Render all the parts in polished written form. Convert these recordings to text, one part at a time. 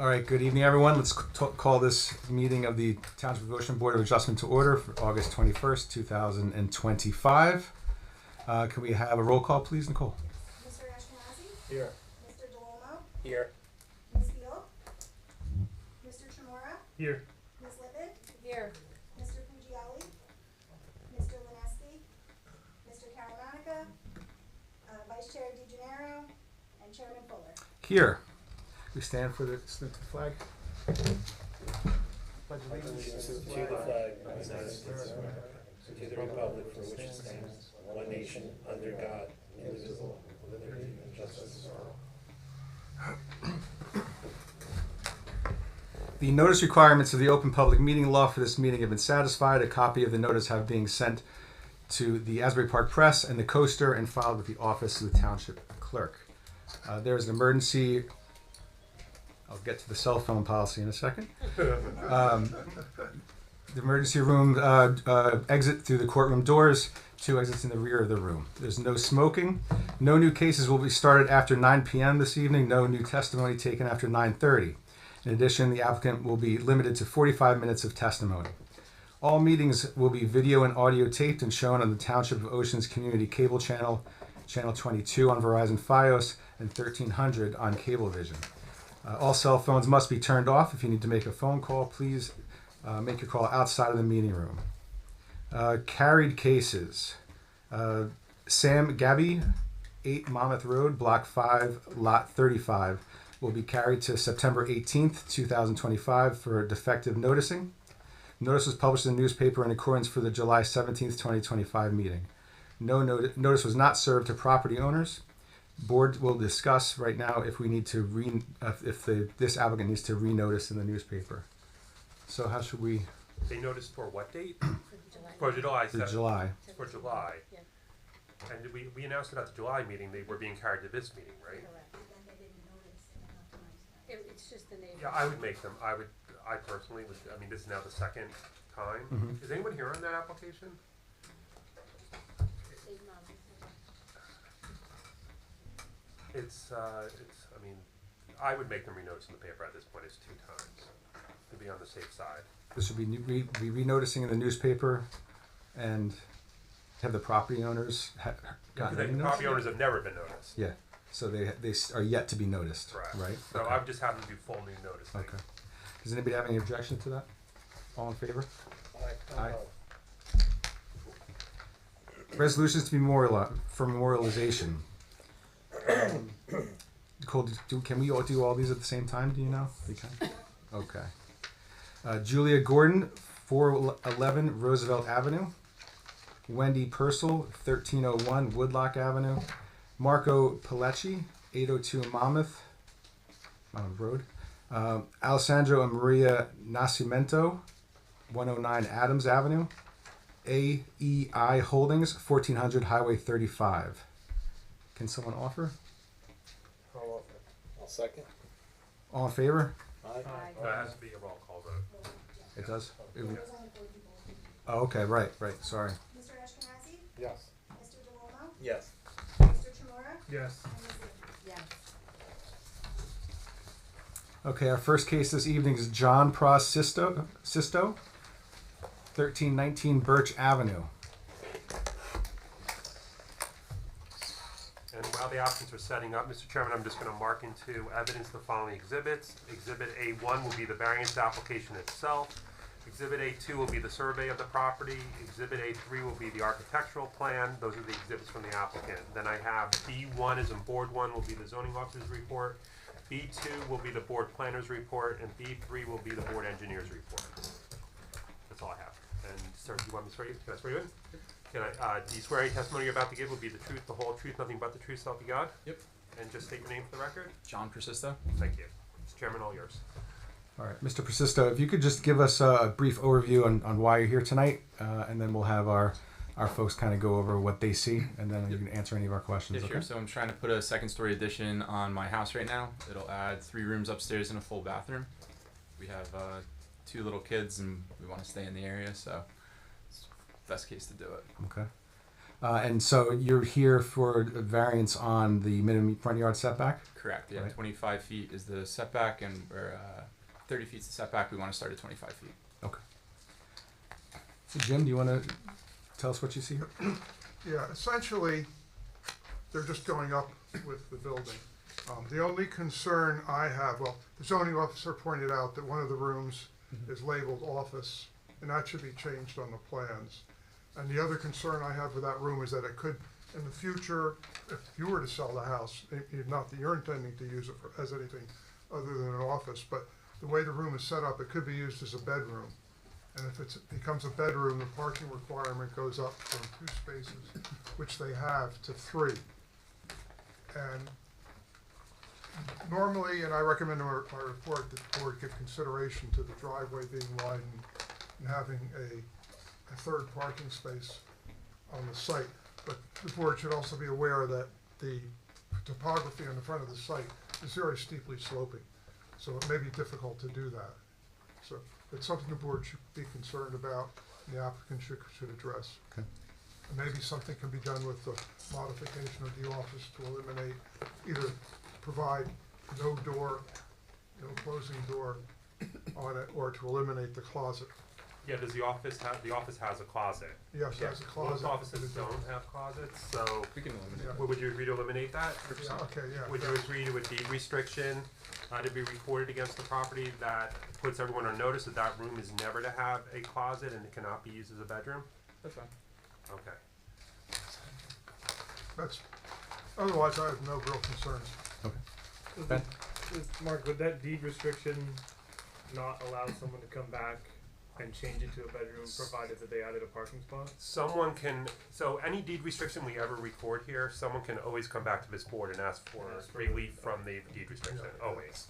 All right, good evening, everyone. Let's call this meeting of the Township of Ocean Board of Adjustment to order for August 21st, 2025. Can we have a roll call, please, Nicole? Mr. Ashkenazi? Here. Mr. DeLomo? Here. Ms. Beal? Mr. Chamora? Here. Ms. Lippin? Here. Mr. Pugiali? Mr. Lineski? Mr. Caramanica? Vice Chair DeGennaro? And Chairman Fuller. Here. We stand for the flag. Pledge allegiance to the flag of the United States of America, to the republic for which it stands, one nation, under God, indivisible, with liberty and justice for all. The notice requirements of the Open Public Meeting Law for this meeting have been satisfied. A copy of the notice have been sent to the Asbury Park Press and the Coaster and filed with the Office of the Township Clerk. There is an emergency. I'll get to the cell phone policy in a second. The emergency room exit through the courtroom doors, 2 exits in the rear of the room. There's no smoking. No new cases will be started after 9 p.m. this evening. No new testimony taken after 9:30. In addition, the applicant will be limited to 45 minutes of testimony. All meetings will be video and audio taped and shown on the Township of Ocean's Community Cable Channel, Channel 22 on Verizon Fios, and 1300 on Cablevision. All cell phones must be turned off. If you need to make a phone call, please make your call outside of the meeting room. Carried cases. Sam Gabby, 8 Monmouth Road, Block 5, Lot 35, will be carried to September 18th, 2025 for defective noticing. Notice was published in the newspaper in accordance for the July 17th, 2025 meeting. No notice was not served to property owners. Board will discuss right now if we need to this applicant needs to renotice in the newspaper. So how should we? They noticed for what date? For July. For July. July. For July. Yeah. And we announced it at the July meeting. They were being carried to this meeting, right? Correct. It's just the name. Yeah, I would make them. I personally would. I mean, this is now the second time. Mhm. Is anyone here on that application? It's. I mean, I would make them renotice in the paper at this point. It's 2 times to be on the safe side. This should be renoticing in the newspaper, and have the property owners gotten The any notice? property owners have never been noticed. Yeah, so they are yet to be noticed. Correct. Right. So Okay. I would just have them do full new notice. Okay. Does anybody have any objection to that? All in favor? Aye. Resolutions to be for memorialization. Nicole, can we all do all these at the same time? Do you know? We can. Okay. Julia Gordon, 411 Roosevelt Avenue. Wendy Purcell, 1301 Woodlock Avenue. Marco Pilecci, 802 Monmouth Road. Alessandro and Maria Nascimento, 109 Adams Avenue. AEI Holdings, 1400 Highway 35. Can someone offer? I'll offer. I'll second. All in favor? Aye. No, it has to be a roll call vote. It does? There's only 4 people. Oh, okay, right, sorry. Mr. Ashkenazi? Yes. Mr. DeLomo? Yes. Mr. Chamora? Yes. And Ms. Lippin. Yes. Okay, our first case this evening is John Sisto, 1319 Birch Avenue. And while the applicants are setting up, Mr. Chairman, I'm just going to mark into evidence the following exhibits. Exhibit A1 will be the variance application itself. Exhibit A2 will be the survey of the property. Exhibit A3 will be the architectural plan. Those are the exhibits from the applicant. Then I have B1 as in board 1 will be the zoning officer's report. B2 will be the board planner's report, and B3 will be the board engineer's report. That's all I have. And sir, do you want me to swear you? Can I swear you in? Can I, do you swear any testimony you're about to give will be the truth, the whole truth, nothing but the truth, so help you God? Yep. And just state your name for the record. John Persisto. Thank you. Mr. Chairman, all yours. All right, Mr. Persisto, if you could just give us a brief overview on why you're here tonight, and then we'll have our folks kind of go over what they see, and then you can answer any of our questions. Yeah, sure. Okay? So I'm trying to put a 2nd-story addition on my house right now. It'll add 3 rooms upstairs and a full bathroom. We have 2 little kids, and we want to stay in the area, so it's the best case to do it. Okay. And so you're here for a variance on the minimum front yard setback? Correct. Yeah, Right. 25 feet is the setback, and we're 30 feet is the setback. We want to start at 25 feet. Okay. So Jim, do you want to tell us what you see here? Yeah, essentially, they're just going up with the building. The only concern I have, well, the zoning officer pointed out that one of the rooms is labeled office, and that should be changed on the plans. And the other concern I have with that room is that it could, in the future, if you were to sell the house, not that you're intending to use it as anything other than an office, but the way the room is set up, it could be used as a bedroom. And if it becomes a bedroom, the parking requirement goes up from 2 spaces, which they have, to 3. And normally, and I recommend in my report, that the board give consideration to the driveway being widened and having a third parking space on the site. But the board should also be aware that the topography on the front of the site is very steeply sloping, so it may be difficult to do that. So it's something the board should be concerned about, and the applicant should address. Okay. And maybe something can be done with the modification of the office to eliminate, either provide no door, no closing door on it, or to eliminate the closet. Yeah, does the office has a closet? Yes, that's a closet. Most offices don't have closets, so We can eliminate. Yeah. would you agree to eliminate that? Yeah, okay, yeah. Would you agree to a deed restriction to be recorded against the property that puts everyone on notice that that room is never to have a closet and it cannot be used as a bedroom? That's fine. Okay. That's, otherwise I have no real concerns. Ben? Mark, would that deed restriction not allow someone to come back and change it to a bedroom, provided that they added a parking spot? Someone can, so any deed restriction we ever record here, someone can always come back to this board and ask for relief from the deed restriction, always.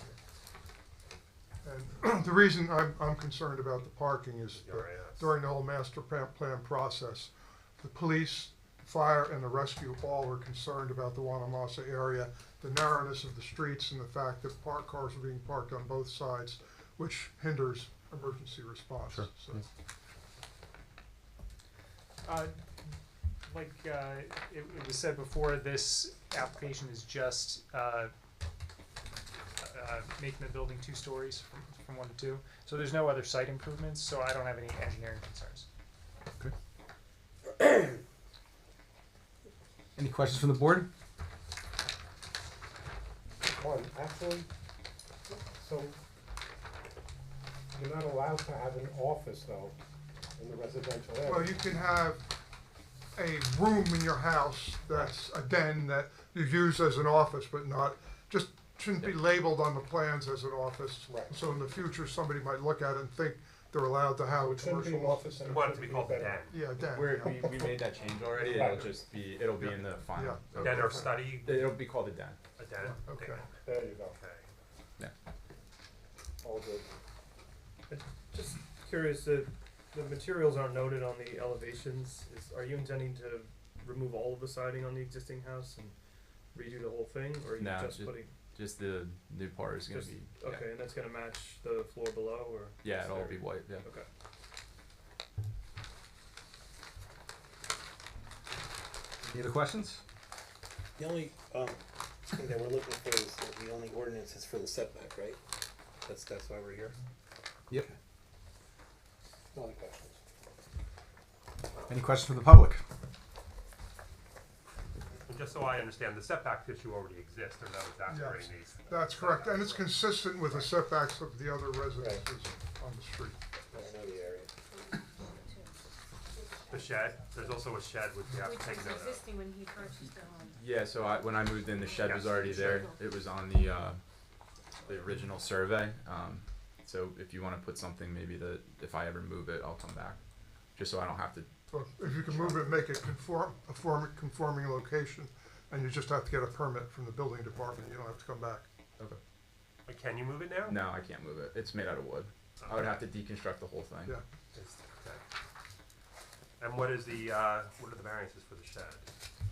And the reason I'm concerned about the parking is that RIS. during the whole master plan process, the police, fire, and the rescue all were concerned about the Wanamassa area, the narrowness of the streets, and the fact that cars are being parked on both sides, which hinders emergency response. Sure. So, Yes. It was said before, this application is just making the building 2 stories from 1 to 2. So there's no other site improvements, so I don't have any engineering concerns. Any questions from the board? One, actually, so you're not allowed to have an office though in the residential area. well, you can have a room in your house that's a den that you use as an office, but not, just shouldn't be labeled on the plans as an office. Right. So in the future, somebody might look at it and think they're allowed to have a It shouldn't be an commercial. office and We it want it to be shouldn't called the a den. bedroom. Yeah, den. We made that change already. Right. It'll be in the final. Yeah. Den or study, It'll be called a den. a den? Okay. There you go, Okay. all good. Just curious, the materials aren't noted on the elevations. Are you intending to remove all of the siding on the existing house and redo the whole thing, or are you No, just just- putting? Just the new part is gonna Just- be. Okay, and that's gonna match the floor below, or? Yeah, is it'll all there- be white. Yeah. Okay. Any other questions? The only, thing that we're looking for is that the only ordinance is for the setback, right? That's why we're here? Yep. No other questions? Any questions from the public? And just so I understand, the setback issue already exists, or that was after Yes. these. That's correct, and it's consistent with the setbacks of the other residences on the street. I don't know the area. The shed, there's also a shed which you have Which to take was note of. existing when he purchased the home. Yeah. So when I moved in, the shed was Yeah. already there. It was on the original survey. So if you want to put something, maybe that if I ever move it, I'll come back, just so I don't have to. So if you can move it, make it conforming location, and you just have to get a permit from the building department, you don't have to come back. But can you move it now? No, I can't move it. It's made out of wood. I would have to deconstruct the whole thing. Yeah. Okay. And what are the variances for the shed?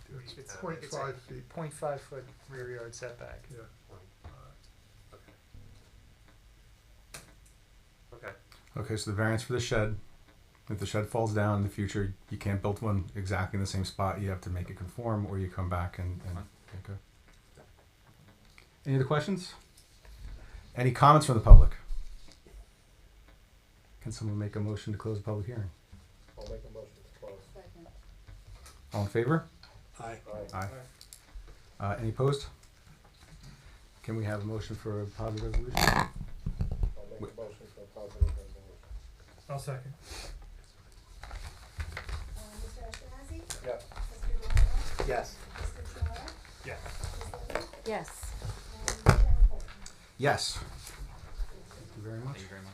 Do we It's have- 0.5 feet, 0.5 foot rear yard setback. yeah. Okay. Okay. Okay, so the variance for the shed, If the shed falls down in the future, you can't build one exactly in the same spot. You have to make it conform, or you come back and okay. Any other questions? Any comments from the public? Can someone make a motion to close the public hearing? I'll make a motion to close. Second. All in favor? Aye. Aye. Any opposed? Can we have a motion for a positive resolution? I'll make a motion for a positive resolution. I'll second. Mr. Ashkenazi? Yeah. Mr. DeLeo? Yes. Mr. Chimera? Yeah. Ms. Levy? Yes. And Chairman Colton? Yes. Thank you very much. Thank you very much.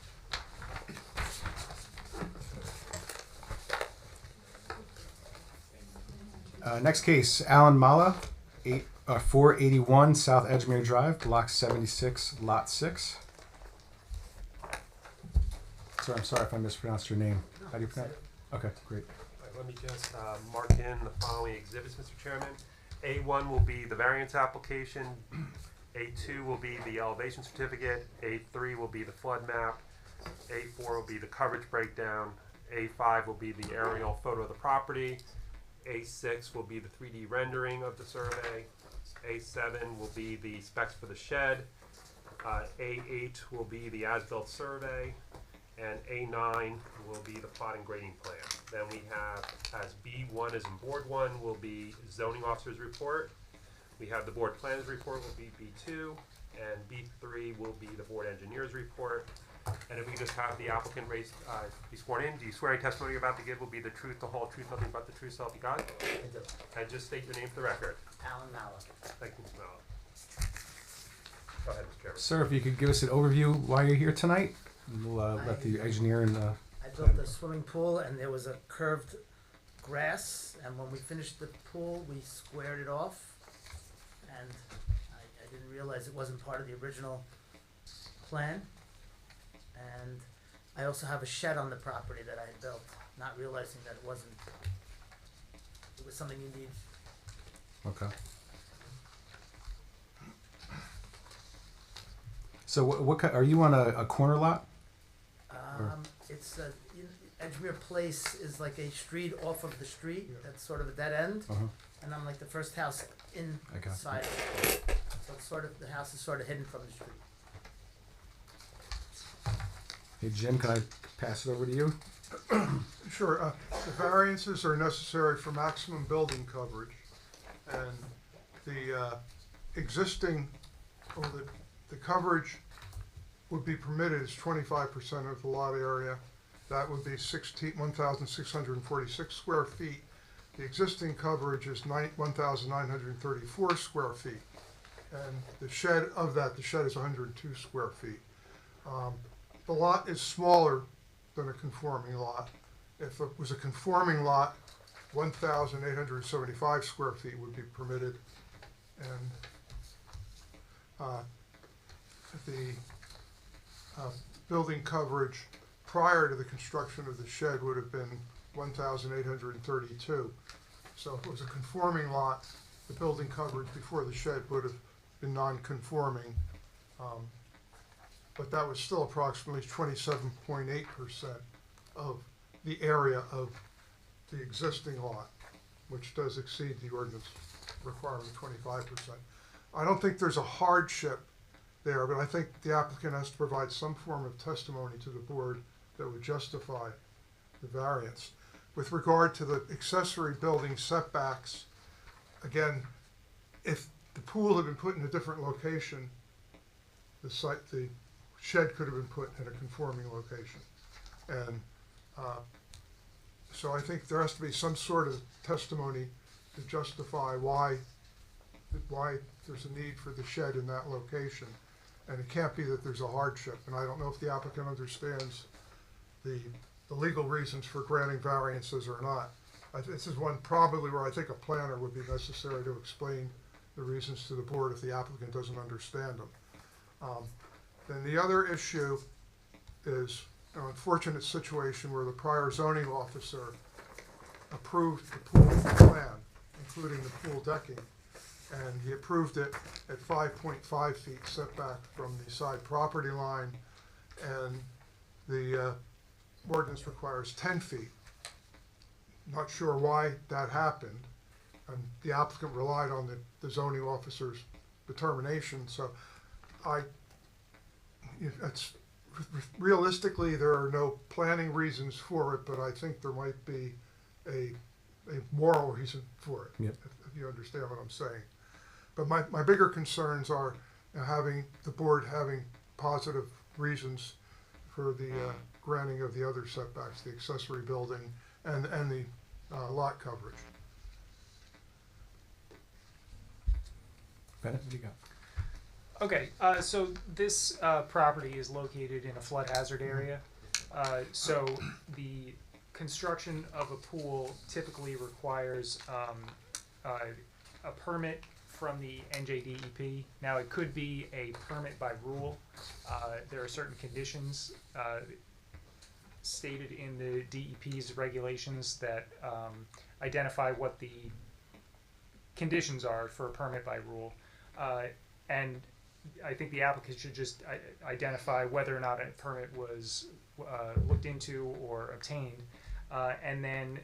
Next case, Alan Mala, 481 South Edgemere Drive, Block 76, Lot 6. Sir, I'm sorry if I mispronounced your name. How do you pronounce it? Okay, great. All right, let me just mark in the following exhibits, Mr. Chairman. A1 will be the variance application. A2 will be the elevation certificate. A3 will be the flood map. A4 will be the coverage breakdown. A5 will be the aerial photo of the property. A6 will be the 3D rendering of the survey. A7 will be the specs for the shed. A8 will be the as-built survey. And A9 will be the plot and grading plan. Then we have, as B1 is in Board 1, will be zoning officer's report. We have the board plans report will be B2, and B3 will be the board engineer's report. And if we just have the applicant be sworn in, do you swear any testimony you're about to give will be the truth, the whole truth, nothing but the truth, so help you God? I do. And just state your name for the record. Alan Mala. Thank you, Mr. Mallet. Go ahead, Mr. Chairman. Sir, if you could give us an overview why you're here tonight, and we'll let the engineer and I built a swimming pool and there was a curved grass, and when we finished the pool, we squared it off. And I didn't realize it wasn't part of the original plan. And I also have a shed on the property that I had built, not realizing that it was something you need. okay. So what are you on a corner lot? It's Edgemere Place is like a street off of the street. Yeah. That's sort of a dead end, Uh-huh. and I'm like the first house I got inside. of it. So it's sort of the house is sort of hidden from the street. Hey Jim, can I pass it over to you? Sure, the variances are necessary for maximum building coverage, and the existing, or the coverage would be permitted is 25% of the lot area. That would be 1,646 square feet. The existing coverage is 1,934 square feet, and the shed is 102 square feet. The lot is smaller than a conforming lot. If it was a conforming lot, 1,875 square feet would be permitted, and the building coverage prior to the construction of the shed would have been 1,832. So if it was a conforming lot, the building coverage before the shed would have been non-conforming. But that was still approximately 27.8% of the area of the existing lot, which does exceed the ordinance requirement of 25%. I don't think there's a hardship there, but I think the applicant has to provide some form of testimony to the board that would justify the variance. With regard to the accessory building setbacks, again, if the pool had been put in a different location, the shed could have been put in a conforming location. And so I think there has to be some sort of testimony to justify why there's a need for the shed in that location. And it can't be that there's a hardship. And I don't know if the applicant understands the legal reasons for granting variances or not. This is one probably where I think a planner would be necessary to explain the reasons to the board if the applicant doesn't understand them. Then the other issue is an unfortunate situation where the prior zoning officer approved the pool plan, including the pool decking, and he approved it at 5.5 feet setback from the side property line, and the ordinance requires 10 feet. Not sure why that happened, and the applicant relied on the zoning officer's determination, so it's, realistically, there are no planning reasons for it, but I think there might be a moral reason for it, Yep. if you understand what I'm saying. But my bigger concerns are having the board having positive reasons for the granting of the other setbacks, the accessory building and the lot coverage. Bennett, what do you got? Okay, so this property is located in a flood hazard area. So the construction of a pool typically requires a permit from the NJDEP. Now, it could be a permit by rule. There are certain conditions stated in the DEP's regulations that identify what the conditions are for a permit by rule. And I think the applicant should just identify whether or not a permit was looked into or obtained. And then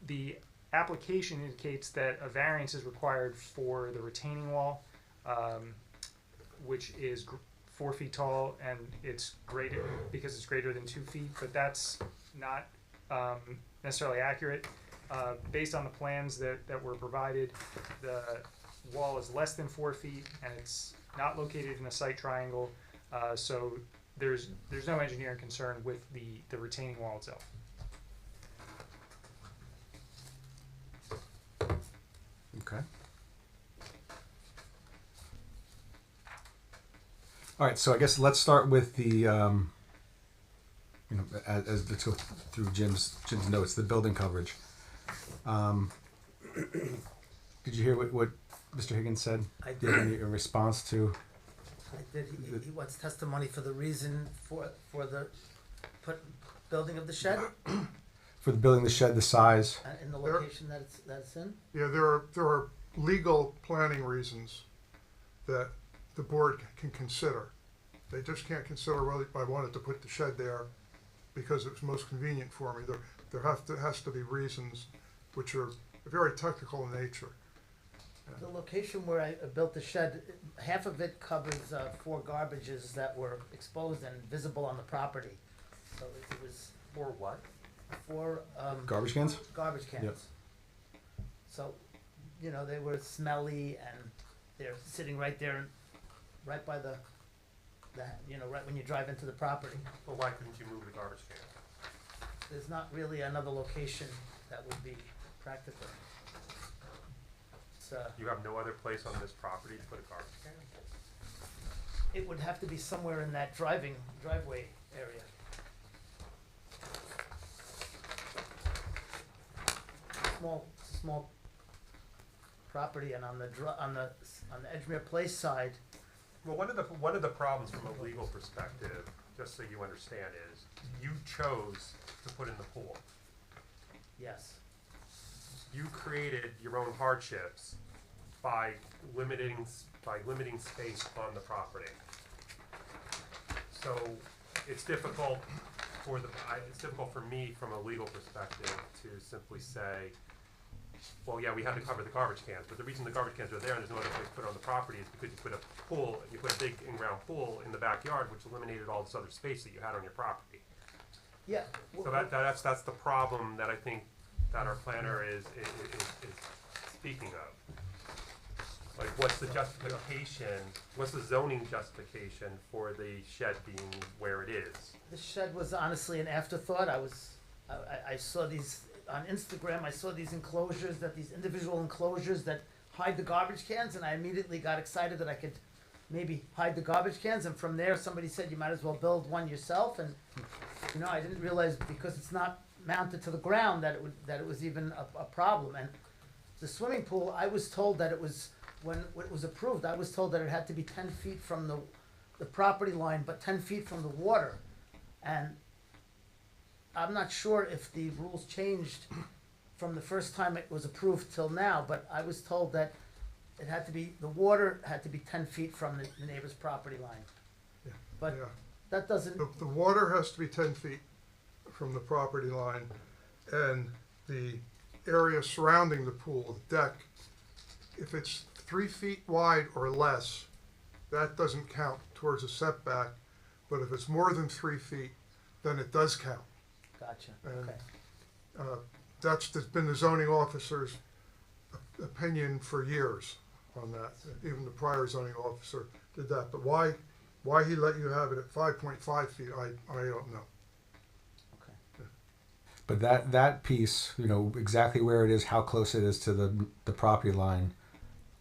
the application indicates that a variance is required for the retaining wall, which is 4 feet tall, and it's greater because it's greater than 2 feet, but that's not necessarily accurate. Based on the plans that were provided, the wall is less than 4 feet, and it's not located in a site triangle, so there's no engineering concern with the retaining wall itself. Okay. All right, so I guess let's start with the, as let's go through Jim's notes, the building coverage. Did you hear what Mr. Higgins said? I Did you have any response to? I did. He wants testimony for the reason for the building of the shed For the building, the shed, the size. in the location that it's in. Yeah, there are legal planning reasons that the board can consider. They just can't consider whether I wanted to put the shed there because it was most convenient for me. There has to be reasons which are very technical in nature. The location where I built the shed, half of it covers 4 garbages that were exposed and visible on the property. So it was Or what? 4 Garbage cans? garbage cans. Yep. So, they were smelly and they're sitting right there, right by the right when you drive into the property. Well, why couldn't you move the garbage can? There's not really another location that would be practical. It's, You have no other place on this property to put a garbage can? it would have to be somewhere in that driveway area. Small property, and on the Edgemere Place side, Well, one of the problems from a legal perspective, just so you understand, is you chose to put in the pool. yes. You created your own hardships by limiting space on the property. So it's difficult for me from a legal perspective to simply say, well, yeah, we have to cover the garbage cans, but the reason the garbage cans are there and there's no other place to put it on the property is because you put a big in-ground pool in the backyard, which eliminated all this other space that you had on your property. Yeah. So that's the problem that I think that our planner is speaking of. Like, what's the justification, what's the zoning justification for the shed being where it is? The shed was honestly an afterthought. I saw these on Instagram. I saw these individual enclosures that hide the garbage cans, and I immediately got excited that I could maybe hide the garbage cans. And from there, somebody said you might as well build one yourself. And I didn't realize because it's not mounted to the ground that it was even a problem. And the swimming pool, I was told that it was when it was approved. I was told that it had to be 10 feet from the property line, but 10 feet from the water. And I'm not sure if the rules changed from the first time it was approved till now, but I was told that the water had to be 10 feet from the neighbor's property line. Yeah. But Yeah. that doesn't, The water has to be 10 feet from the property line, and the area surrounding the pool, the deck, if it's 3 feet wide or less, that doesn't count towards a setback, but if it's more than 3 feet, then it does count. Gotcha, And okay. that's been the zoning officer's opinion for years on that. Even the prior zoning officer did that, but why he let you have it at 5.5 feet, I don't know. But that piece, you know, exactly where it is, how close it is to the property line,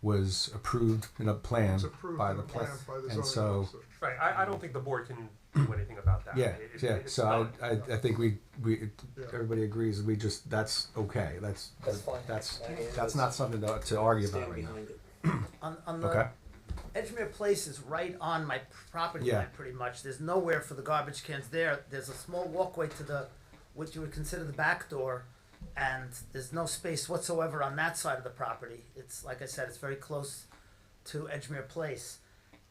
was approved in a plan It's approved by in the a plan plan. by the And zoning so, officer. Right, I don't think the board can do anything about that. yeah, It- yeah. it's So done. I think we Yeah. everybody agrees. We just that's okay. That's fine. That's I mean, that's not something to argue about Stand right now. behind it. On the Okay. Edgemere Place is right on my property Yeah. line, pretty much. There's nowhere for the garbage cans there. There's a small walkway to the, what you would consider the back door, and there's no space whatsoever on that side of the property. It's, like I said, it's very close to Edgemere Place.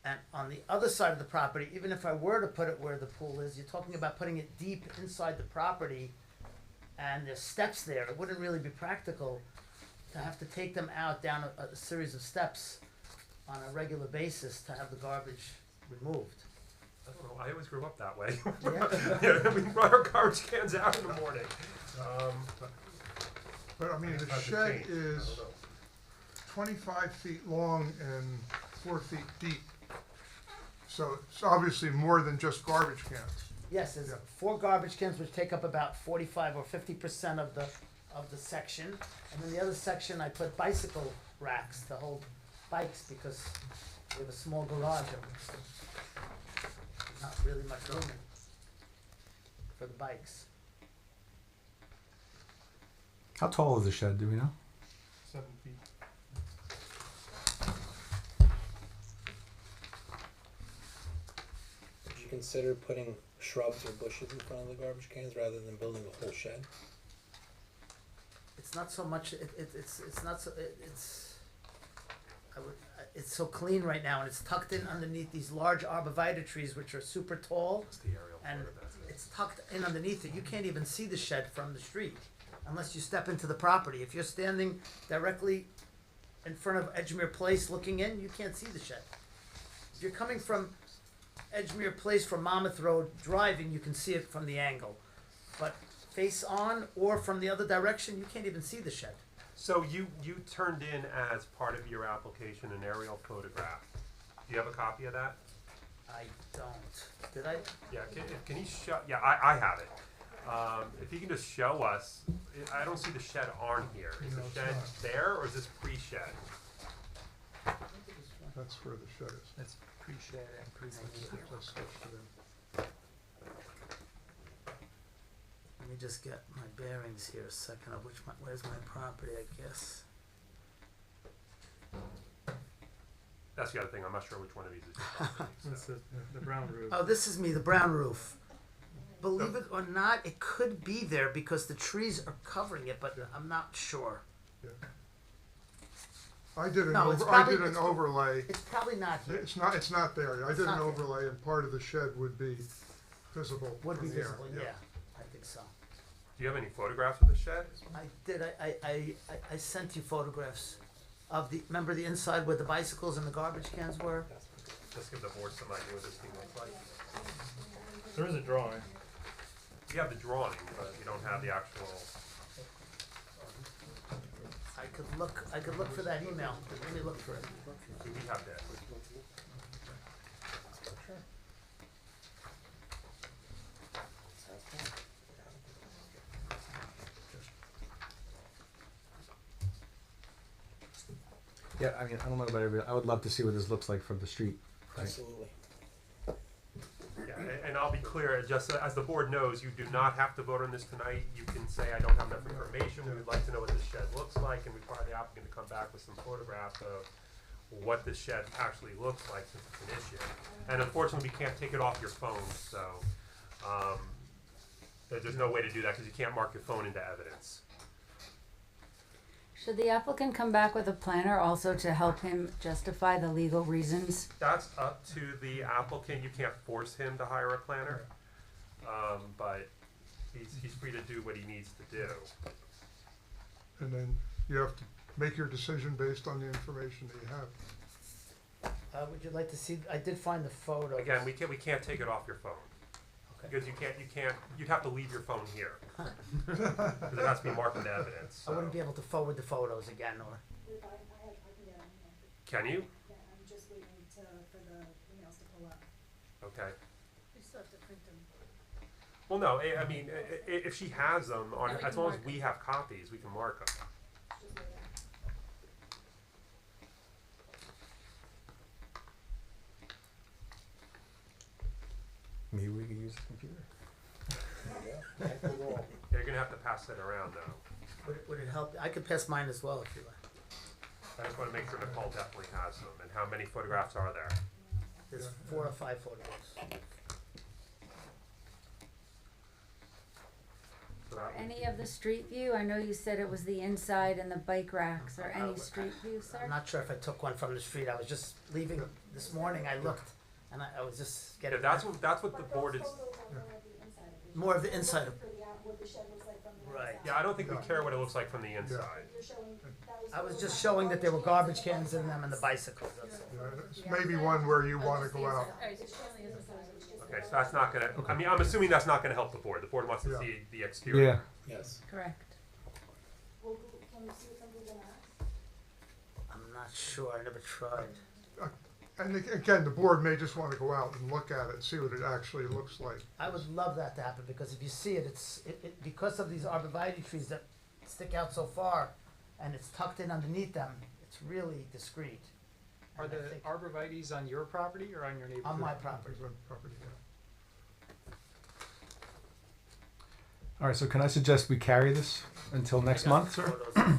And on the other side of the property, even if I were to put it where the pool is, you're talking about putting it deep inside the property, and there's steps there. It wouldn't really be practical to have to take them out down a series of steps on a regular basis to have the garbage removed. I don't know, I always grew up that way. Yeah. Yeah, we brought our garbage cans out in the morning. But I mean, the Hasn't shed changed. I is don't know. 25 feet long and 4 feet deep. So it's obviously more than just garbage cans. Yes, there's Yeah. 4 garbage cans which take up about 45 or 50% of the section. And then the other section, I put bicycle racks to hold bikes because we have a small garage and there's not really much room for the bikes. How tall is the shed? Do we know? 7 feet. Would you consider putting shrubs or bushes in front of the garbage cans rather than building a whole shed? It's not so much, it's not so, it's so clean right now and it's tucked in underneath these large arborvitae trees which are super tall. It's the aerial And photo, that's it. it's tucked in underneath it. You can't even see the shed from the street unless you step into the property. If you're standing directly in front of Edgemere Place looking in, you can't see the shed. If you're coming from Edgemere Place from Monmouth Road driving, you can see it from the angle. But face on or from the other direction, you can't even see the shed. So you turned in as part of your application an aerial photograph. Do you have a copy of that? I don't. Did I? Yeah, can you show, yeah, I have it. If you can just show us, I don't see the shed on here. Is No, the it's shed not. there or is this pre-shed? That's where the shed is. That's pre-shed and pre-shed. That's sketched it in. Let me just get my bearings here a second of where's my property, I guess. That's the other thing, I'm not sure which one of these is your property, That's so. the brown roof. Oh, this is me, the brown roof. Believe it or not, it could be there because the trees are covering it, but I'm not sure. I did No, it's I probably- did an it's- overlay. It's probably not here. It's not there. I It's did an not there. overlay and part of the shed would be visible Would be from here. visible, yeah, I think so. Do you have any photographs of the shed? I did, I sent you photographs of the, remember the inside where the bicycles and the garbage cans were? Just give the board some idea what this thing looks like. There is a drawing. You have the drawing, but you don't have the actual. I could look for that email, let me look for it. We have that. Yeah, I mean, I don't know about everybody. I would love to see what this looks like from the street. Right. Absolutely. Yeah, and I'll be clear, just as the board knows, you do not have to vote on this tonight. You can say, I don't have enough information, we would like to know what this shed looks like, and require the applicant to come back with some photographs of what this shed actually looks like since it's an issue. And unfortunately, we can't take it off your phone, so, there's no way to do that, because you can't mark your phone into evidence. Should the applicant come back with a planner also to help him justify the legal reasons? That's up to the applicant, you can't force him to hire a planner, but he's free to do what he needs to do. And then you have to make your decision based on the information that you have. Would you like to see, I did find the photo. Again, we can't take it off your phone. Okay. Because you'd have to leave your phone here. Because it has to be marked into evidence, I wouldn't so. be able to forward the photos again, or, If I can get them, yeah. Can you? Yeah, I'm just waiting for the emails to pull up. Okay. We still have to print them. Well, no, I mean, if she has them, on, Yeah, we as can long as mark we have copies, we can mark them. Just waiting. Maybe we could use the computer. You're gonna have to pass that around though. would it help? I could pass mine as well if you like. I just wanna make sure Nicole definitely has them, and how many photographs are there? There's 4 or 5 photographs. So that- Any of the street view? I know you said it was the inside and the bike racks, or any street view, I'm sir? not sure if I took one from the street. I was just leaving this morning. I looked, and I was just Yeah, getting that's what the But board those is, photos are more of the inside of the. more of the inside of. For the what the shed looks like from the Right. outside. yeah, I don't think we care what it looks like from the inside. You're showing, that was. I was just showing that there were garbage cans in them and the bicycles. That's all. Yeah, it's maybe one where you wanna go out. Alright, so showing is the Okay, so that's not gonna, I mean, I'm assuming that's not gonna help the board. The board wants to Yeah. see the exterior. Yes. Correct. Well, can you see it from Google Maps? I'm not sure. I never tried. And again, the board may just wanna go out and look at it and see what it actually looks like. I would love that to happen because if you see it, it because of these arborvitae trees that stick out so far, and it's tucked in underneath them. It's really discreet. Are And I the think arborvitae's on your property or on your neighbor's? on my property? Property, yeah. All right, so can I suggest we carry this until next I got month, sir? photos.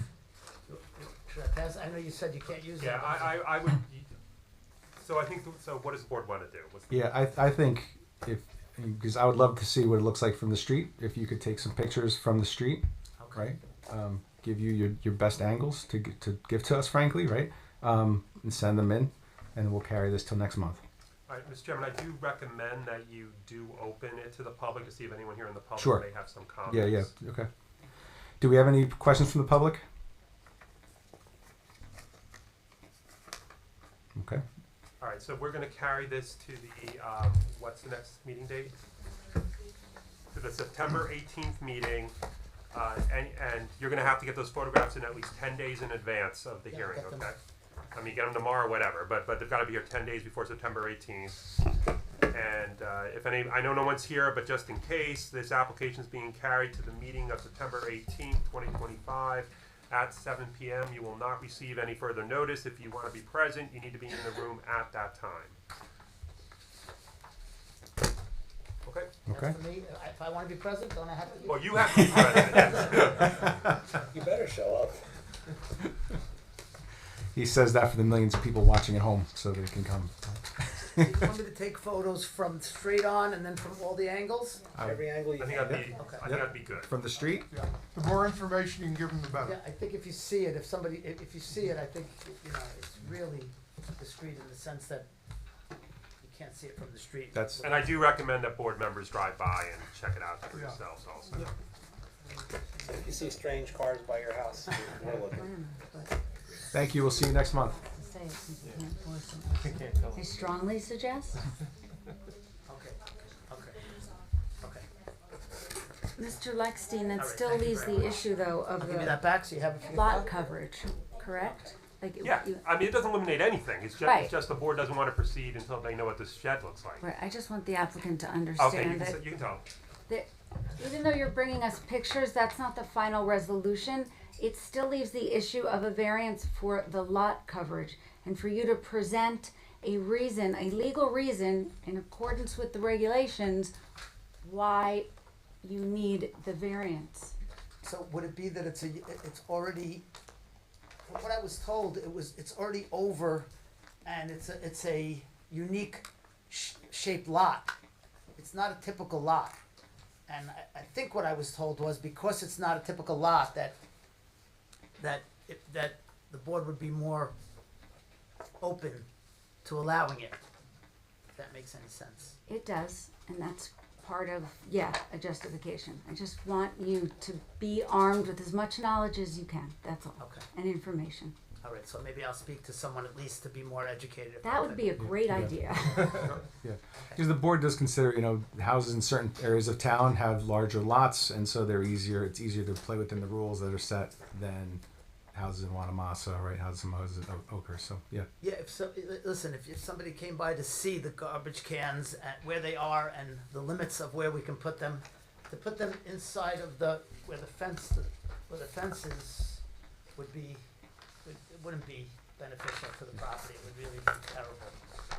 Should I pass? I know you said you can't use it. Yeah, I would, so I think, so what does the board wanna do? What's the- Yeah, I think because I would love to see what it looks like from the street. If you could take some pictures from the street, Okay. right? Give you your best angles to give to us, frankly, right? And send them in, and we'll carry this till next month. All right, Mr. Chairman, I do recommend that you do open it to the public to see if anyone here in the Sure. public may have some comments. Yeah, okay. Do we have any questions from the public? Okay. All right, so we're gonna carry this to the, what's the next meeting date? To the September 18th meeting, and you're gonna have to get those photographs in at least 10 days in advance of the Yeah, hearing, get them. okay? I mean, get them tomorrow, whatever, but they've gotta be here 10 days before September 18th. And, if any, I know no one's here, but just in case, this application is being carried to the meeting of September 18th, 2025 at 7 p.m. You will not receive any further notice. If you wanna be present, you need to be in the room at that time. Okay? Okay. That's for me. If I want to be present, don't I have to be? Well, you have to be present. You better show up. He says that for the millions of people watching at home, so they can come. Do you want me to take photos from straight on and then from all the angles? Every angle you I think can. that'd be, Okay. I think that'd be good. From the street? Yeah, the more information you can give them, the Yeah, better. I think if you see it, if you see it, I think, it's really discreet in the sense that you can't see it from the street. That's- And I do recommend that board members drive by and check it out for Yeah. yourselves also. If you see strange cars by your house, we're looking. Thank you. We'll see you next month. Say it since you can't force it. I strongly suggest. Okay, okay. Mr. Leckstein, that All right, still thank you leaves very the much. issue though of I'll give you the that back so you have it for your lot file. coverage, correct? Like, Yeah, you- I mean, it doesn't eliminate anything. It's Right. it's just the board doesn't want to proceed until they know what this shed looks like. right, I just want the applicant to Okay, understand that you can tell. that even though you're bringing us pictures, that's not the final resolution. It still leaves the issue of a variance for the lot coverage and for you to present a reason, a legal reason in accordance with the regulations, why you need the variance. So would it be that it's already, from what I was told, it's already over and it's a unique shaped lot. It's not a typical lot. And I think what I was told was because it's not a typical lot that the board would be more open to allowing it, if that makes any sense. It does, and that's part of, a justification. I just want you to be armed with as much knowledge as you can, that's all, Okay, and information. all right, so maybe I'll speak to someone at least to be more educated. That would be a great idea. Because the board does consider, houses in certain areas of town have larger lots, and so it's easier to play within the rules that are set than houses in Wanamassa, right? Houses in Oakhurst, so, yeah. Yeah, listen, if somebody came by to see the garbage cans at where they are and the limits of where we can put them, to put them inside of where the fence is, it wouldn't be beneficial to the property, it would really be terrible.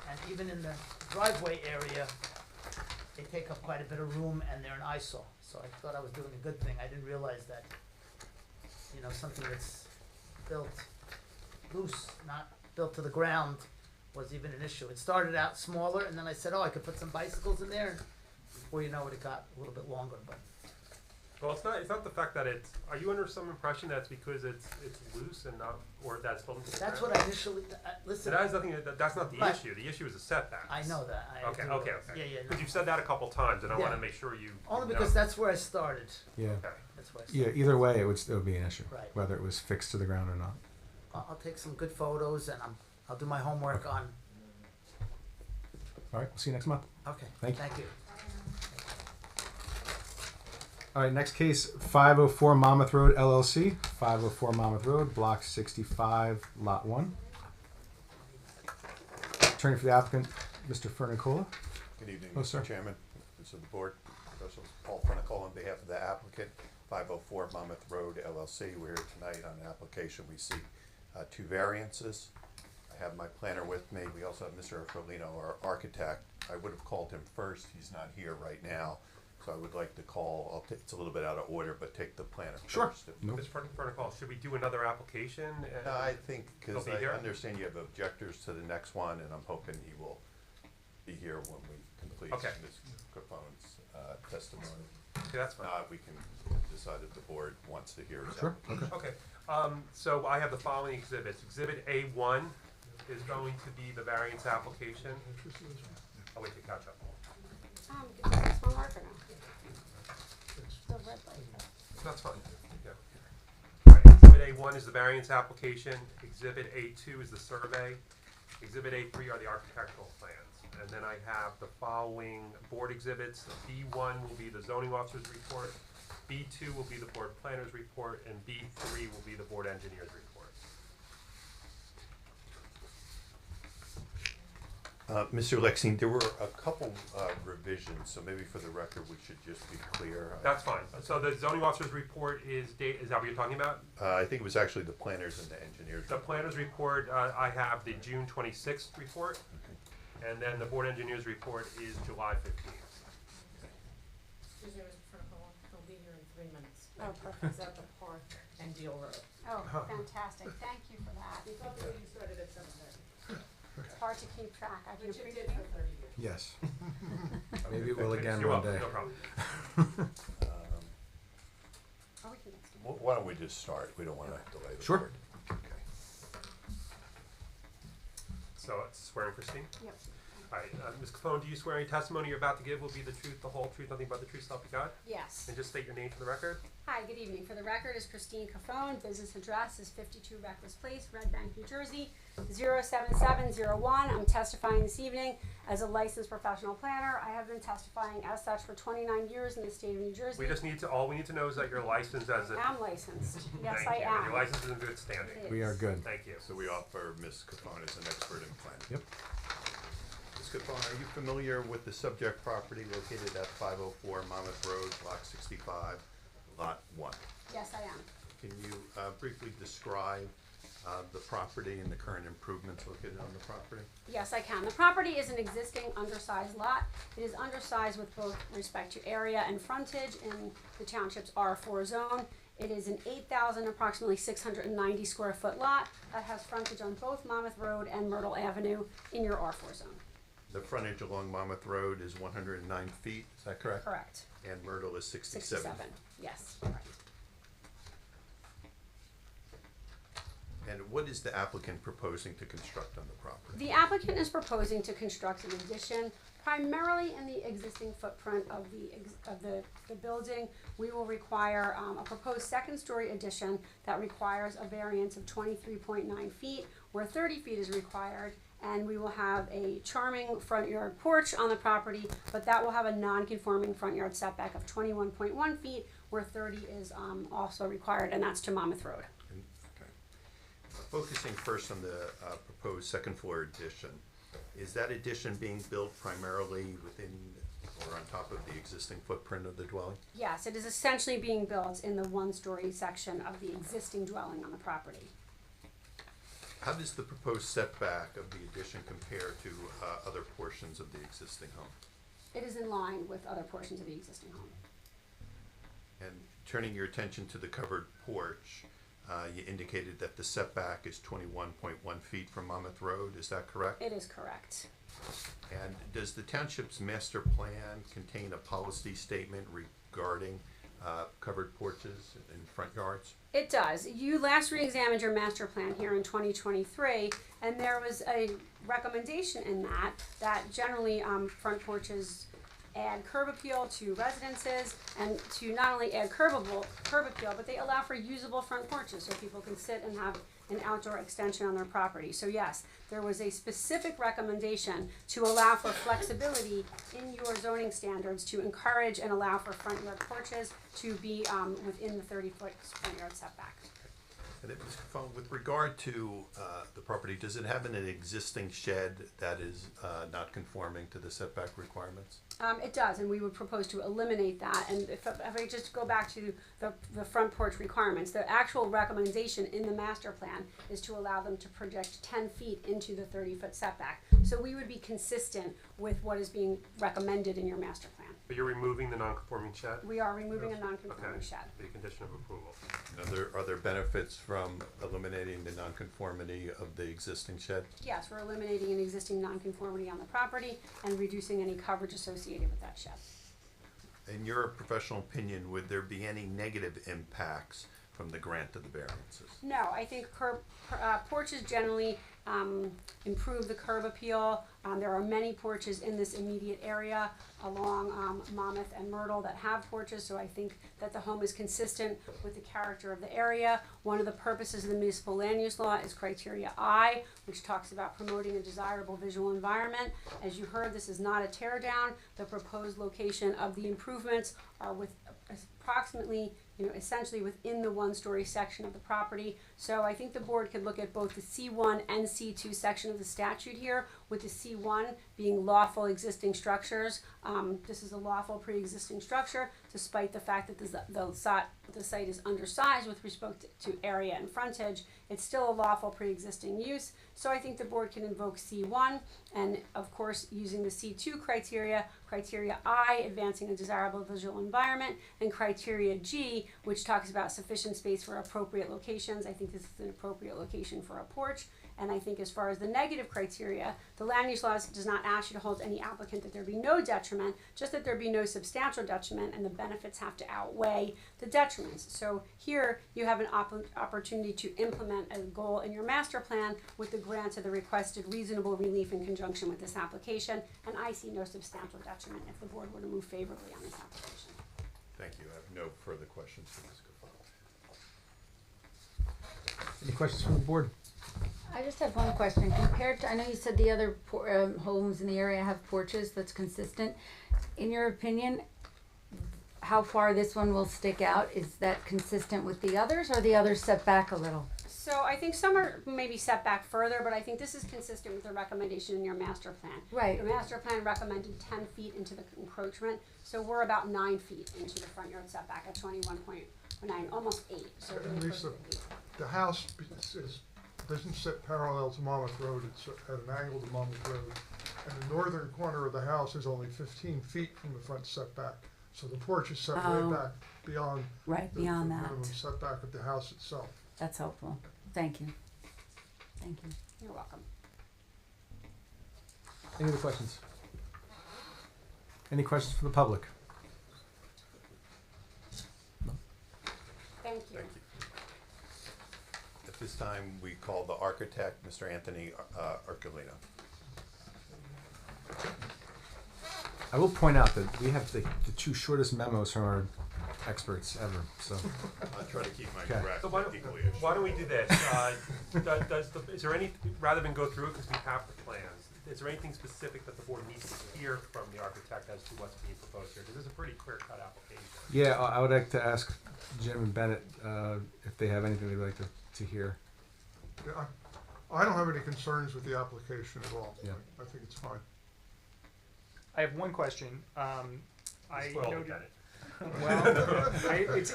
And even in the driveway area, they take up quite a bit of room and they're an eyesore, so I thought I was doing a good thing, I didn't realize that, something that's built loose, not built to the ground, was even an issue. It started out smaller, and then I said, I could put some bicycles in there. Before you know it, it got a little bit longer. But Well, it's not the fact that are you under some impression that it's because it's loose and not, or that's built into the that's ground? what I initially listen. That has nothing. That's not the Right. issue. The issue is the setbacks. I know that. I Okay. do Okay. realize. Okay. Yeah. Because you've said that a couple times, and I want Yeah. to make sure you. Only know. because that's where I started. Yeah. Okay. That's where I started. Yeah, either way, it would be an issue, Right. whether it was fixed to the ground or not. I'll take some good photos, and I'll do my homework on. All right, we'll see you next month. Okay. Thank you. Thank you. All right, next case, 504 Monmouth Road, LLC, 504 Monmouth Road, Block 65, Lot 1. Attorney for the applicant, Mr. Fernicola. Good evening, Hello, sir. Mr. Chairman, members of the board. Professional Paul Frenicola on behalf of the applicant, 504 Monmouth Road LLC. We're here tonight on an application. We seek 2 variances. I have my planner with me. We also have Mr. Ferlino, our architect. I would have called him first. He's not here right now. So I would like to call, it's a little bit out of order, but take the planner Sure. first. No. Mr. Fernicol, should we do another application? I think, because He'll be I here? understand you have objectors to the next one, and I'm hoping he will be here when we complete Okay. Ms. Capone's testimony. Okay, that's fine. We can decide if the board wants to hear his Sure. application. Okay, so I have the following exhibits. Exhibit A1 is going to be the variance application. I'll wait to catch up. Give me this one marker now. The red light. That's fine. Yeah. All right, exhibit A1 is the variance application. Exhibit A2 is the survey. Exhibit A3 are the architectural plans. And then I have the following board exhibits. B1 will be the zoning officer's report. B2 will be the board planner's report, and B3 will be the board engineer's report. Mr. Lexing, there were a couple revisions, so maybe for the record, we should just be clear. That's fine. So the zoning officer's report is that what you're talking about? I think it was actually the planners and the engineers. The planner's report, I have the June 26th report, and then the board engineer's report is July 15th. Excuse me, Mr. Fernicol, he'll be here in 3 minutes. Oh, perfect. He's at the park and Deal Road. Oh, fantastic. Thank you for that. We thought the meeting started at 7:30. It's hard to keep track. I can Which it appreciate did it. for 30 years. Yes. Maybe it will again You're one welcome, day. no problem. Or we can get started. Why don't we just start? We don't want to delay the Sure. board. Okay. So it's swearing Christine? Yep. All right, Ms. Capone, do you swear any testimony you're about to give will be the truth, the whole truth, nothing but the truth, so help you God? Yes. And just state your name for the record. Hi, good evening. For the record is Christine Cafone. Business address is 52 Reckless Place, Red Bank, New Jersey, 07701. I'm testifying this evening as a licensed professional planner. I have been testifying as such for 29 years in the state of New Jersey. All we need to know is that you're licensed as a. I'm licensed. Yes, Thank I you. am. And your license is in good standing. It We are good. Thank you. So we offer Ms. Capone as an expert in planning. Yep. Ms. Capone, are you familiar with the subject property located at 504 Monmouth Road, Block 65, Lot 1? Yes, I am. Can you briefly describe the property and the current improvements located on the property? Yes, I can. The property is an existing undersized lot. It is undersized with both respect to area and frontage in the township's R4 zone. It is an 8,000, approximately 690 square foot lot that has frontage on both Monmouth Road and Myrtle Avenue in your R4 zone. The frontage along Monmouth Road is 109 feet, is that correct? Correct. And Myrtle is 67. 67, yes, correct. And what is the applicant proposing to construct on the property? The applicant is proposing to construct an addition primarily in the existing footprint of the building. We will require a proposed second-story addition that requires a variance of 23.9 feet, where 30 feet is required, and we will have a charming front yard porch on the property, but that will have a non-conforming front yard setback of 21.1 feet, where 30 is also required, and that's to Monmouth Road. Okay. Focusing first on the proposed second floor addition, is that addition being built primarily within or on top of the existing footprint of the dwelling? Yes, it is essentially being built in the one-story section of the existing dwelling on the property. How does the proposed setback of the addition compare to other portions of the existing home? It is in line with other portions of the existing home. And turning your attention to the covered porch, you indicated that the setback is 21.1 feet from Monmouth Road, is that correct? It is correct. And does the township's master plan contain a policy statement regarding covered porches and front yards? It does. You last re-examined your master plan here in 2023, and there was a recommendation in that generally front porches add curb appeal to residences, and to not only add curb appeal, but they allow for usable front porches so people can sit and have an outdoor extension on their property. So yes, there was a specific recommendation to allow for flexibility in your zoning standards to encourage and allow for front yard porches to be within the 30-foot front yard setback. And then, Ms. Cofone, with regard to the property, does it have an existing shed that is not conforming to the setback requirements? It does, and we would propose to eliminate that. And if I just go back to the front porch requirements, the actual recommendation in the master plan is to allow them to project 10 feet into the 30-foot setback. So we would be consistent with what is being recommended in your master plan. But you're removing the non-conforming shed? We are removing a non-conforming Okay, shed. the condition of approval. Are there benefits from eliminating the nonconformity of the existing shed? Yes, we're eliminating an existing nonconformity on the property and reducing any coverage associated with that shed. In your professional opinion, would there be any negative impacts from the grant of the variances? No, I think porches generally improve the curb appeal. There are many porches in this immediate area along Monmouth and Myrtle that have porches, so I think that the home is consistent with the character of the area. One of the purposes of the municipal land use law is criteria I, which talks about promoting a desirable visual environment. As you heard, this is not a tear down. The proposed location of the improvements are with approximately, essentially within the one-story section of the property. So I think the board could look at both the C1 and C2 section of the statute here, with the C1 being lawful existing structures. This is a lawful pre-existing structure, despite the fact that the site is undersized with respect to area and frontage. It's still a lawful pre-existing use. So I think the board can invoke C1, and of course, using the C2 criteria I, advancing a desirable visual environment, and criteria G, which talks about sufficient space for appropriate locations. I think this is an appropriate location for a porch. And I think as far as the negative criteria, the land use laws does not ask you to hold any applicant that there be no detriment, just that there be no substantial detriment, and the benefits have to outweigh the detriments. So here you have an opportunity to implement a goal in your master plan with the grant of the requested reasonable relief in conjunction with this application, and I see no substantial detriment if the board were to move favorably on this application. Thank you. I have no further questions for Ms. Cofone. Any questions from the board? I just have one question. Compared to, I know you said the other homes in the area have porches that's consistent. In your opinion, how far this one will stick out? Is that consistent with the others, or the others set back a little? So I think some are maybe set back further, but I think this is consistent with the recommendation in your master plan. Right. Your master plan recommended 10 feet into the encroachment, so we're about 9 feet into the front yard setback at 21.9, almost 8. So And Lisa, the house doesn't sit parallel to Monmouth Road, it's at an angle to Monmouth Road. And the northern corner of the house is only 15 feet from the front setback. So the porch is set way back beyond the minimum setback of the house itself. That's helpful. Thank you. Thank you. You're welcome. Any other questions? Any questions from the public? Thank you. Thank you. At At this time, we call the architect, Mr. Anthony Ercolino. I will point out that we have the two shortest memos from our experts ever. So I'll try to keep my Okay. graph So why equally. don't we do this? Is there any, rather than go through it, because we have the plans, is there anything specific that the board needs to hear from the architect as to what's being proposed here? Because this is a pretty clear-cut application. yeah, I would like to ask Jim and Bennett if they have anything they'd like to hear. Yeah, I don't have any concerns with the application at all. Yeah. I think it's fine. I have one question. I Spoiled noted, Bennett. well,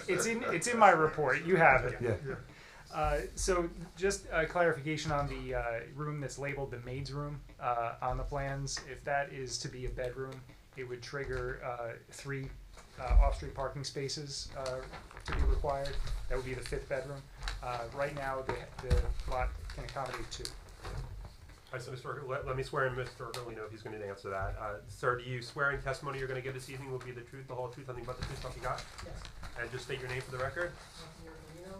it's in my report. You have it. Yeah. Yeah. So just a clarification on the room that's labeled the maid's room on the plans. If that is to be a bedroom, it would trigger 3 off-street parking spaces to be required. That would be the 5th bedroom. Right now, the lot can accommodate 2. All right, so let me swear in Mr. Ercolino if he's going to answer that. Sir, do you swear in testimony you're going to give this evening will be the truth, the whole truth, nothing but the truth, something you got? Yes. And just state your name for the record. Anthony Arcolino,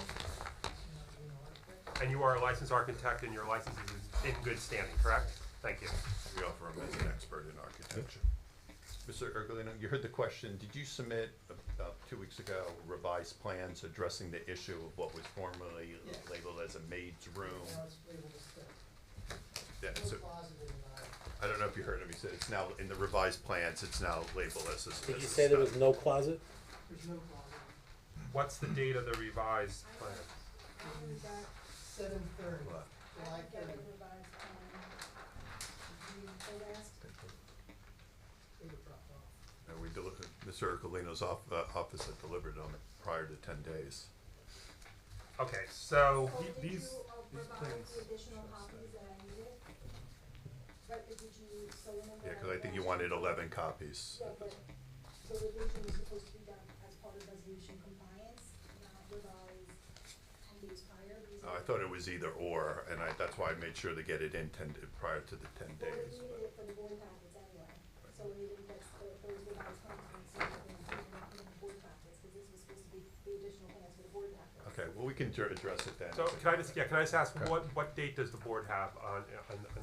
And you are a licensed architect and your license is in good standing, correct? Thank you. We offer him as an expert in architecture. Mr. Ercolino, you heard the question. Did you submit about 2 weeks ago revised plans addressing the issue of what was formerly Yes. labeled as a maid's room? now it's labeled as the, Yeah, no so, closet in, I don't know if you heard him. He said it's now in the revised plans. It's now labeled as a. Did as you a say there was study. no closet? there's no closet. What's the date of the revised plan? It was at 7:30, What? July 30th. They were dropped off. And we Mr. Ercolino's office had delivered on it prior to 10 days. Okay, so These plans. additional copies that I needed? Right, but did you, so remember? Yeah, because I think you wanted 11 copies. Yeah, but the revision was supposed to be done as part of resolution compliance, not revised 10 days prior. I thought it was either or, and that's why I made sure to get it in prior to the 10 Well, we days. needed it for the board packets anyway, so we didn't get those revised plans, so we didn't put them in the board packets, because this was supposed to be the additional plans for the board packets. Okay, well, we can address it then. So can I just ask, what date does the board have on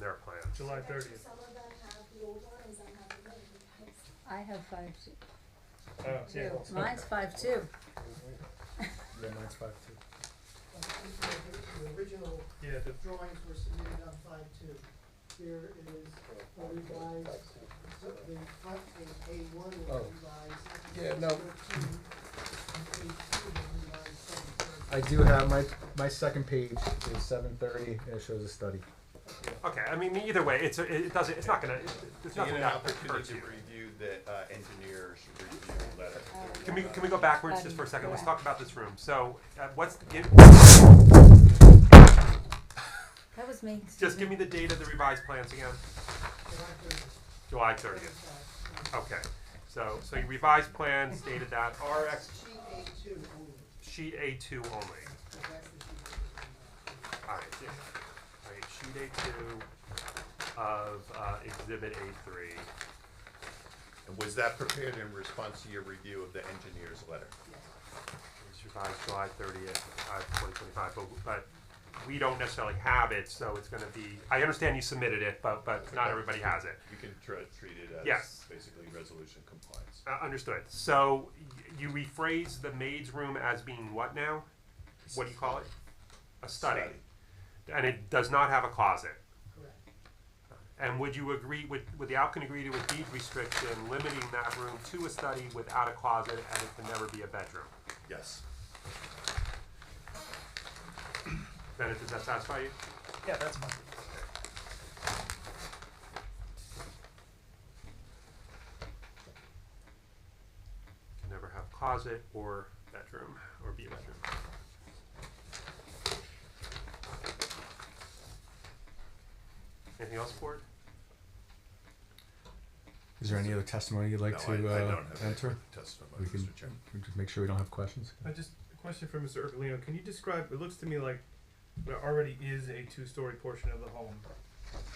their plans? July 30th. Some of them have the old one and some have the new, because I have 5 Oh, yeah. too. Mine's 5 too. Yeah, mine's 5 too. The original Yeah, the drawings were submitted on 5/2. Here is a revised, so the front page, A1 was Oh. revised. Yeah, no. 13, A2 was revised 7/30. I do have my second page is 7:30 and it shows a study. Okay, I mean, either way, it's not gonna, it's So you nothing had an that opportunity hurts to you. review the engineer's review letter. Can we go backwards just for a second? Let's talk about this room. So, That was me. just give me the date of the revised plans again. July 30th. July 30th. Okay, so your revised plans dated that RX Sheet A2 only. sheet A2 only. So that's the sheet. Alright, yeah. Alright, sheet A2 of exhibit A3. And was that prepared in response to your review of the engineer's letter? It's revised July 30th, 2025, but we don't necessarily have it, so it's gonna be, I understand you submitted it, but not everybody has it. You can treat it as Yes. basically resolution compliance. Understood. So you rephrase the maid's room as being what now? What do you call it? A study. And it does not have a closet. Correct. And would you agree, would the applicant agree to a deed restriction limiting that room to a study without a closet and it can never be a bedroom? Yes. Bennett, does that satisfy you? Yeah, that's fine. Can never have closet or bedroom, or be a bedroom. Anything else, board? Is there any other testimony you'd like No, I to don't have any enter? testimony, We can Mr. Chairman. just make sure we don't have questions. Just a question for Mr. Ercolino. Can you describe, it looks to me like there already is a 2-story portion of the home.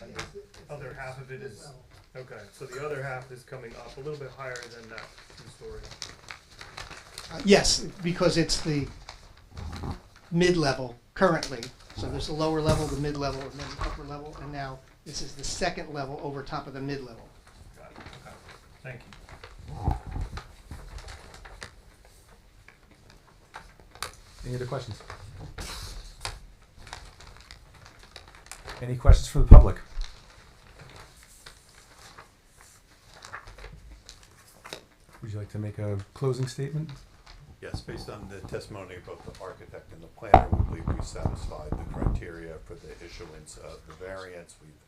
And Yes, the it's other a half of it split is, level. okay, so the other half is coming up a little bit higher than that 2-story. Yes, because it's the mid-level currently, So there's the lower level, the mid-level, and then the upper level, and now this is the second level over top of the mid-level. Got it, okay. Thank you. Any other questions? Any questions from the public? Would you like to make a closing statement? Yes, based on the testimony of both the architect and the planner, we believe we satisfied the criteria for the issuance of the variance. We've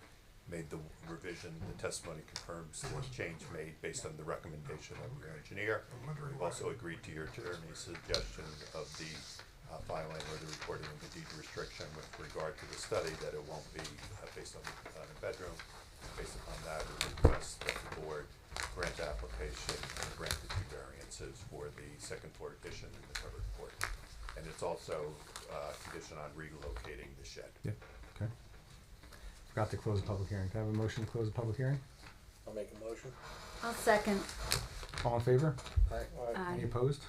made the revision, the testimony confirms the change made based on the recommendation of your engineer. We've also agreed to your attorney's suggestion of the filing or the recording of the deed restriction with regard to the study, that it won't be based on a bedroom. Based upon that, we request that the board grant the application and grant the two variances for the second floor addition and the covered porch. And it's also conditioned on relocating the shed. Yeah, okay. Forgot to close the public hearing. Can I have a motion to close the public hearing? I'll make a motion. I'll second. All in favor? Aye. Any opposed?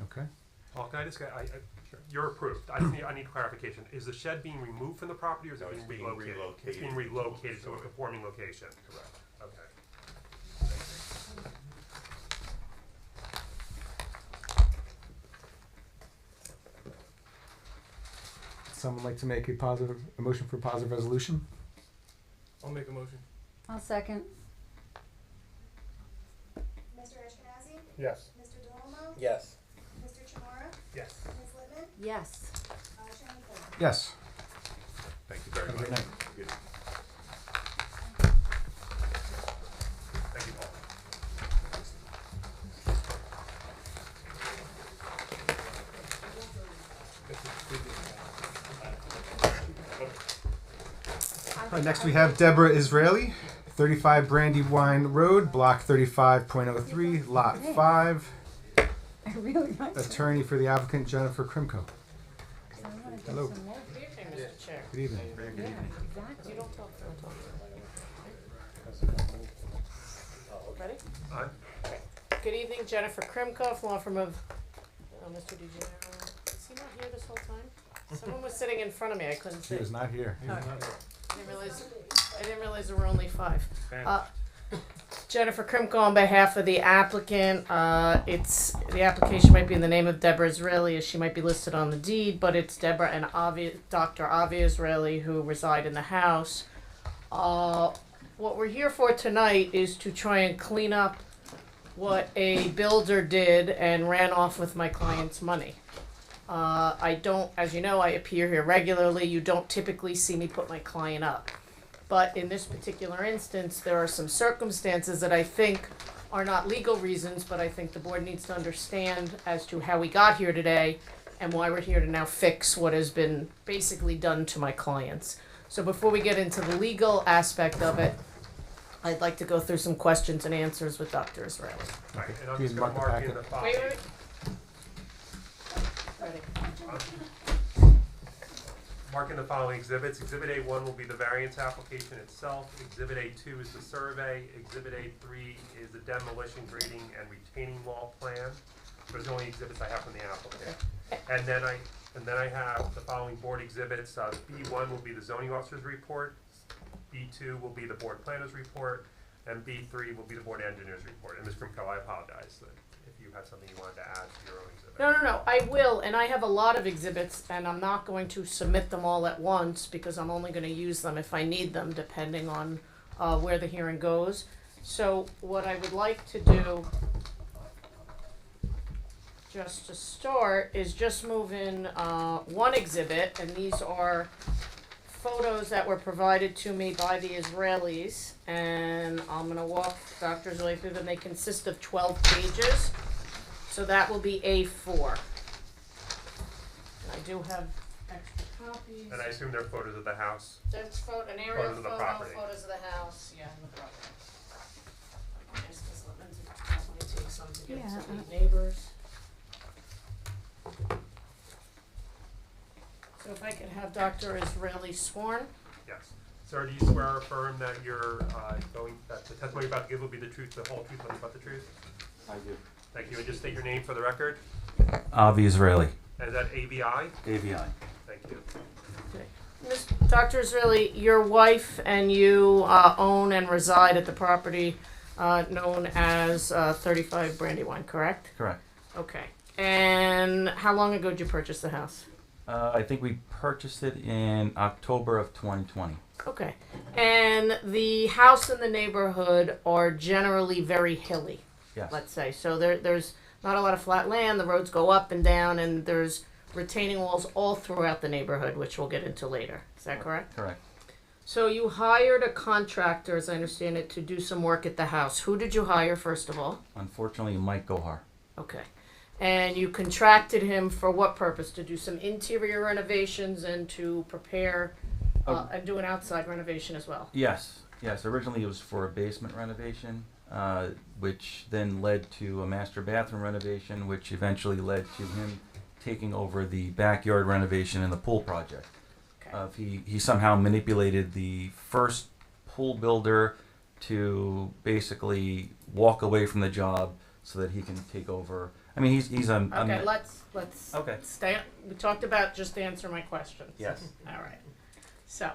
Okay. Paul, can I just get, sure. You're approved. I need clarification. Is the shed being removed from the property or is No, it it's being being relocated? relocated. It's being relocated to a conforming location. Correct. Okay. Someone like to make a motion for a positive resolution? I'll make a motion. I'll second. Mr. Ashkenazi? Yes. Mr. DeLumo? Yes. Mr. Chimara? Yes. Ms. Littman? Yes. Chairman Foley? Yes. Thank you very Have a much. great night. Good. Thank you, Paul. All right, next we have Deborah Israeli, 35 Brandywine Road, Block 35.03, Lot 5. I really like that. Attorney for the applicant, Jennifer Krimko. Hello. Good evening, Mr. Chair. Good evening. You don't talk, Ready? Aye. Good evening, Jennifer Krimkoff, law firm of, Mr. DeGenero. Is he not here this whole time? Someone was sitting in front of me, I couldn't see. She is not here. I didn't realize there were only 5. Jennifer Krimko on behalf of the applicant. The application might be in the name of Deborah Israeli, as she might be listed on the deed, but it's Deborah and Dr. Avi Israeli who reside in the house. What we're here for tonight is to try and clean up what a builder did and ran off with my client's money. I don't, as you know, I appear here regularly. You don't typically see me put my client up. But in this particular instance, there are some circumstances that I think are not legal reasons, but I think the board needs to understand as to how we got here today and why we're here to now fix what has been basically done to my clients. So before we get into the legal aspect of it, I'd like to go through some questions and answers with Dr. Israeli. All right, and I'm Please just going to mark the mark in packet. the file. Wait. Ready. Marking the following exhibits. Exhibit A1 will be the variance application itself. Exhibit A2 is the survey. Exhibit A3 is the demolition, grading, and retaining wall plan. Those are the only exhibits I have from the applicant. And then I have the following board exhibits. B1 will be the zoning officer's report. B2 will be the board planner's report. And B3 will be the board engineer's report. And Ms. Grimko, I apologize that if you had something you wanted to add to your own exhibit. No, I will, and I have a lot of exhibits, and I'm not going to submit them all at once, because I'm only gonna use them if I need them, depending on, where the hearing goes. So what I would like to do, just to start, is just move in, one exhibit, and these are photos that were provided to me by the Israelis, and I'm gonna walk Dr. Israeli through them. They consist of 12 pages. So that will be A4. I do have extra copies. And I assume they're photos of the house. That's an aerial Photos of the photo, property. photos of the house, yeah, and the property. I asked Ms. Littman to definitely take some to give to the neighbors. So if I could have Dr. Israeli sworn. Yes. Sir, do you swear or affirm that you're that the testimony you're about to give will be the truth, the whole truth, nothing but the truth? I do. Thank you. And just state your name for the record. Avi Israeli, And is that AVI? AVI. Thank you. Dr. Israeli, your wife and you own and reside at the property known as 35 Brandywine, correct? Correct. Okay. And how long ago did you purchase the house? I think we purchased it in October of 2020. Okay. And the house and the neighborhood are generally very hilly, Yes. let's say. So there's not a lot of flat land. The roads go up and down, and there's retaining walls all throughout the neighborhood, which we'll get into later. Is that correct? Correct. So you hired a contractor, as I understand it, to do some work at the house. Who did you hire, first of all? Unfortunately, Mike Gohar. Okay. And you contracted him for what purpose? To do some interior renovations and to prepare and do an outside renovation as well? Yes. Yes. Originally, it was for a basement renovation, which then led to a master bathroom renovation, which eventually led to him taking over the backyard renovation and the pool project. He somehow manipulated the first pool builder to basically walk away from the job so that he can take over. I mean, he's Okay, let's Okay. stay. We talked about just answer my questions. Yes. All right. So,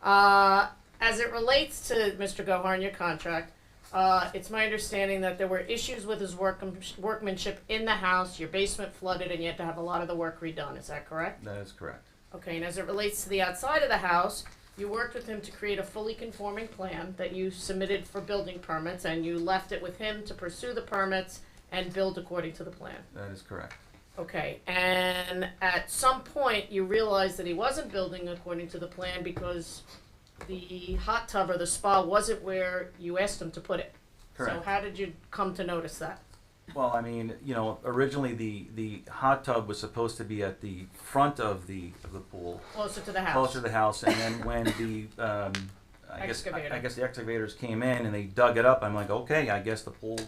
as it relates to Mr. Gohar and your contract, it's my understanding that there were issues with his workmanship in the house. Your basement flooded, and you had to have a lot of the work redone. Is that correct? That is correct. Okay. And as it relates to the outside of the house, you worked with him to create a fully conforming plan that you submitted for building permits, and you left it with him to pursue the permits and build according to the plan. That is correct. Okay, and at some point you realized that he wasn't building according to the plan because the hot tub or the spa wasn't where you asked him to put it. Correct. So how did you come to notice that? Well, I mean, originally the hot tub was supposed to be at the front of the pool, Closer to the house. closer to the house, and then when the I Excavator. guess the excavators came in and they dug it up, I'm like, okay, I guess the pool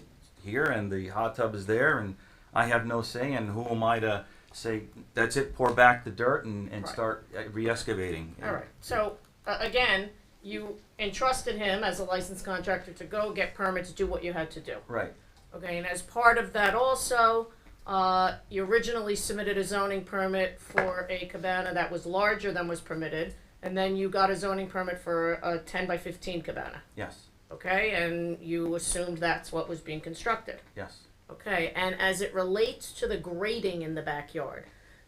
here and the hot tub is there, and I have no say, and who am I to say that's it? Pour back the dirt and Right. start re-excavating. All right, so again, you entrusted him as a licensed contractor to go get permits, do what you had to do. Right. Okay, and as part of that also, you originally submitted a zoning permit for a cabana that was larger than was permitted, and then you got a zoning permit for a 10 by 15 cabana. Yes. Okay, and you assumed that's what was being constructed. Yes. Okay, and as it relates to the grading in the backyard,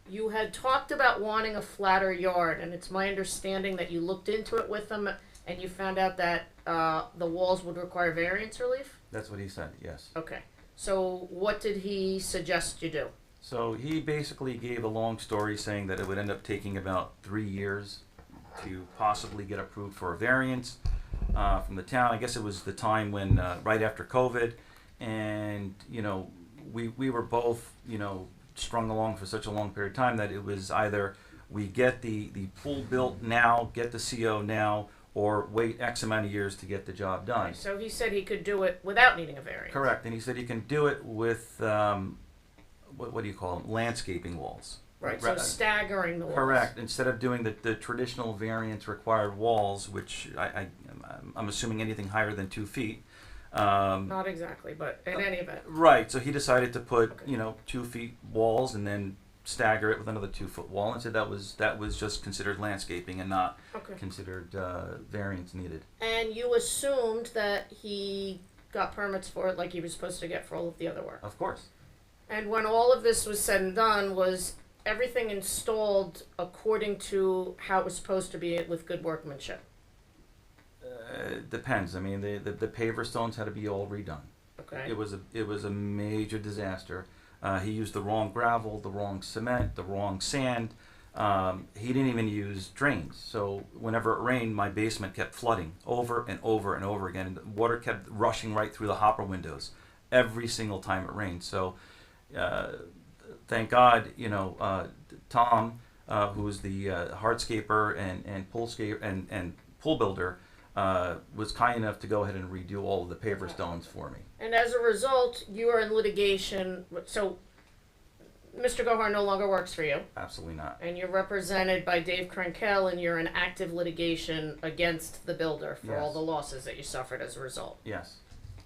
you had talked about wanting a flatter yard, and it's my understanding that you looked into it with them and you found out that the walls would require variance relief? That's what he said. Yes. Okay, so what did he suggest you do? So he basically gave a long story saying that it would end up taking about 3 years to possibly get approved for a variance from the town. I guess it was the time when right after COVID, and we were both strung along for such a long period of time that it was either we get the pool built now, get the CO now, or wait X amount of years to get the job done. So he said he could do it without needing a variance. Correct, and he said you can do it with what do you call them? Landscaping walls. Right, so staggering the walls. Correct. Instead of doing the traditional variance required walls, which I'm assuming anything higher than 2 feet. Not exactly, but in any event. Right. So he decided to put 2 feet walls and then stagger it with another 2 foot wall, and said that was just considered landscaping and not considered variance needed. And you assumed that he got permits for it like he was supposed to get for all of the other work. Of course. And when all of this was said and done, was everything installed according to how it was supposed to be with good workmanship? Depends. I mean, the paver stones had to be all redone. Okay. It was a major disaster. He used the wrong gravel, the wrong cement, the wrong sand. He didn't even use drains. So whenever it rained, my basement kept flooding over and over and over again. And the water kept rushing right through the hopper windows every single time it rained. So thank God, Tom, who was the hardscaper and pool builder, was kind enough to go ahead and redo all of the paver stones for me. And as a result, you are in litigation. So Mr. Gohar no longer works for you. Absolutely not. And you're represented by Dave Krenkel, and you're in active litigation against the builder for all the losses that you suffered as a result. Yes.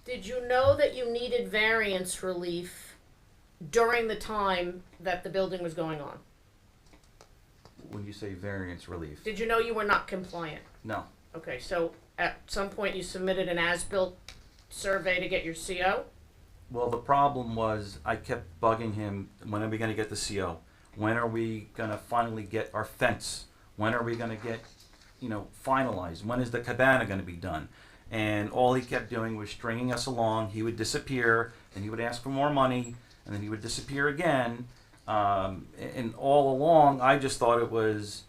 Did you know that you needed variance relief during the time that the building was going on? when you say variance relief? Did you know you were not compliant? No. Okay, so at some point you submitted an as-built survey to get your CO? Well, the problem was I kept bugging him, when are we gonna get the CO? When are we gonna finally get our fence? When are we gonna get, finalized? When is the cabana gonna be done? And all he kept doing was stringing us along. He would disappear, and he would ask for more money, and then he would disappear again. And all along, I just thought it was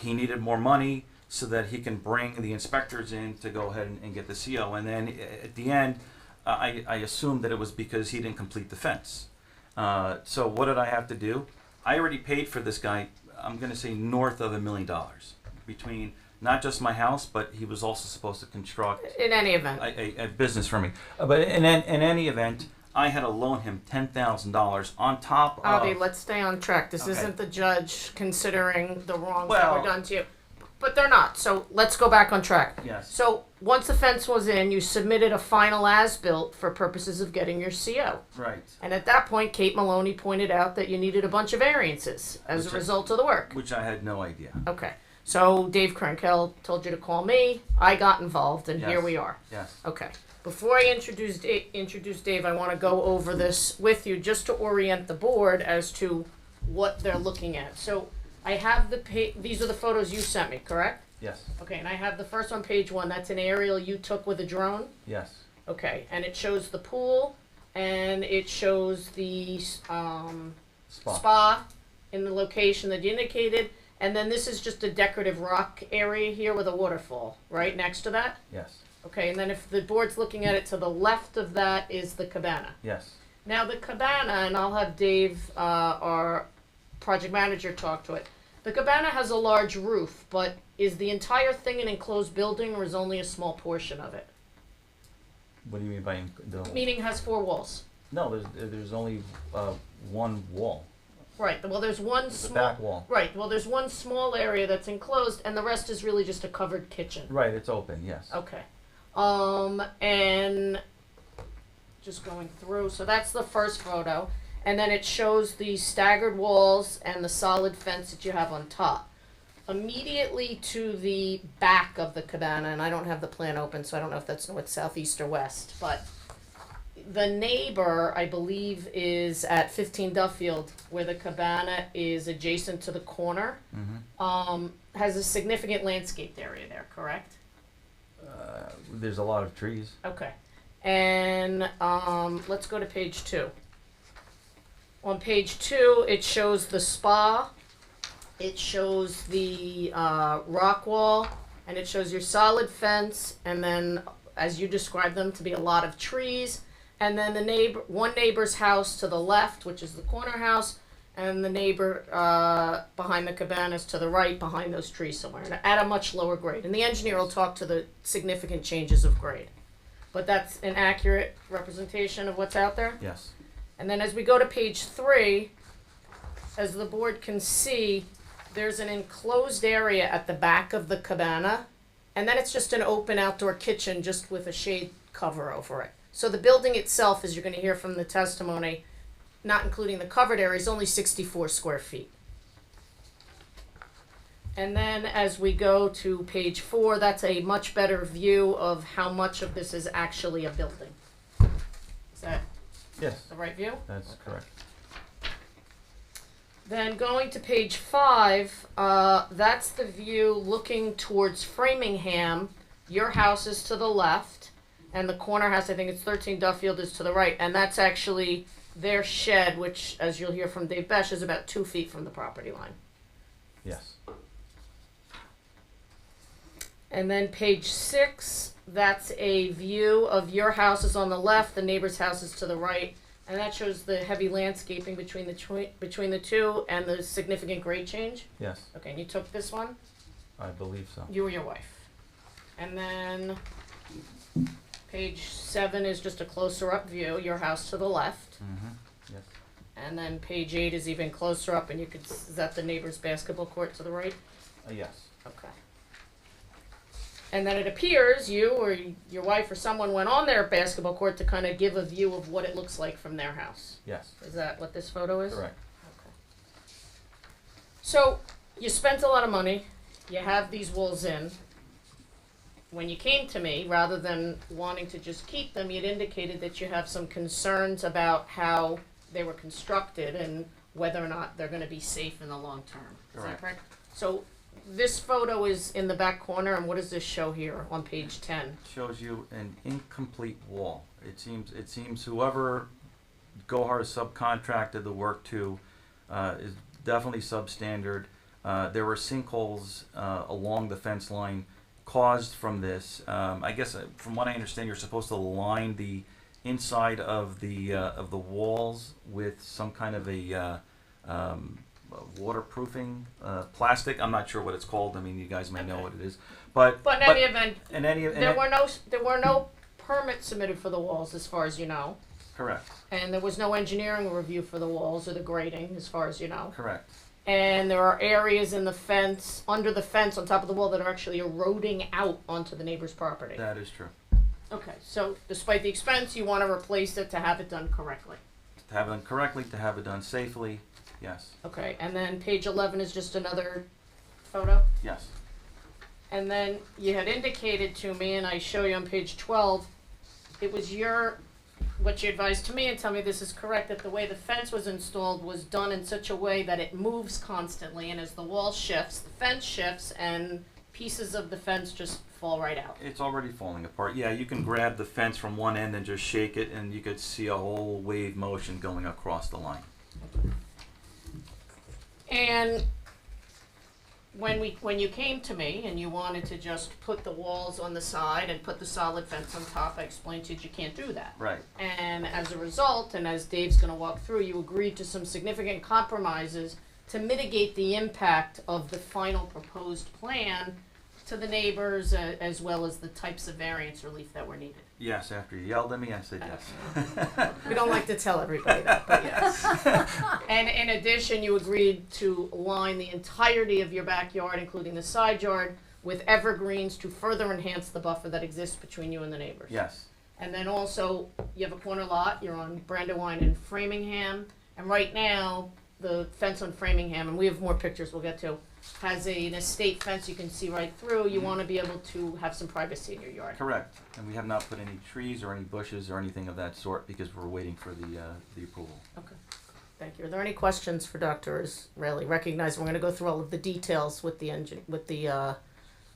he needed more money so that he can bring the inspectors in to go ahead and get the CO. And then at the end, I assumed that it was because he didn't complete the fence. So what did I have to do? I already paid for this guy, I'm going to say north of $1 million, between not just my house, but he was also supposed to construct In any event. a business for me. But in any event, I had to loan him $10,000 on top of... Avi, let's stay on track. This Okay. isn't the judge considering the wrongs that Well- were done to you. But they're not, so let's go back on track. Yes. So once the fence was in, you submitted a final as-built for purposes of getting your CO. Right. And at that point, Kate Maloney pointed out that you needed a bunch of variances as Which a I- result of the work. Which I had no idea. Okay. So Dave Krenkel told you to call me. I got involved, and Yes. here we are. Yes. Okay. Before I introduce Dave, I want to go over this with you just to orient the board as to what they're looking at. So I have these are the photos you sent me, correct? Yes. Okay, and I have the first on page 1. That's an aerial you took with a drone. Yes. Okay, and it shows the pool, and it shows the spa in the location that you indicated, and then this is just a decorative rock area here with a waterfall right next to that. Yes. Okay, and then if the board's looking at it, to the left of that is the cabana. Yes. Now the cabana, and I'll have Dave, our project manager, talk to it. The cabana has a large roof, but is the entire thing an enclosed building, or is only a small portion of it? What do you mean by the... Meaning has 4 walls. No, there's only one wall. Right. Well, there's one There's a small. back wall. Right. Well, there's one small area that's enclosed, and the rest is really just a covered kitchen. Right, it's open, yes. Okay. And just going through. So that's the first photo, and then it shows the staggered walls and the solid fence that you have on top. Immediately to the back of the cabana, and I don't have the plan open, so I don't know if that's north, south, east, or west, but the neighbor, I believe, is at 15 Duffield, where the cabana is adjacent to the corner. Has a significant landscaped area there, correct? There's a lot of trees. Okay. And let's go to page 2. On page 2, it shows the spa, it shows the rock wall, and it shows your solid fence, and then, as you described them, to be a lot of trees, and then the one neighbor's house to the left, which is the corner house, and the neighbor behind the cabanas to the right, behind those trees somewhere, at a much lower grade. And the engineer will talk to the significant changes of grade. But that's an accurate representation of what's out there? Yes. And then as we go to page 3, as the board can see, there's an enclosed area at the back of the cabana, and then it's just an open outdoor kitchen just with a shade cover over it. So the building itself, as you're going to hear from the testimony, not including the covered area, is only 64 square feet. And then as we go to page 4, that's a much better view of how much of this is actually a building. Is that Yes. the right view? That's correct. Then going to page 5, that's the view looking towards Framingham. Your house is to the left, and the corner house, I think it's 13 Duffield, is to the right. And that's actually their shed, which, as you'll hear from Dave Besh, is about 2 feet from the property line. Yes. And then page 6, that's a view of your house is on the left, the neighbor's house is to the right, and that shows the heavy landscaping between the two and the significant grade change. Yes. Okay, and you took this one? I believe so. You or your wife. And then page 7 is just a closer up view, your house to the left. Yes. And then page 8 is even closer up, and you could, is that the neighbor's basketball court to the right? Yes. Okay. And then it appears you or your wife or someone went on their basketball court to kind of give a view of what it looks like from their house. Yes. Is that what this photo is? Correct. Okay. So you spent a lot of money, you have these walls in. When you came to me, rather than wanting to just keep them, you'd indicated that you have some concerns about how they were constructed and whether or not they're gonna be safe in the long term. Is that Correct. correct? So this photo is in the back corner, and what does this show here on page 10? Shows you an incomplete wall. It seems whoever Gohar subcontracted the work to is definitely substandard. There were sinkholes along the fence line caused from this. I guess from what I understand, you're supposed to line the inside of the walls with some kind of a waterproofing plastic. I'm not sure what it's called. I mean, you guys may know what it is. But in any event, in any there were no permits submitted for the walls, as far as you know, correct, and there was no engineering review for the walls or the grading, as far as you know. correct. And there are areas in the fence, under the fence, on top of the wall, that are actually eroding out onto the neighbor's property. That is true. Okay, so despite the expense, you want to replace it to have it done correctly. To have it done correctly, to have it done safely, yes, Okay, and then page 11 is just another photo. yes. And then you had indicated to me, and I show you on page 12, it was what you advised to me, and tell me this is correct, that the way the fence was installed was done in such a way that it moves constantly, and as the wall shifts, the fence shifts, and pieces of the fence just fall right out. It's already falling apart. Yeah, you can grab the fence from one end and just shake it, and you could see a whole wave motion going across the line. And when you came to me and you wanted to just put the walls on the side and put the solid fence on top, I explained to you can't do that. Right. And as a result, and as Dave's going to walk through, you agreed to some significant compromises to mitigate the impact of the final proposed plan to the neighbors, as well as the types of variance relief that were needed. Yes, after you yelled at me, I said yes. We don't like to tell everybody that, but yes. And in addition, you agreed to line the entirety of your backyard, including the side yard, with evergreens to further enhance the buffer that exists between you and the neighbors. Yes, And then also, you have a corner lot, you're on Brandywine and Framingham, and right now, the fence on Framingham, and we have more pictures we'll get to, has an estate fence you can see right through. You want to be able to have some privacy in your yard. correct. And we have not put any trees or any bushes or anything of that sort because we're waiting for the approval. Okay, thank you. Are there any questions for Dr. Israeli? Recognize we're going to go through all of the details with the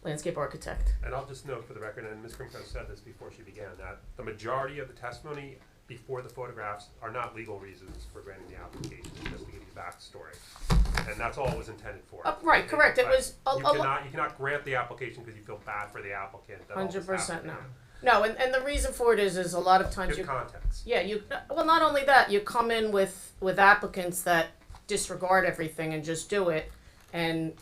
landscape architect. And I'll just note for the record, and Ms. Krimko said this before she began, that the majority of the testimony before the photographs are not legal reasons for granting the application, just to give you backstory. And that's all it was intended for. Right, correct. It But was you cannot grant the application because you feel bad for the applicant. that all this 100% happened. no. No, and the reason for it is a lot of times Give you context. well, not only that, you come in with applicants that disregard everything and just do it. And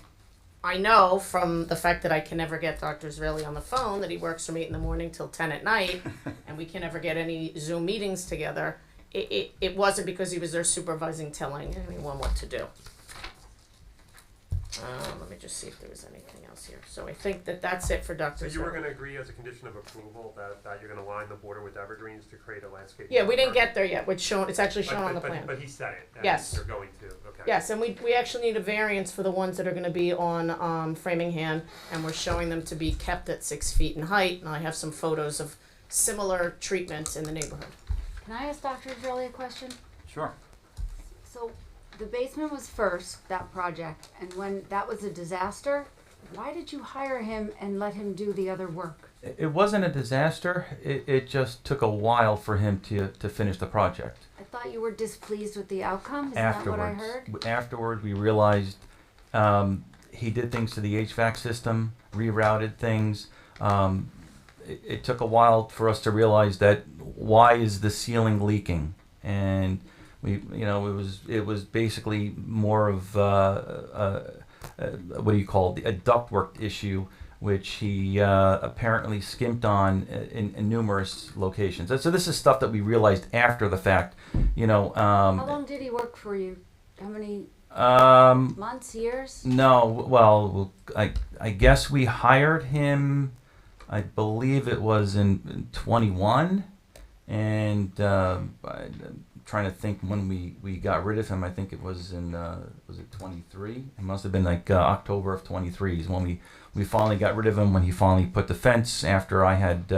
I know from the fact that I can never get Dr. Israeli on the phone that he works from 8 in the morning till 10 at night, and we can never get any Zoom meetings together. It wasn't because he was there supervising, telling anyone what to do. Let me just see if there was anything else here. So I think that's it for Dr. So you were Israeli. going to agree as a condition of approval that you're going to line the border with evergreens to create a landscape? Yeah, we didn't buffer? get there yet. It's actually shown on the plan. But he said it. And Yes. You're going to. Okay. Yes, and we actually need a variance for the ones that are going to be on Framingham, and we're showing them to be kept at 6 feet in height. And I have some photos of similar treatments in the neighborhood. Can I ask Dr. Israeli a question? Sure. So the basement was first, that project, and when that was a disaster, why did you hire him and let him do the other work? It wasn't a disaster. It just took a while for him to finish the project. I thought you were displeased with the outcome. Isn't that what I heard? Afterward, we realized he did things to the HVAC system, rerouted things. It took a while for us to realize that why is the ceiling leaking, and it was basically more of what do you call it, a ductwork issue, which he apparently skimped on in numerous locations. So this is stuff that we realized after the fact. How long did he work for you? How many months, years? No, well, I guess we hired him, I believe it was in 21, and I'm trying to think when we got rid of him. I think it was in, was it 23? It must have been like October of 23 is when we finally got rid of him, when he finally put the fence after I had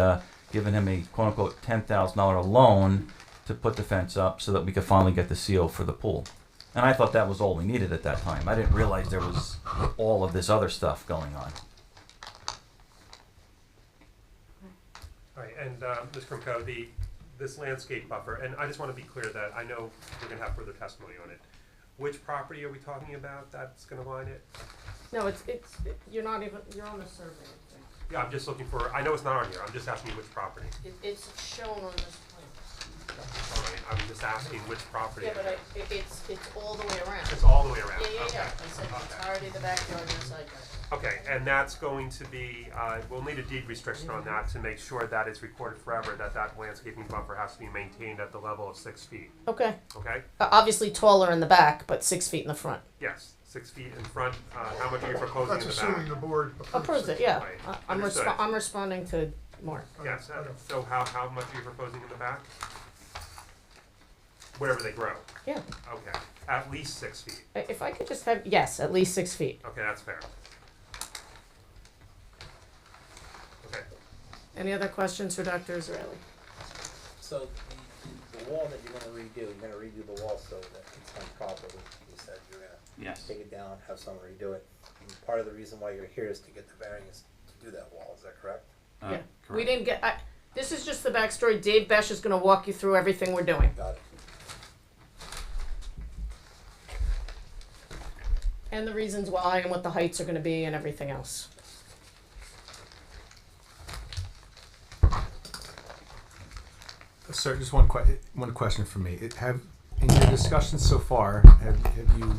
given him a quote-unquote $10,000 loan to put the fence up so that we could finally get the CO for the pool. And I thought that was all we needed at that time. I didn't realize there was all of this other stuff going on. All right, and Ms. Krimko, this landscape buffer, and I just want to be clear that I know we're going to have further testimony on it. Which property are we talking about that's going to line it? No, you're not even, you're on the survey, I think. Yeah, I'm just looking for, I know it's not on here, I'm just asking you which property. It's shown on this plan. All right, I'm just asking which property. Yeah, but it's all the way around. It's all the way around? Yeah. Okay. I said the entirety of the backyard and the side yard. Okay, and that's going to be, we'll need a deed restriction on that to make sure that it's recorded forever, that landscaping buffer has to be maintained at the level of 6 feet, Okay. okay? Obviously taller in the back, but 6 feet in the front. Yes, 6 feet in front, how much are you proposing in That's the back? assuming the board Approves it, yeah. Right. I'm Understood. I'm responding to Mark. Yes, so how much are you proposing in the back? Wherever they grow? Yeah. Okay, at least 6 feet, If I could just have, yes, at least 6 feet. okay, that's fair. Okay, Any other questions for Dr. Israeli? So the wall that you're gonna redo the wall so that it's done properly. You said you're gonna Yes. take it down, have someone redo it. And part of the reason why you're here is to get the variance to do that wall, is that correct? Yeah. We didn't get, this is just the backstory. Dave Besh is gonna walk you through everything we're doing. Got it. And the reasons why and what the heights are gonna be and everything else. Sir, just one question for me. In your discussions so far, have you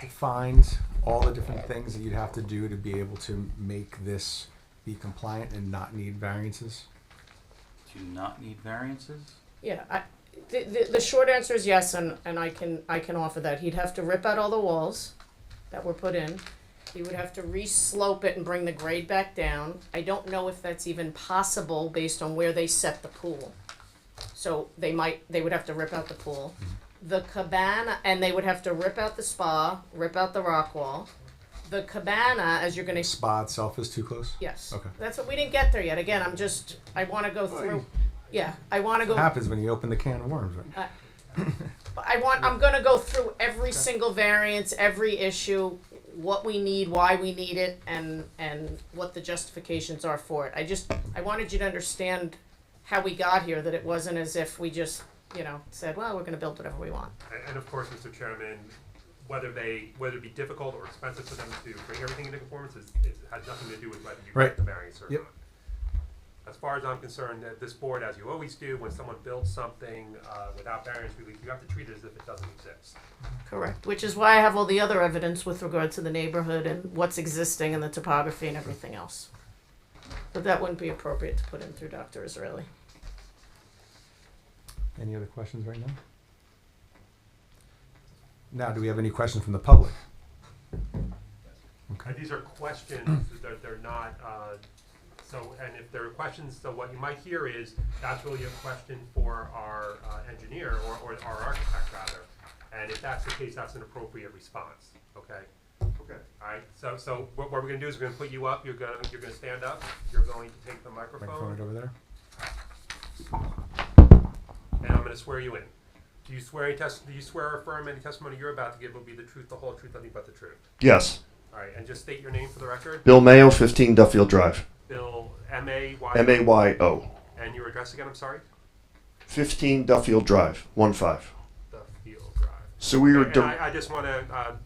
defined all the different things that you'd have to do to be able to make this be compliant and not need variances? Do not need variances? Yeah, the short answer is yes, and I can offer that. He'd have to rip out all the walls that were put in. He would have to re-slope it and bring the grade back down. I don't know if that's even possible based on where they set the pool. So they would have to rip out the pool. The cabana, and they would have to rip out the spa, rip out the rock wall. The cabana, as you're gonna, Spa itself is too close? yes. Okay. That's what, we didn't get there yet. Again, I wanna go through, I wanna What go. happens when you open the can of worms, right? I'm gonna go through every single variance, every issue, what we need, why we need it, and what the justifications are for it. I wanted you to understand how we got here, that it wasn't as if we just, said, well, we're gonna build whatever we want. and of course, Mr. Chairman, whether it be difficult or expensive for them to bring everything into conformance has nothing to do with whether you Right. get the variance or Yep. not. As far as I'm concerned, that this board, as you always do, when someone builds something without variance relief, you have to treat it as if it doesn't exist. Correct, which is why I have all the other evidence with regard to the neighborhood and what's existing and the topography and everything else. But that wouldn't be appropriate to put in through Dr. Israeli. Any other questions right now? Now, do we have any questions from the public? Okay. These are questions, they're not, and if there are questions, so what you might hear is, that's really a question for our engineer, or our architect rather. And if that's the case, that's an appropriate response, okay? Okay. Alright, so what we're gonna do is we're gonna put you up, you're gonna stand up, you're going to take the Microphone microphone, right over there. and I'm gonna swear you in. Do you swear or affirm any testimony you're about to give will be the truth, the whole truth, nothing but the truth? Yes. Alright, and just state your name for the record. Bill Mayo, 15 Duffield Drive. Bill, M-A-Y. M-A-Y-O. And your address again, I'm sorry? 15 Duffield Drive, 1-5. The Field Drive. So we were... And I just want to,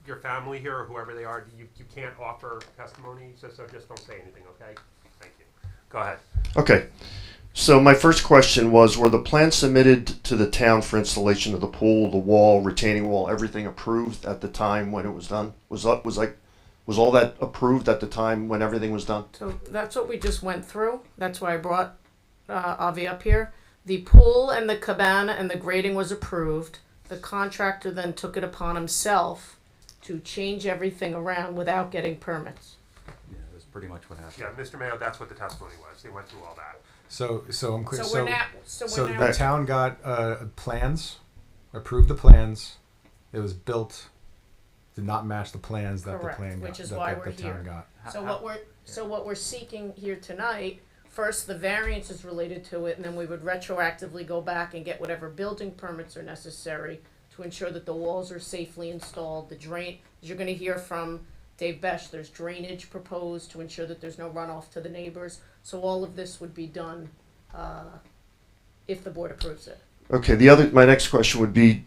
your family here, or whoever they are, you can't offer testimony, so just don't say anything, okay? Thank you. Go ahead. Okay. So my first question was, were the plans submitted to the town for installation of the pool, the wall, retaining wall, everything approved at the time when it was done? Was all that approved at the time when everything was done? So that's what we just went through. That's why I brought Avi up here. The pool and the cabana and the grading was approved. The contractor then took it upon himself to change everything around without getting permits. pretty much what happened. Yeah, Mr. Mayo, that's what the testimony was. They went through all that. So I'm clear. So we're now, So now the town got plans, approved the plans. It was built, did not match the plans that Correct, the plan got, which is that why the we're town here. got. So what we're seeking here tonight, first the variance is related to it, and then we would retroactively go back and get whatever building permits are necessary to ensure that the walls are safely installed. The drain, as you're gonna hear from Dave Besh, there's drainage proposed to ensure that there's no runoff to the neighbors. So all of this would be done, if the board approves it. Okay, my next question would be,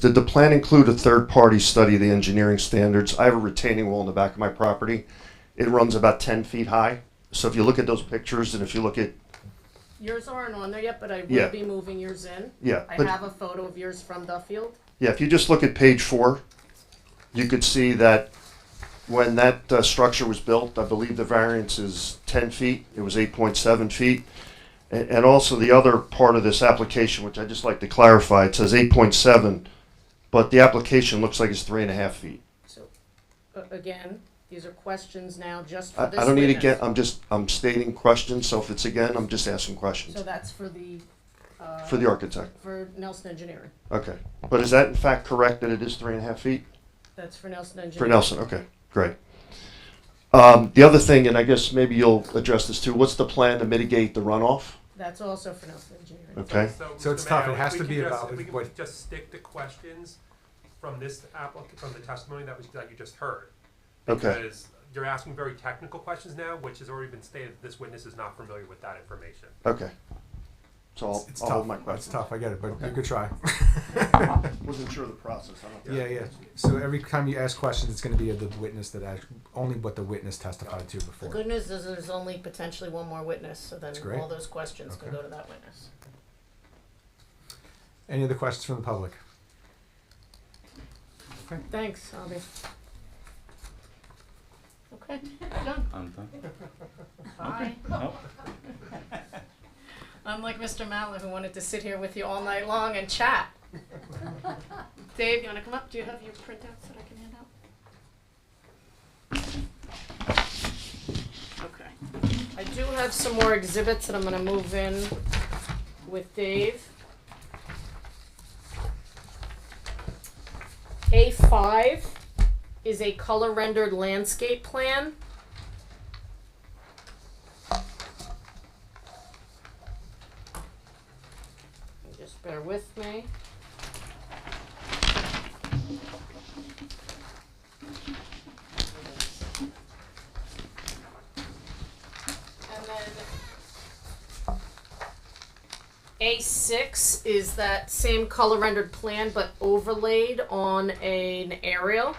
did the plan include a third-party study of the engineering standards? I have a retaining wall in the back of my property. It runs about 10 feet high. So if you look at those pictures, and if you look at, Yours aren't on there yet, but I will Yeah. be moving yours in. Yeah, I but- have a photo of yours from Duffield. yeah, if you just look at page 4, you could see that when that structure was built, I believe the variance is 10 feet. It was 8.7 feet. And also the other part of this application, which I just like to clarify, it says 8.7, but the application looks like it's 3.5 feet. So, again, these are questions now just for I this don't need to witness. get, I'm stating questions, so if it's again, I'm just asking questions. So that's for the, For the architect. for Nelson Engineering. Okay. But is that in fact correct that it is 3.5 feet? That's for Nelson Engineering. For Nelson, okay, great. The other thing, and I guess maybe you'll address this too, what's the plan to mitigate the runoff? That's also for Nelson Engineering. Okay. So it's Mr. tough. Mayo, It has if to we be could about just, if we what- could just stick to questions from this from the testimony that you just heard. Okay. Because you're asking very technical questions now, which has already been stated that this witness is not familiar with that information. Okay. So It's I'll tough. hold my It's question. tough. I get it, but you could try. Wasn't sure of the process. I don't Yeah, yeah. So every time you ask questions, it's going to be of the witness only what the witness testified to The before. good news is there's only potentially one more witness, so then That's great. all those questions can Okay. go to that witness. Any other questions from the public? Thanks, Avi. Okay, done. I'm done. Bye. Oh. Unlike Mr. Mather, who wanted to sit here with you all night long and chat. Dave, you want to come up? Do you have your printouts that I can hand out? Okay. I do have some more exhibits that I'm going to move in with Dave. A5 is a color rendered landscape plan. Just bear with me. And then A6 is that same color rendered plan but overlaid on an aerial.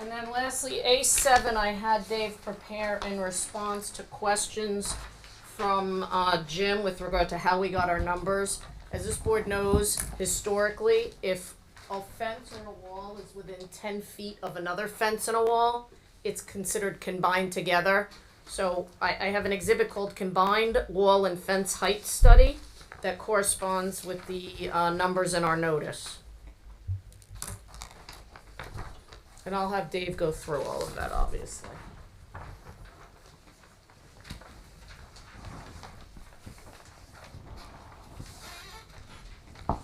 And then lastly, A7, I had Dave prepare in response to questions from Jim with regard to how we got our numbers. As this board knows, historically, if a fence or a wall is within 10 feet of another fence and a wall, it's considered combined together. So I have an exhibit called Combined Wall and Fence Height Study that corresponds with the numbers in our notice. And I'll have Dave go through all of that, obviously. Okay,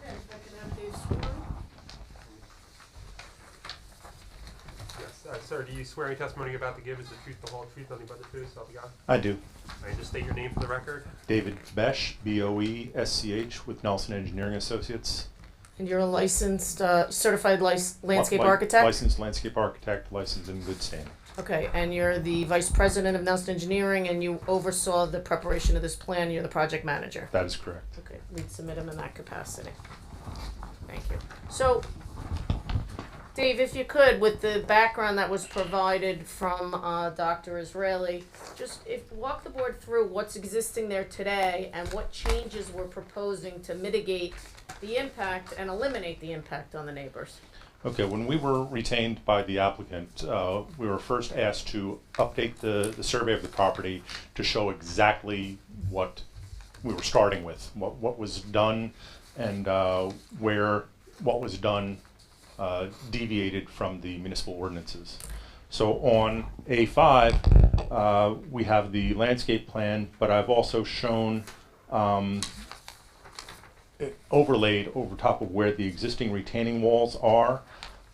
if I can have Dave sworn. Yes, sir, do you swear any testimony you're about to give is the truth, the whole truth, nothing but the truth, so help you God? I do. And just state your name for the record. David Besh, BOE-SCH, with Nelson Engineering Associates. And you're a licensed, certified landscape Li- architect? Licensed landscape architect, licensed in good standing. Okay, and you're the vice president of Nelson Engineering, and you oversaw the preparation of this plan, you're the project manager? That is correct. Okay, we'd submit him in that capacity. Thank you. So, Dave, if you could, with the background that was provided from Dr. Israeli, just walk the board through what's existing there today and what changes we're proposing to mitigate the impact and eliminate the impact on the neighbors. Okay, when we were retained by the applicant, we were first asked to update the survey of the property to show exactly what we were starting with, what was done, and where what was done deviated from the municipal ordinances. So on A5, we have the landscape plan, but I've also shown it overlaid over top of where the existing retaining walls are.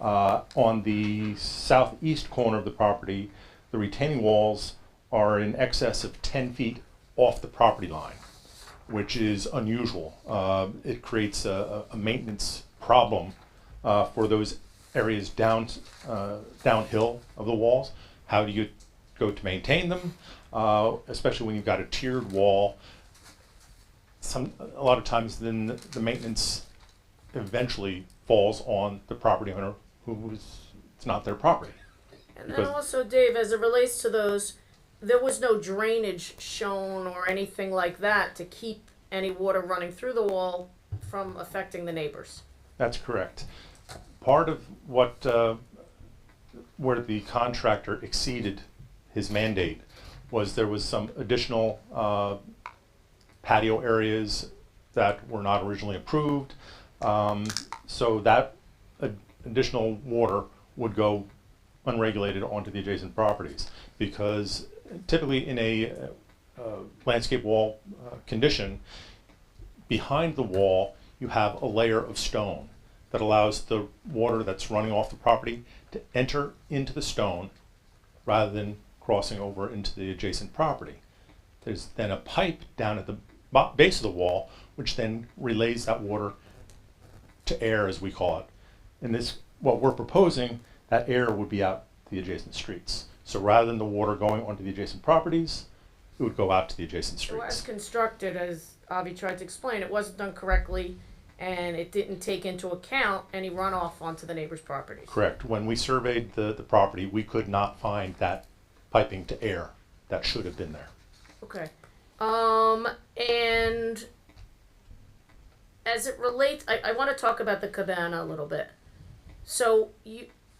On the southeast corner of the property, the retaining walls are in excess of 10 feet off the property line, which is unusual. It creates a maintenance problem for those areas downhill of the walls. How do you go to maintain them, especially when you've got a tiered wall? A lot of times then the maintenance eventually falls on the property owner it's not their property. And then also, Dave, as it relates to those, there was no drainage shown or anything like that to keep any water running through the wall from affecting the neighbors. That's correct. Part of what where the contractor exceeded his mandate was there was some additional patio areas that were not originally approved. So that additional water would go unregulated onto the adjacent properties, because typically in a landscape wall condition, behind the wall you have a layer of stone that allows the water that's running off the property to enter into the stone rather than crossing over into the adjacent property. There's then a pipe down at the base of the wall which then relays that water to air, as we call it. And this, what we're proposing, that air would be out to the adjacent streets. So rather than the water going onto the adjacent properties, it would go out to the adjacent streets. So as constructed, as Avi tried to explain, it wasn't done correctly, and it didn't take into account any runoff onto the neighbor's properties. Correct. When we surveyed the property, we could not find that piping to air that should have been there. Okay. And as it relates, I want to talk about the cabana a little bit. So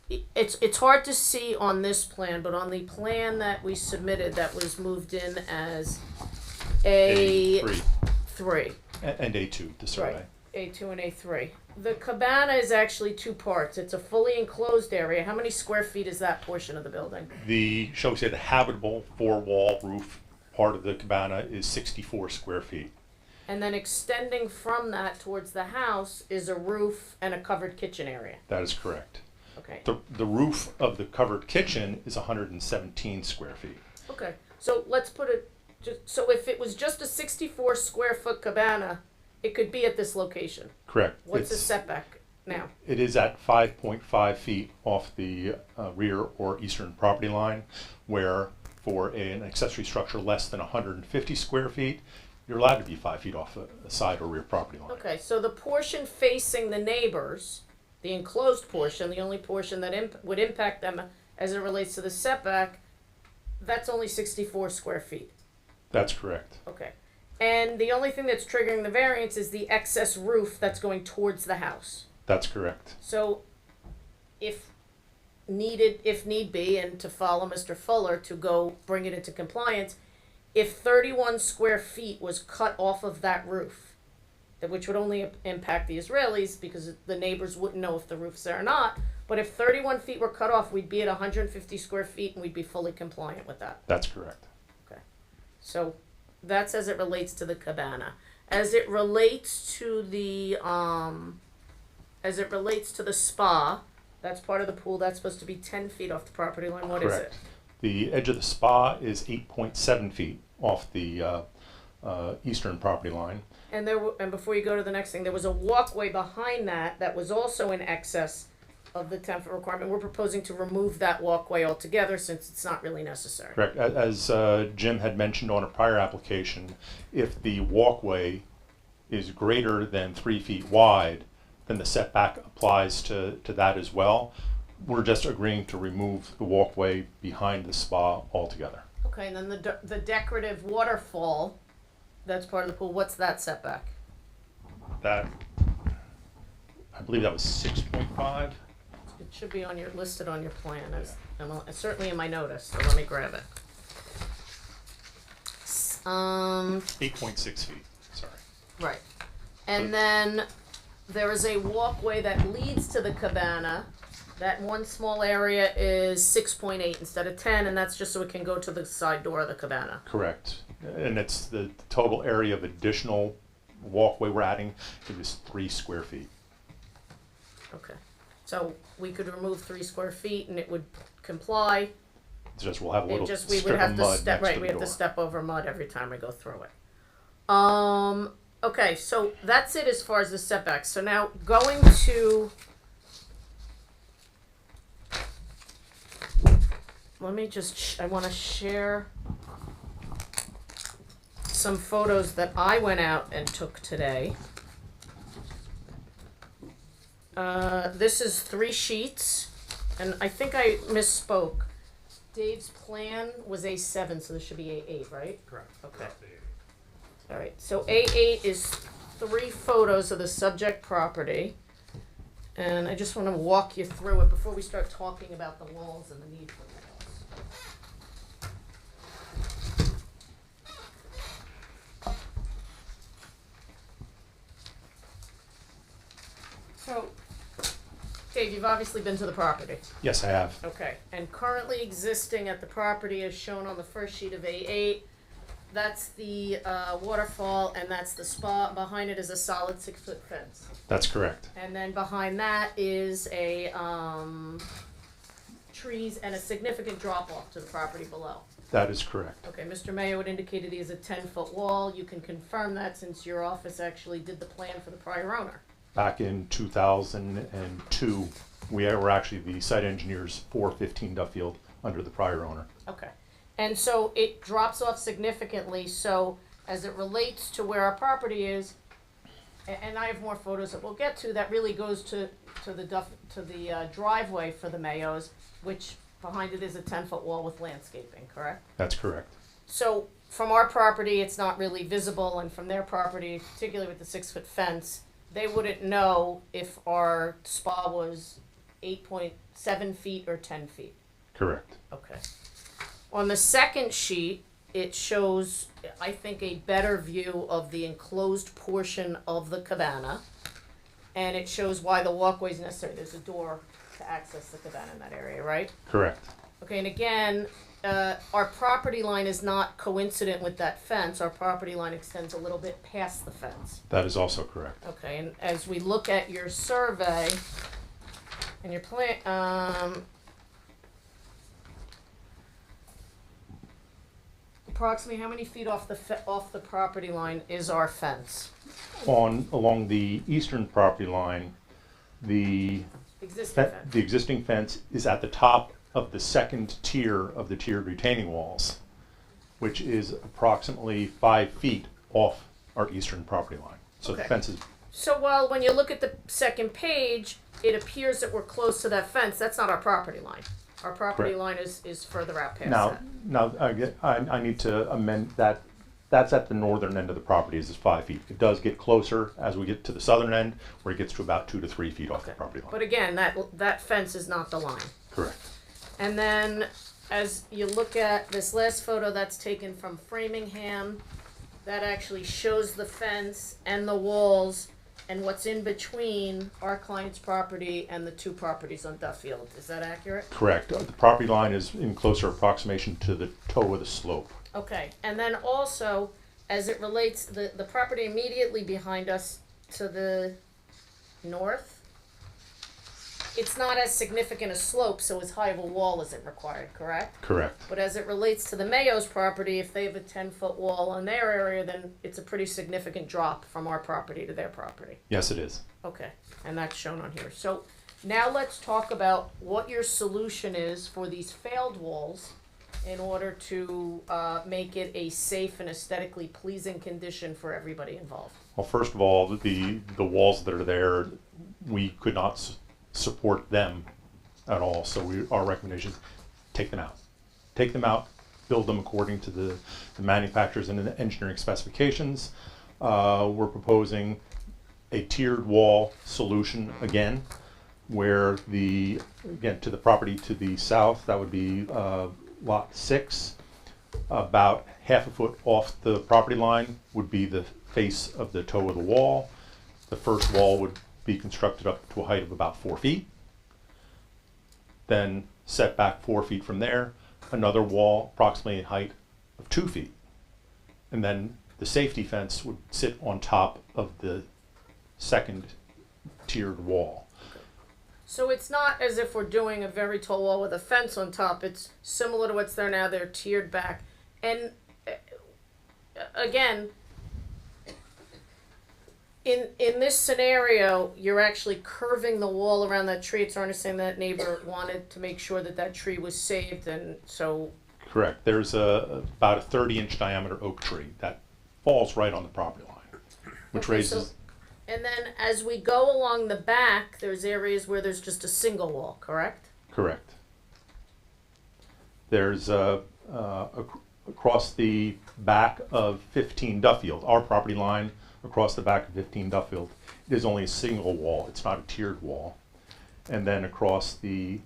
it's hard to see on this plan, but on the plan that we submitted that was moved in as A3. And A2, the survey. Right. A2 and A3. The cabana is actually two parts. It's a fully enclosed area. How many square feet is that portion of the building? The, shall we say, the habitable four-wall roof part of the cabana is 64 square feet. And then extending from that towards the house is a roof and a covered kitchen area. That is correct. Okay. The roof of the covered kitchen is 117 square feet. Okay. So let's put it, so if it was just a 64 square foot cabana, it could be at this location. Correct. What's the setback now? It is at 5.5 feet off the rear or eastern property line, where for an accessory structure less than 150 square feet, you're allowed to be 5 feet off a side or rear property line. Okay, so the portion facing the neighbors, the enclosed portion, the only portion that would impact them as it relates to the setback, that's only 64 square feet. That's correct. Okay. And the only thing that's triggering the variance is the excess roof that's going towards the house. That's correct. So if need be, and to follow Mr. Fuller to go bring it into compliance, if 31 square feet was cut off of that roof, which would only impact the Israelis because the neighbors wouldn't know if the roof's there or not, but if 31 feet were cut off, we'd be at 150 square feet and we'd be fully compliant with that. That's correct. Okay. So that's as it relates to the cabana. As it relates to the spa, that's part of the pool, that's supposed to be 10 feet off the property line. What is it? The edge of the spa is 8.7 feet off the eastern property line. And and before you go to the next thing, there was a walkway behind that was also in excess of the 10-foot requirement. We're proposing to remove that walkway altogether since it's not really necessary. Correct. As Jim had mentioned on a prior application, if the walkway is greater than 3 feet wide, then the setback applies to that as well. we're just agreeing to remove the walkway behind the spa altogether. Okay, and then the decorative waterfall, that's part of the pool, what's that setback? That, I believe that was 6.5. It should be listed on your plan, it's certainly in my notice, so let me grab it. 8.6 feet, sorry. Right. And then there is a walkway that leads to the cabana. That one small area is 6.8 instead of 10, and that's just so it can go to the side door of the cabana. Correct. And it's the total area of additional walkway we're adding. It was 3 square feet. Okay. So we could remove 3 square feet and it would comply. It's just we'll have a little We strip would have of to mud step, next right, to we the have door. to step over mud every time we go through it. Okay, so that's it as far as the setbacks. So now going to, let me just, I want to share some photos that I went out and took today. This is 3 sheets, and I think I misspoke. Dave's plan was A7, so this should be A8, right? Correct. Okay. All right, so A8 is 3 photos of the subject property. And I just want to walk you through it before we start talking about the walls and the need for walls. So, Dave, you've obviously been to the property. Yes, I have. Okay, and currently existing at the property is shown on the first sheet of A8. That's the waterfall, and that's the spa. Behind it is a solid 6-foot fence. That's correct. And then behind that is a trees and a significant drop off to the property below. That is correct. Okay, Mr. Mayo had indicated he has a 10-foot wall. You can confirm that since your office actually did the plan for the prior owner. Back in 2002, we were actually the site engineers for 15 Duffield under the prior owner. Okay. And so it drops off significantly, so as it relates to where our property is, and I have more photos that we'll get to, that really goes to the driveway for the Mayos, which behind it is a 10-foot wall with landscaping, correct? That's correct. So from our property, it's not really visible, and from their property, particularly with the 6-foot fence, they wouldn't know if our spa was 8.7 feet or 10 feet. Correct. Okay. On the second sheet, it shows, I think, a better view of the enclosed portion of the cabana. And it shows why the walkway is necessary. There's a door to access the cabana in that area, right? Correct. Okay, and again, our property line is not coincident with that fence. Our property line extends a little bit past the fence. That is also correct. Okay, and as we look at your survey and your plan, approximately how many feet off the property line is our fence? Along the eastern property line, the existing fence is at the top of the second tier of the tiered retaining walls, which is approximately 5 feet off our eastern property line. So Okay. the fence is So while when you look at the second page, it appears that we're close to that fence, that's not our property line. Our property Correct. line is further out past now. that. Now I need to amend that. That's at the northern end of the property. Is 5 feet. It does get closer as we get to the southern end, where it gets to about 2 to 3 feet off the property line. But again, that fence is not the line. Correct. And then as you look at this last photo that's taken from Framingham, that actually shows the fence and the walls and what's in between our client's property and the 2 properties on Duffield. Is that accurate? Correct. The property line is in closer approximation to the toe of the slope. Okay, and then also, as it relates, the property immediately behind us to the north, it's not as significant a slope, so as high of a wall as it required, correct? Correct. But as it relates to the Mayo's property, if they have a 10-foot wall on their area, then it's a pretty significant drop from our property to their property. Yes, it is. Okay, and that's shown on here. So now let's talk about what your solution is for these failed walls in order to make it a safe and aesthetically pleasing condition for everybody involved. Well, first of all, the walls that are there, we could not support them at all. So our recommendation is take them out. Take them out, build them according to the manufacturers and the engineering specifications. We're proposing a tiered wall solution again, where again, to the property to the south, that would be lot 6. About half a foot off the property line would be the face of the toe of the wall. The first wall would be constructed up to a height of about 4 feet. Then set back 4 feet from there, another wall approximately a height of 2 feet. And then the safety fence would sit on top of the second tiered wall. So it's not as if we're doing a very tall wall with a fence on top. It's similar to what's there now. They're tiered back. And again, in this scenario, you're actually curving the wall around that tree. It's our understanding that neighbor wanted to make sure that that tree was saved, and so... Correct. There's about a 30-inch diameter oak tree that falls right on the property line, which raises... And then as we go along the back, there's areas where there's just a single wall, correct? Correct. There's across the back of 15 Duffield, our property line across the back of 15 Duffield, it is only a single wall. It's not a tiered wall. And then across the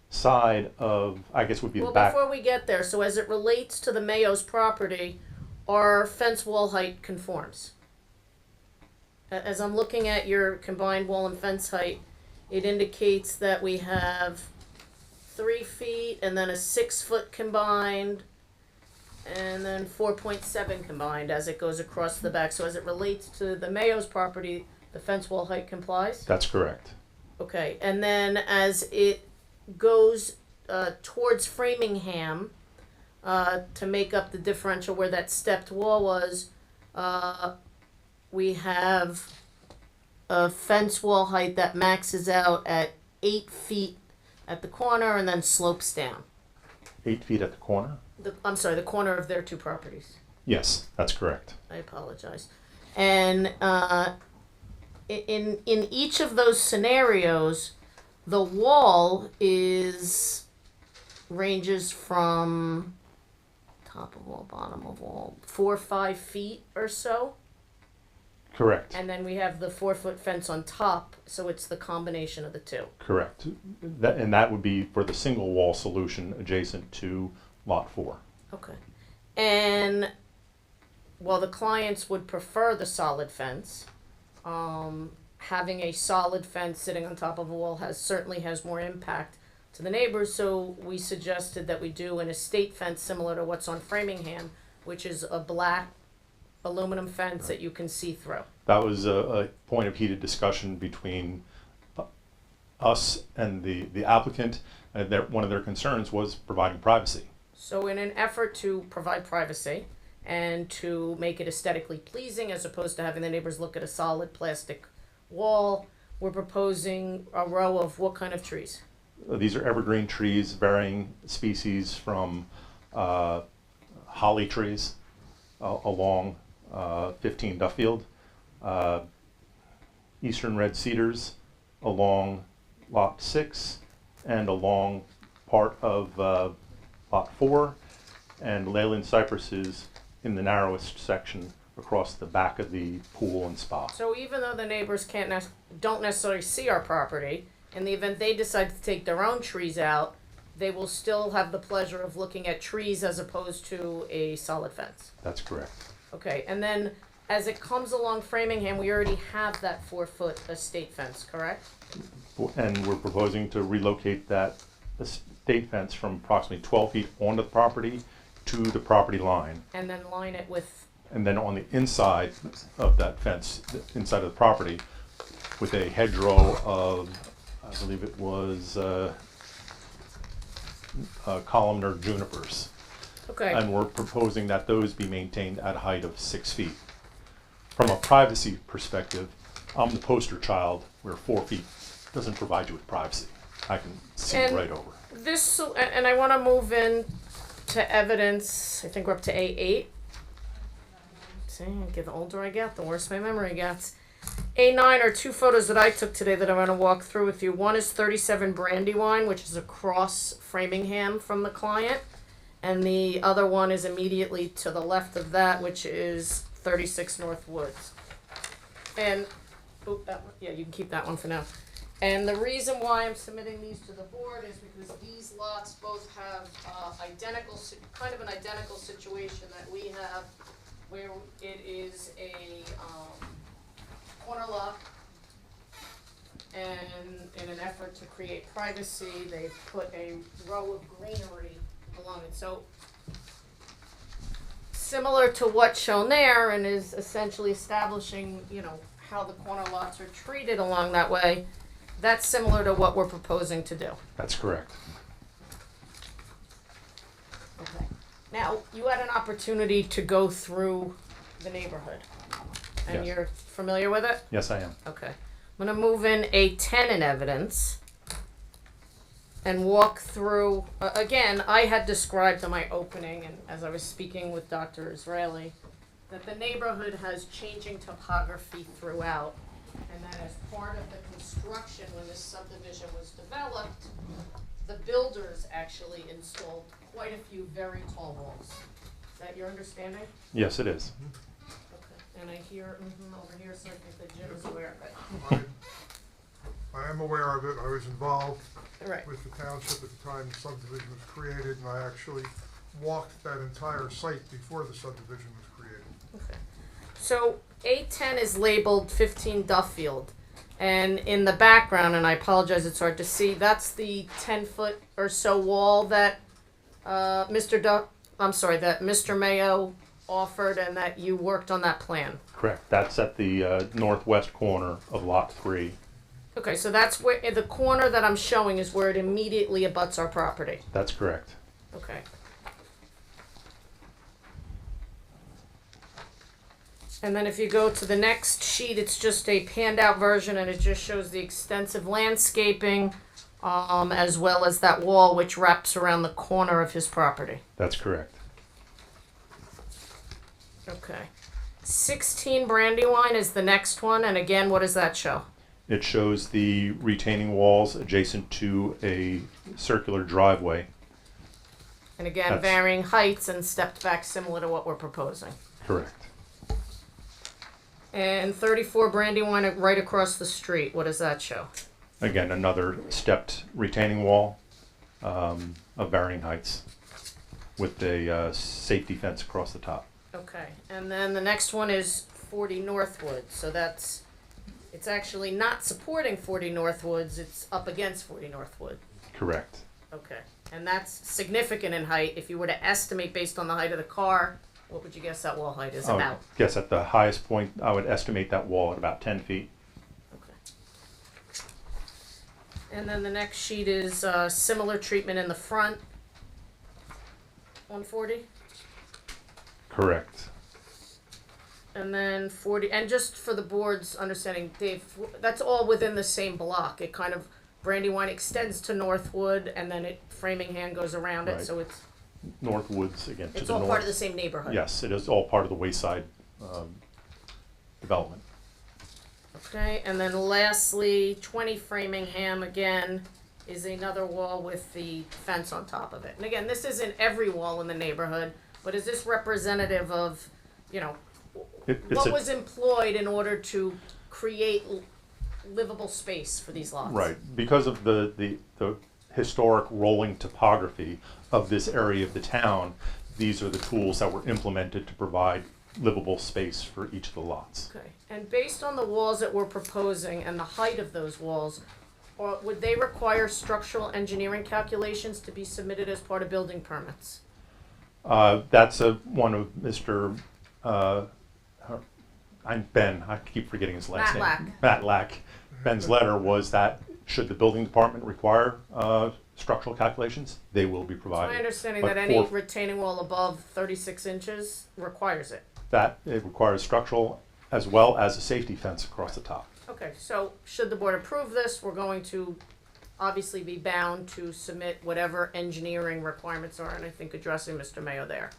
side of, I guess would be the back. Before we get there, so as it relates to the Mayo's property, our fence wall height conforms. As I'm looking at your combined wall and fence height, it indicates that we have 3 feet and then a 6 foot combined and then 4.7 combined as it goes across the back. So as it relates to the Mayo's property, the fence wall height complies? That's correct. Okay, and then as it goes towards Framingham to make up the differential where that stepped wall was, we have a fence wall height that maxes out at 8 feet at the corner and then slopes down. 8 feet at the corner? I'm sorry, the corner of their two properties. Yes, that's correct. I apologize. And in each of those scenarios, the wall ranges from top of wall, bottom of wall, 4 or 5 feet or so. Correct. And then we have the 4 foot fence on top, so it's the combination of the two. Correct. That would be for the single wall solution adjacent to lot 4. Okay. And while the clients would prefer the solid fence, having a solid fence sitting on top of a wall certainly has more impact to the neighbors, so we suggested that we do an estate fence similar to what's on Framingham, which is a black aluminum fence that you can see through. That was a point of heated discussion between us and the applicant. One of their concerns was providing privacy. So in an effort to provide privacy and to make it aesthetically pleasing as opposed to having the neighbors look at a solid plastic wall, we're proposing a row of what kind of trees? These are evergreen trees, varying species from holly trees along 15 Duffield, eastern red cedars along lot 6 and along part of lot 4, and Leyland cypresses in the narrowest section across the back of the pool and spa. So even though the neighbors don't necessarily see our property, in the event they decide to take their own trees out, they will still have the pleasure of looking at trees as opposed to a solid fence. That's correct. Okay, and then as it comes along Framingham, we already have that 4 foot estate fence, correct? And we're proposing to relocate that estate fence from approximately 12 feet onto the property to the property line. And then line it with... And then on the inside of that fence, inside of the property, with a hedgerow of, I believe it was columnar junipers. Okay. And we're proposing that those be maintained at a height of 6 feet. From a privacy perspective, I'm the poster child where 4 feet doesn't provide you with privacy. I can see right over. And I want to move in to evidence. I think we're up to A8. See, the older I get, the worse my memory gets. A9 are two photos that I took today that I'm going to walk through with you. One is 37 Brandywine, which is across Framingham from the client. And the other one is immediately to the left of that, which is 36 North Woods. And, oh, that one, yeah, you can keep that one for now. And the reason why I'm submitting these to the board is because these lots both have kind of an identical situation that we have, where it is a corner lot, and in an effort to create privacy, they put a row of greenery along it. So similar to what's shown there, and is essentially establishing, how the corner lots are treated along that way. That's similar to what we're proposing to do. That's correct. Okay. Now, you had an opportunity to go through the neighborhood, and Yes. you're familiar with it? Yes, I am. Okay. I'm gonna move in A10 in evidence and walk through, again, I had described in my opening, and as I was speaking with Dr. Israeli, that the neighborhood has changing topography throughout, and that as part of the construction, when this subdivision was developed, the builders actually installed quite a few very tall walls. Is that your understanding? Yes, it is. Okay. And I hear, over here, so I think that Jim is aware of it. I am aware of it. I was involved Right. with the township at the time the subdivision was created, and I actually walked that entire site before the subdivision was created. Okay. So A10 is labeled 15 Duffield. And in the background, and I apologize, it's hard to see, that's the 10-foot or so wall that that Mr. Mayo offered, and that you worked on that plan. Correct. That's at the northwest corner of Lot 3. Okay, so that's where, the corner that I'm showing is where it immediately abuts our property. That's correct. Okay. And then if you go to the next sheet, it's just a panned out version, and it just shows the extensive landscaping, as well as that wall which wraps around the corner of his property. That's correct. Okay. 16 Brandywine is the next one, and again, what does that show? It shows the retaining walls adjacent to a circular driveway. And again, That's- varying heights and stepped back, similar to what we're proposing. Correct. And 34 Brandywine right across the street, what does that show? Again, another stepped retaining wall of varying heights with a safety fence across the top. Okay, and then the next one is 40 Northwood, so it's actually not supporting 40 Northwoods, it's up against 40 Northwood. Correct. Okay, and that's significant in height. If you were to estimate based on the height of the car, what would you guess that wall height is about? Guess at the highest point, I would estimate that wall at about 10 feet. Okay. And then the next sheet is similar treatment in the front. 140? Correct. And then 40, and just for the board's understanding, Dave, that's all within the same block. It kind of, Brandywine extends to Northwood, and then Framingham goes around it, Right. so it's Northwoods again. To it's the all north. part of the same neighborhood. Yes, it is all part of the Wayside development. Okay, and then lastly, 20 Framingham again is another wall with the fence on top of it. And again, this isn't every wall in the neighborhood, but is this representative of, It's what a- was employed in order to create livable space for these lots? Right, because of the historic rolling topography of this area of the town, these are the tools that were implemented to provide livable space for each of the lots. Okay, and based on the walls that we're proposing and the height of those walls, or would they require structural engineering calculations to be submitted as part of building permits? That's one of Mr. I'm Ben, I keep forgetting his last Matt name. Lack. Matt Lack. Ben's letter was that should the building department require structural calculations, they will be It's provided. my understanding But that any for retaining wall above 36 inches requires it. that, it requires structural as well as a safety fence across the top. Okay, so should the board approve this, we're going to obviously be bound to submit whatever engineering requirements are, and I think addressing Mr. Mayo there.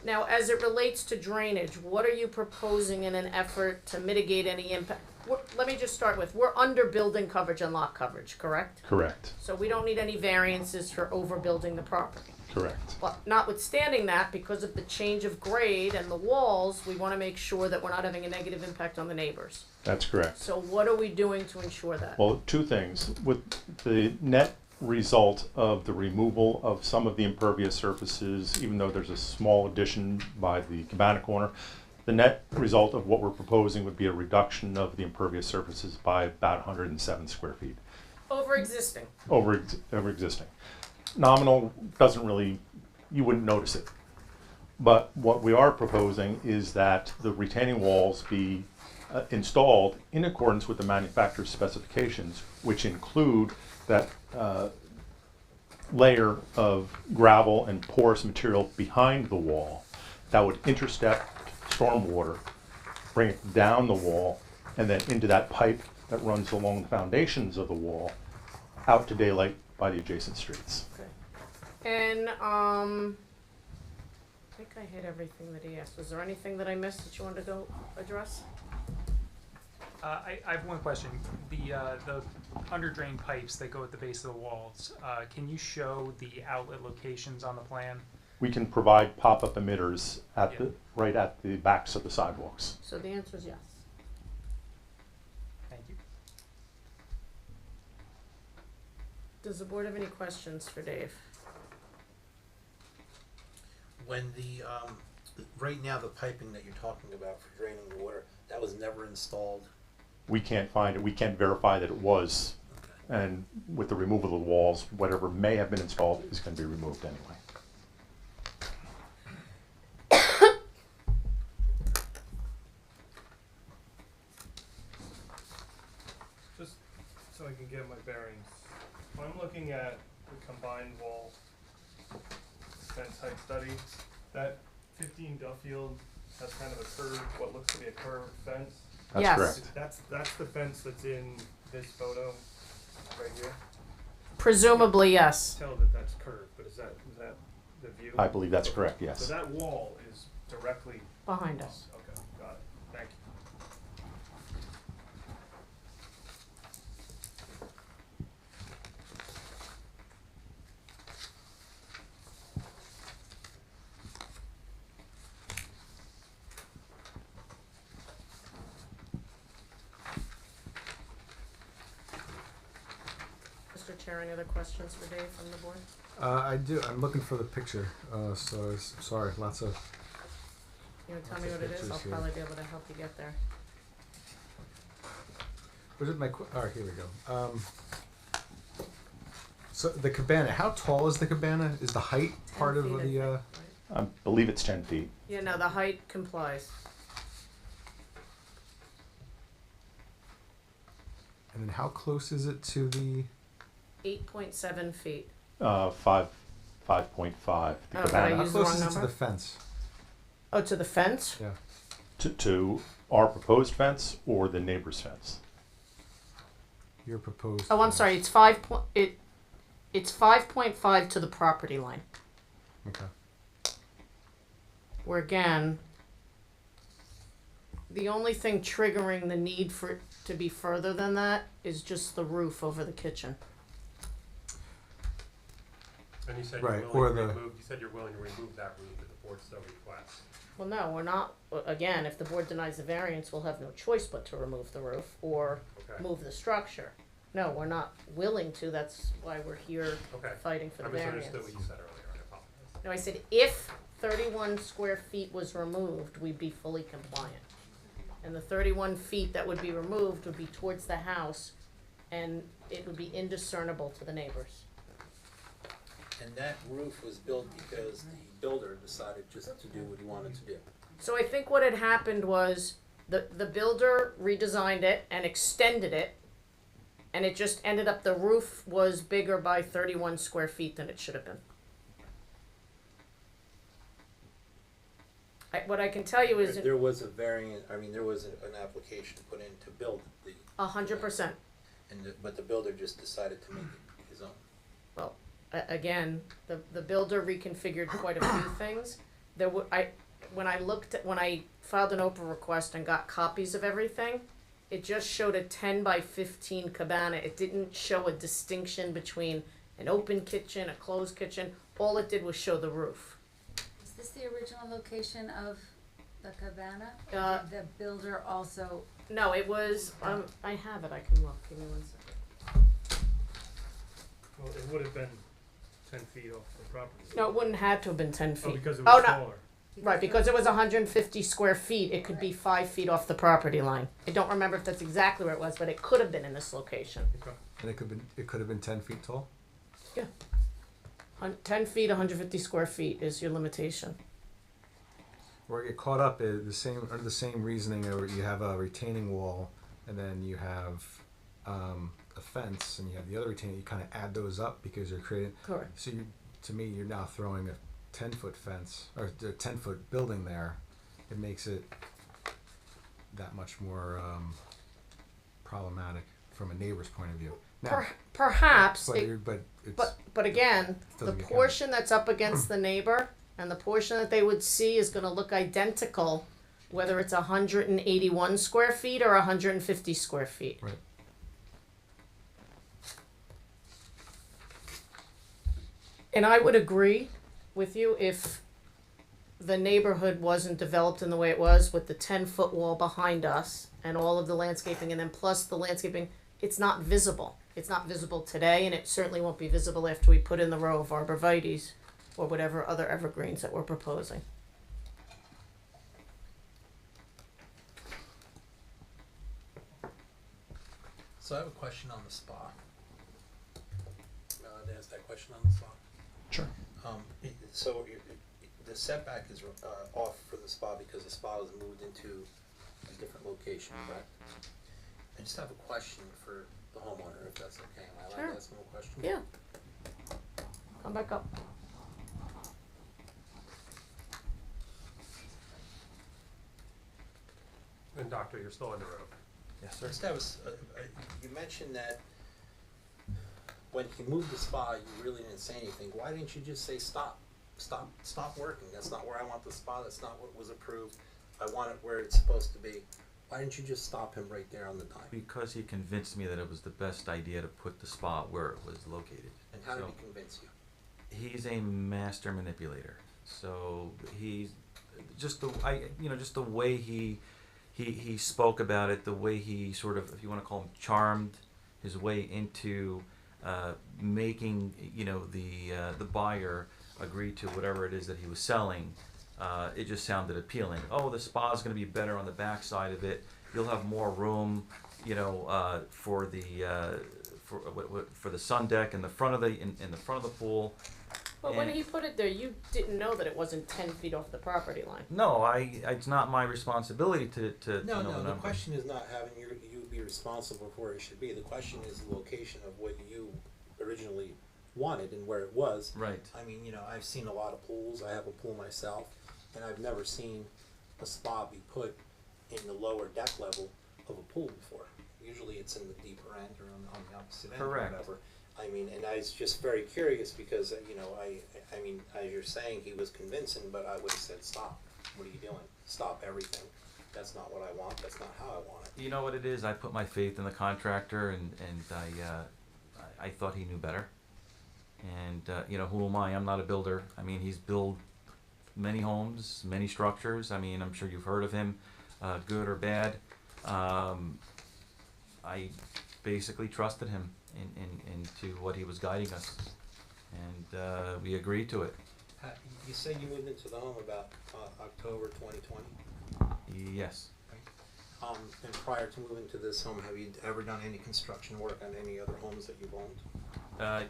Now, as it relates to drainage, what are you proposing in an effort to mitigate any impact? let me just start with, we're under building coverage and lot coverage, correct? Correct, So we don't need any variances for overbuilding the property. correct. But notwithstanding that, because of the change of grade and the walls, we wanna make sure that we're not having a negative impact on the neighbors. That's correct. So what are we doing to ensure that? Well, two things. With the net result of the removal of some of the impervious surfaces, even though there's a small addition by the cabana corner, the net result of what we're proposing would be a reduction of the impervious surfaces by about 107 square feet Over existing. over existing. Nominal doesn't really, you wouldn't notice it. But what we are proposing is that the retaining walls be installed in accordance with the manufacturer's specifications, which include that layer of gravel and porous material behind the wall that would intercept stormwater, bring it down the wall, and then into that pipe that runs along the foundations of the wall, out to daylight by the adjacent streets. And, I think I hit everything that he asked. Was there anything that I missed that you wanted to go address? I have one question. The under drain pipes that go at the base of the walls, can you show the outlet locations on the plan? We can provide pop-up emitters at the, right at the backs of the sidewalks. So the answer is yes. Thank you. Does the board have any questions for Dave? When the, right now, the piping that you're talking about for draining the water, that was never installed? We can't find it, we can't verify that it was. Okay. And with the removal of the walls, whatever may have been installed is going to be removed anyway. Just so I can get my bearings, when I'm looking at the combined wall fence height study, that 15 Duffield has kind of a curved, what looks to be a curved fence. That's Yes. correct. That's the fence that's in this photo right here. Presumably, yes. Tell that that's curved, but is that the view? I believe that's correct, yes. So that wall is directly. Behind us. Okay, got it. Thank you. Mr. Chair, any other questions for Dave from the board? I do. I'm looking for the picture. So sorry. Lots of. You wanna tell Lots me of what it is? I'll pictures here. probably be able to help you get there. Was it my? All right, here we go. So the cabana. How tall is the cabana? Is the height 10 part of feet, I the? think, right? I believe it's 10 feet. Yeah, no, the height complies. And then how close is it to the? 8.7 feet. 5.5. The Oh, did I cabana How use the close wrong is it to number? the fence? Oh, to the fence? Yeah. to our proposed fence or the neighbor's fence. Your proposed. Oh, I'm fence. sorry, it's 5.5 to the property line. Okay. Where again, the only thing triggering the need for it to be further than that is just the roof over the kitchen. And you said Right, you're or willing to the- remove, you said you're willing to remove that roof if the board so requests. Well, no, we're not, again, if the board denies the variance, we'll have no choice but to remove the roof or Okay. move the structure. No, we're not willing to, that's why we're here Okay. fighting for I the variance. misunderstood what you said earlier, I apologize. No, I said if 31 square feet was removed, we'd be fully compliant. And the 31 feet that would be removed would be towards the house, and it would be indiscernible to the neighbors. And that roof was built because the builder decided just to do what he wanted to do. So I think what had happened was the builder redesigned it and extended it, and it just ended up the roof was bigger by 31 square feet than it should have been. What I can tell you is There was a variant, I mean, there was an application put in to build the, 100%. but the builder just decided to make it his own. Well, again, the builder reconfigured quite a few things. When I filed an open request and got copies of everything, it just showed a 10 by 15 cabana. It didn't show a distinction between an open kitchen, a closed kitchen. All it did was show the roof. Is this the original location of the cabana? Or Uh, did the builder also, No, it was, I have it, I can look, give me 1 second. Well, it would have been 10 feet off the property. No, it wouldn't have to have been 10 feet. Oh, because it Oh, was no. smaller. Right, because it was 150 square feet, it could be 5 feet off the property line. I don't remember if that's exactly where it was, but it could have been in this location. Okay. And it could have been 10 feet tall. 10 feet, 150 square feet is your limitation. Where I get caught up is under the same reasoning where you have a retaining wall and then you have a fence and you have the other retaining. You kind of add those up because you're creating. Correct. So to me, you're now throwing a 10-foot fence or a 10-foot building there. It makes it that much more problematic from a neighbor's point of view. Now, Perhaps, but, it, it's, but again, the doesn't get portion that's up against the neighbor and the portion that they would see is going to look identical, whether it's 181 square feet or 150 square feet. Right. And I would agree with you if the neighborhood wasn't developed in the way it was with the 10-foot wall behind us and all of the landscaping and then plus the landscaping, it's not visible. It's not visible today and it certainly won't be visible after we put in the row of arborvitaes or whatever other evergreens that we're proposing. So I have a question on the spa. To ask that question on the spa. Sure. So the setback is off for the spa because the spa was moved into a different location, correct? I just have a question for the homeowner, if that's okay. Am I allowed Sure. to ask him a question? Yeah. Come back up. And doctor, you're still on the road. yes, sir. First, you mentioned that when he moved the spa, you really didn't say anything. Why didn't you just say stop working? That's not where I want the spa. That's not what was approved. I want it where it's supposed to be. Why didn't you just stop him right there on the dime? Because he convinced me that it was the best idea to put the spot where it was located. And how did So- he convince you? He's a master manipulator. So he's just the way he spoke about it, the way he sort of, if you want to call him, charmed his way into making the buyer agree to whatever it is that he was selling. It just sounded appealing. Oh, the spa's going to be better on the back side of it. You'll have more room, for the sun deck in the front of in the front of the pool. But when he put it there, you didn't know that it wasn't 10 feet off the property line. No, it's not my responsibility to know the The number. question is not having you be responsible for where it should be. The question is the location of what you originally wanted and where it was. Right. I mean, I've seen a lot of pools. I have a pool myself, and I've never seen a spa be put in the lower deck level of a pool before. Usually it's in the deeper end or on the opposite end Correct. or whatever. I mean, and I was just very curious because, I mean, as you're saying, he was convincing, but I would have said, stop. What are you doing? Stop everything. That's not what I want. That's not how I want it. You know what it is? I put my faith in the contractor, and I thought he knew better. And who am I? I'm not a builder. I mean, he's built many homes, many structures. I mean, I'm sure you've heard of him, good or bad. I basically trusted him into what he was guiding us, and we agreed to it. You said you moved into the home about October 2020. Yes. And prior to moving to this home, have you ever done any construction work on any other homes that you've owned?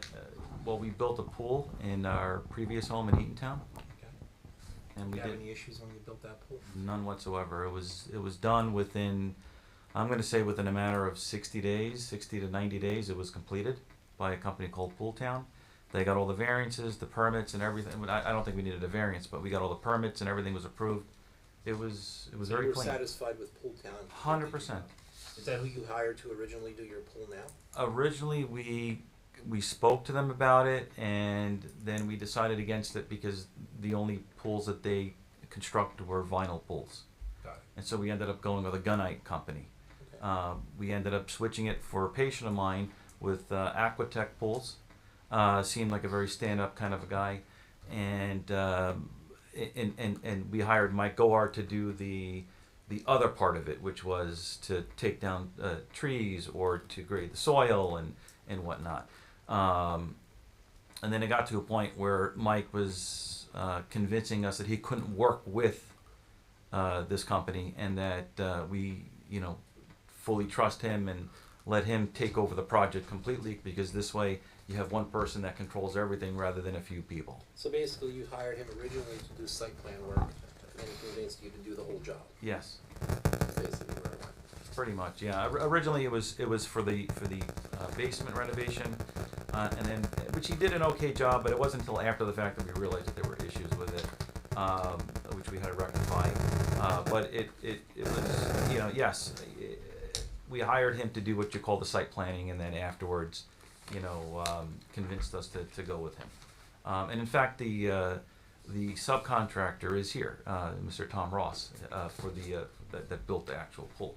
Well, we built a pool in our previous home in Eatontown, Okay. and Did we you have did any issues when you built that pool? none whatsoever. It was done within, I'm going to say within a matter of 60 to 90 days. It was completed by a company called Pool Town. They got all the variances, the permits, and everything. I don't think we needed a variance, but we got all the permits and everything was approved. It was So very you were clean. satisfied with Pool Town? 100%. Is that who you hired to originally do your pool now? Originally, we spoke to them about it, and then we decided against it because the only pools that they constructed were vinyl pools. Got it. And so we ended up going with a gunite company. Okay. We ended up switching it for a patient of mine with Aquatech pools. Seemed like a very stand-up kind of a guy, and we hired Mike Gohar to do the other part of it, which was to take down trees or to grade the soil and whatnot. And then it got to a point where Mike was convincing us that he couldn't work with this company, and that we, fully trust him and let him take over the project completely, because this way you have one person that controls everything rather than a few people. So basically, you hired him originally to do site plan work, and then he convinced you to do the whole job. Yes, That's basically where it went. pretty much. Yeah. Originally it was for the basement renovation, and then which he did an okay job, but it wasn't until after the fact that we realized that there were issues with it, which we had to rectify. But it was, yes, we hired him to do what you call the site planning, and then afterwards, convinced us to go with him. And in fact, the subcontractor is here, Mr. Tom Ross, for that built the actual pool.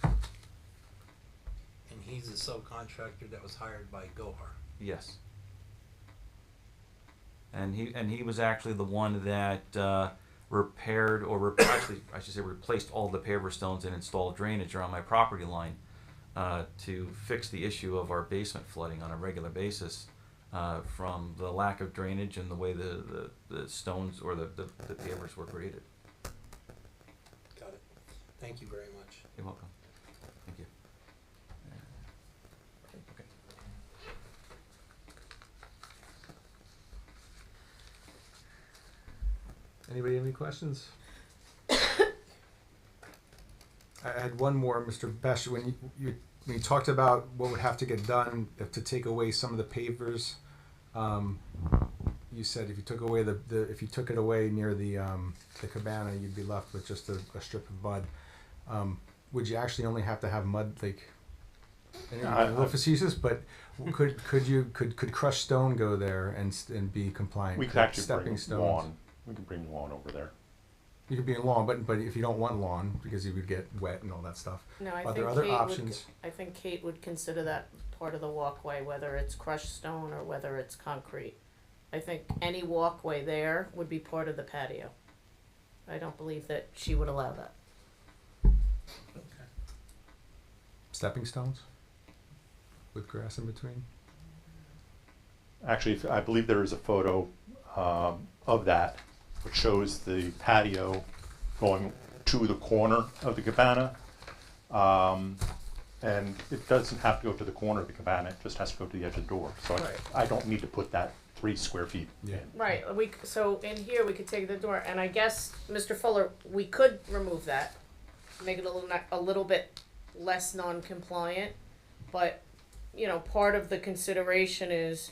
And he's the subcontractor that was hired by Gohar. Yes. And he was actually the one that repaired actually I should say replaced all the paver stones and installed drainage around my property line to fix the issue of our basement flooding on a regular basis from the lack of drainage and the way the stones or the pavers were graded. Got it. Thank you very much. You're welcome. Thank you. Okay. Anybody have any questions? I had one more, Mr. Besh. When you talked about what would have to get done to take away some of the pavers, you said if you took away if you took it away near the cabana, you'd be left with just a strip of mud. Would you actually only have to have mud, like? A little facetious, but could crushed stone go there and be compliant? We could actually stepping bring stones. lawn. We could bring lawn over there. You could be in lawn, but if you don't want lawn because you would get wet and all that stuff. No, I Are think there other Kate options? I think Kate would consider that part of the walkway, whether it's crushed stone or whether it's concrete. I think any walkway there would be part of the patio. I don't believe that she would allow that. Stepping stones with grass in between. Actually, I believe there is a photo of that, which shows the patio going to the corner of the cabana. And it doesn't have to go to the corner of the cabana, it just has to go to the edge of the door. So Right. I don't need to put that 3 square feet Yeah. in. Right, so in here, we could take the door, and I guess, Mr. Fuller, we could remove that, make it a little bit less non-compliant, but, part of the consideration is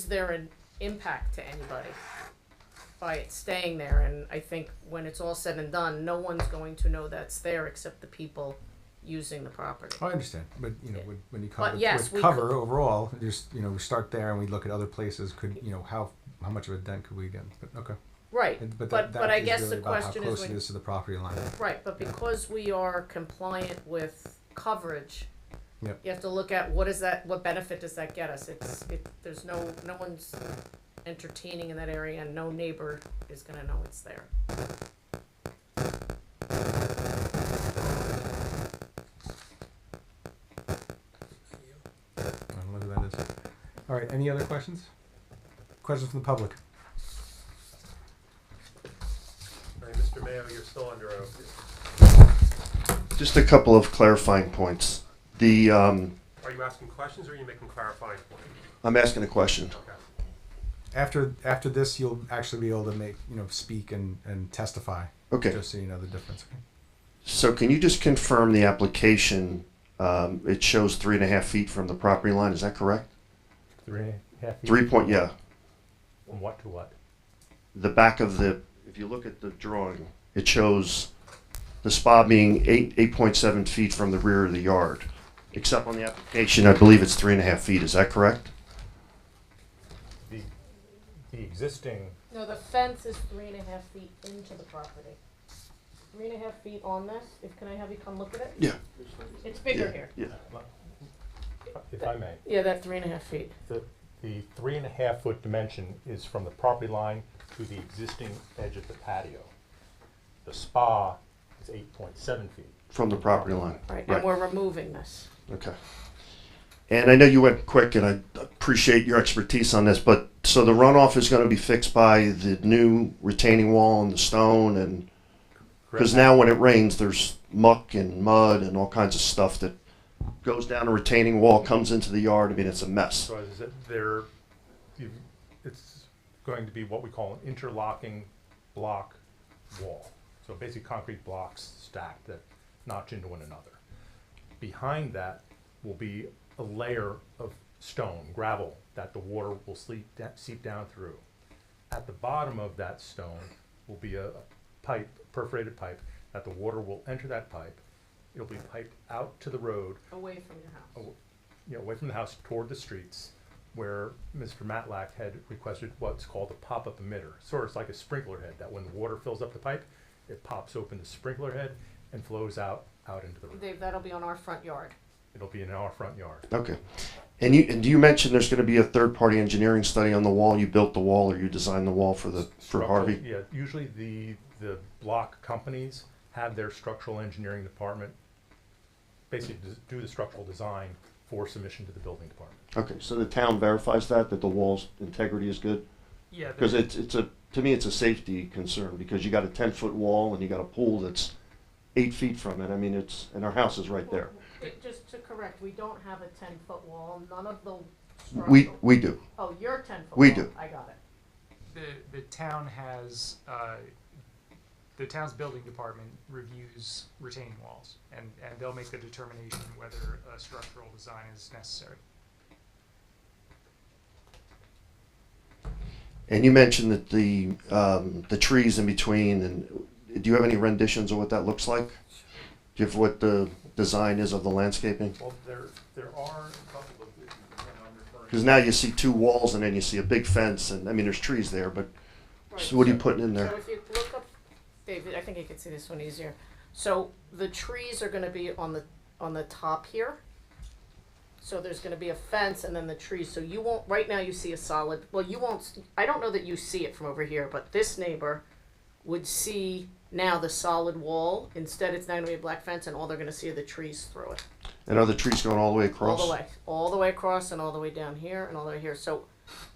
there an impact to anybody by it staying there? And I think when it's all said and done, no one's going to know that's there except the people using the property. I understand, but when you cover But yes, with we cover overall, just we start there and we look at other places. Could how much of a dent could we get? But okay. Right, But but that I is guess really the about question how is close it is to the property line. Right, but because we are compliant with coverage, Yep. you have to look at what benefit does that get us? There's no one's entertaining in that area, and no neighbor is gonna know it's there. I don't know who that is. All right. Any other questions? Questions from the public? All right, Mr. Mayo, you're still under oath. Just a couple of clarifying points. Are you asking questions or are you making clarifying points? I'm asking a question. Okay. After this, you'll actually be able to speak and testify. Okay. Just so you know the difference. So can you just confirm the application? It shows 3.5 feet from the property line. Is that correct? 3.5 feet. 3 point. Yeah. From what to what? The back of if you look at the drawing, it shows the spa being 8.7 feet from the rear of the yard. Except on the application, I believe it's 3.5 feet. Is that correct? The existing, No, the fence is 3.5 feet into the property. 3.5 feet on this. Can I have you come look at it? Yeah. It's bigger Yeah, here. yeah. If I may, Yeah, that 3.5 feet. the 3.5-foot dimension is from the property line to the existing edge of the patio. The spa is 8.7 feet. From the property line. Right, and we're removing this. Okay. And I know you went quick, and I appreciate your expertise on this, but so the runoff is going to be fixed by the new retaining wall and the stone, and because now when it rains, there's muck and mud and all kinds of stuff that goes down a retaining wall, comes into the yard. I mean, it's a mess. So as I said, it's going to be what we call an interlocking block wall. So basically concrete blocks stacked that notch into one another. Behind that will be a layer of stone, gravel, that the water will seep down through. At the bottom of that stone will be a pipe, perforated pipe, that the water will enter that pipe. It'll be piped out to the road, Away from your house. away from the house toward the streets, where Mr. Matlack had requested what's called a pop-up emitter. Sort of like a sprinkler head, that when the water fills up the pipe, it pops open the sprinkler head and flows out into the road. Dave, that'll be on our front yard. It'll be in our front yard. Okay. And you mentioned there's going to be a third-party engineering study on the wall. You built the wall, or you designed the wall for Harvey? Yeah, usually the block companies have their structural engineering department basically do the structural design for submission to the building department. Okay, so the town verifies that the wall's integrity is good? Yeah. Because to me, it's a safety concern, because you got a 10-foot wall and you got a pool that's 8 feet from it. I mean, and our house is right there. Just to correct, we don't have a 10-foot wall. None of the We do. Oh, you're 10-foot We wall. do. I got it. The town has, the town's building department reviews retaining walls, and they'll make the determination whether a structural design is necessary. And you mentioned that the trees in between, and do you have any renditions of what that looks like? Do you have what the design is of the landscaping? Well, there are a couple of, Because now you see two walls and then you see a big fence, and I mean, there's trees there, but so what are you putting in there? So if you look up, David, I think you can see this one easier. So the trees are going to be on the top here. So there's going to be a fence and then the trees. So you won't, right now you see a solid, well, you won't, I don't know that you see it from over here, but this neighbor would see now the solid wall. Instead, it's not going to be a black fence, and all they're going to see are the trees through it. And are the trees going all the way across? All the way across, and all the way down here, and all the way here. So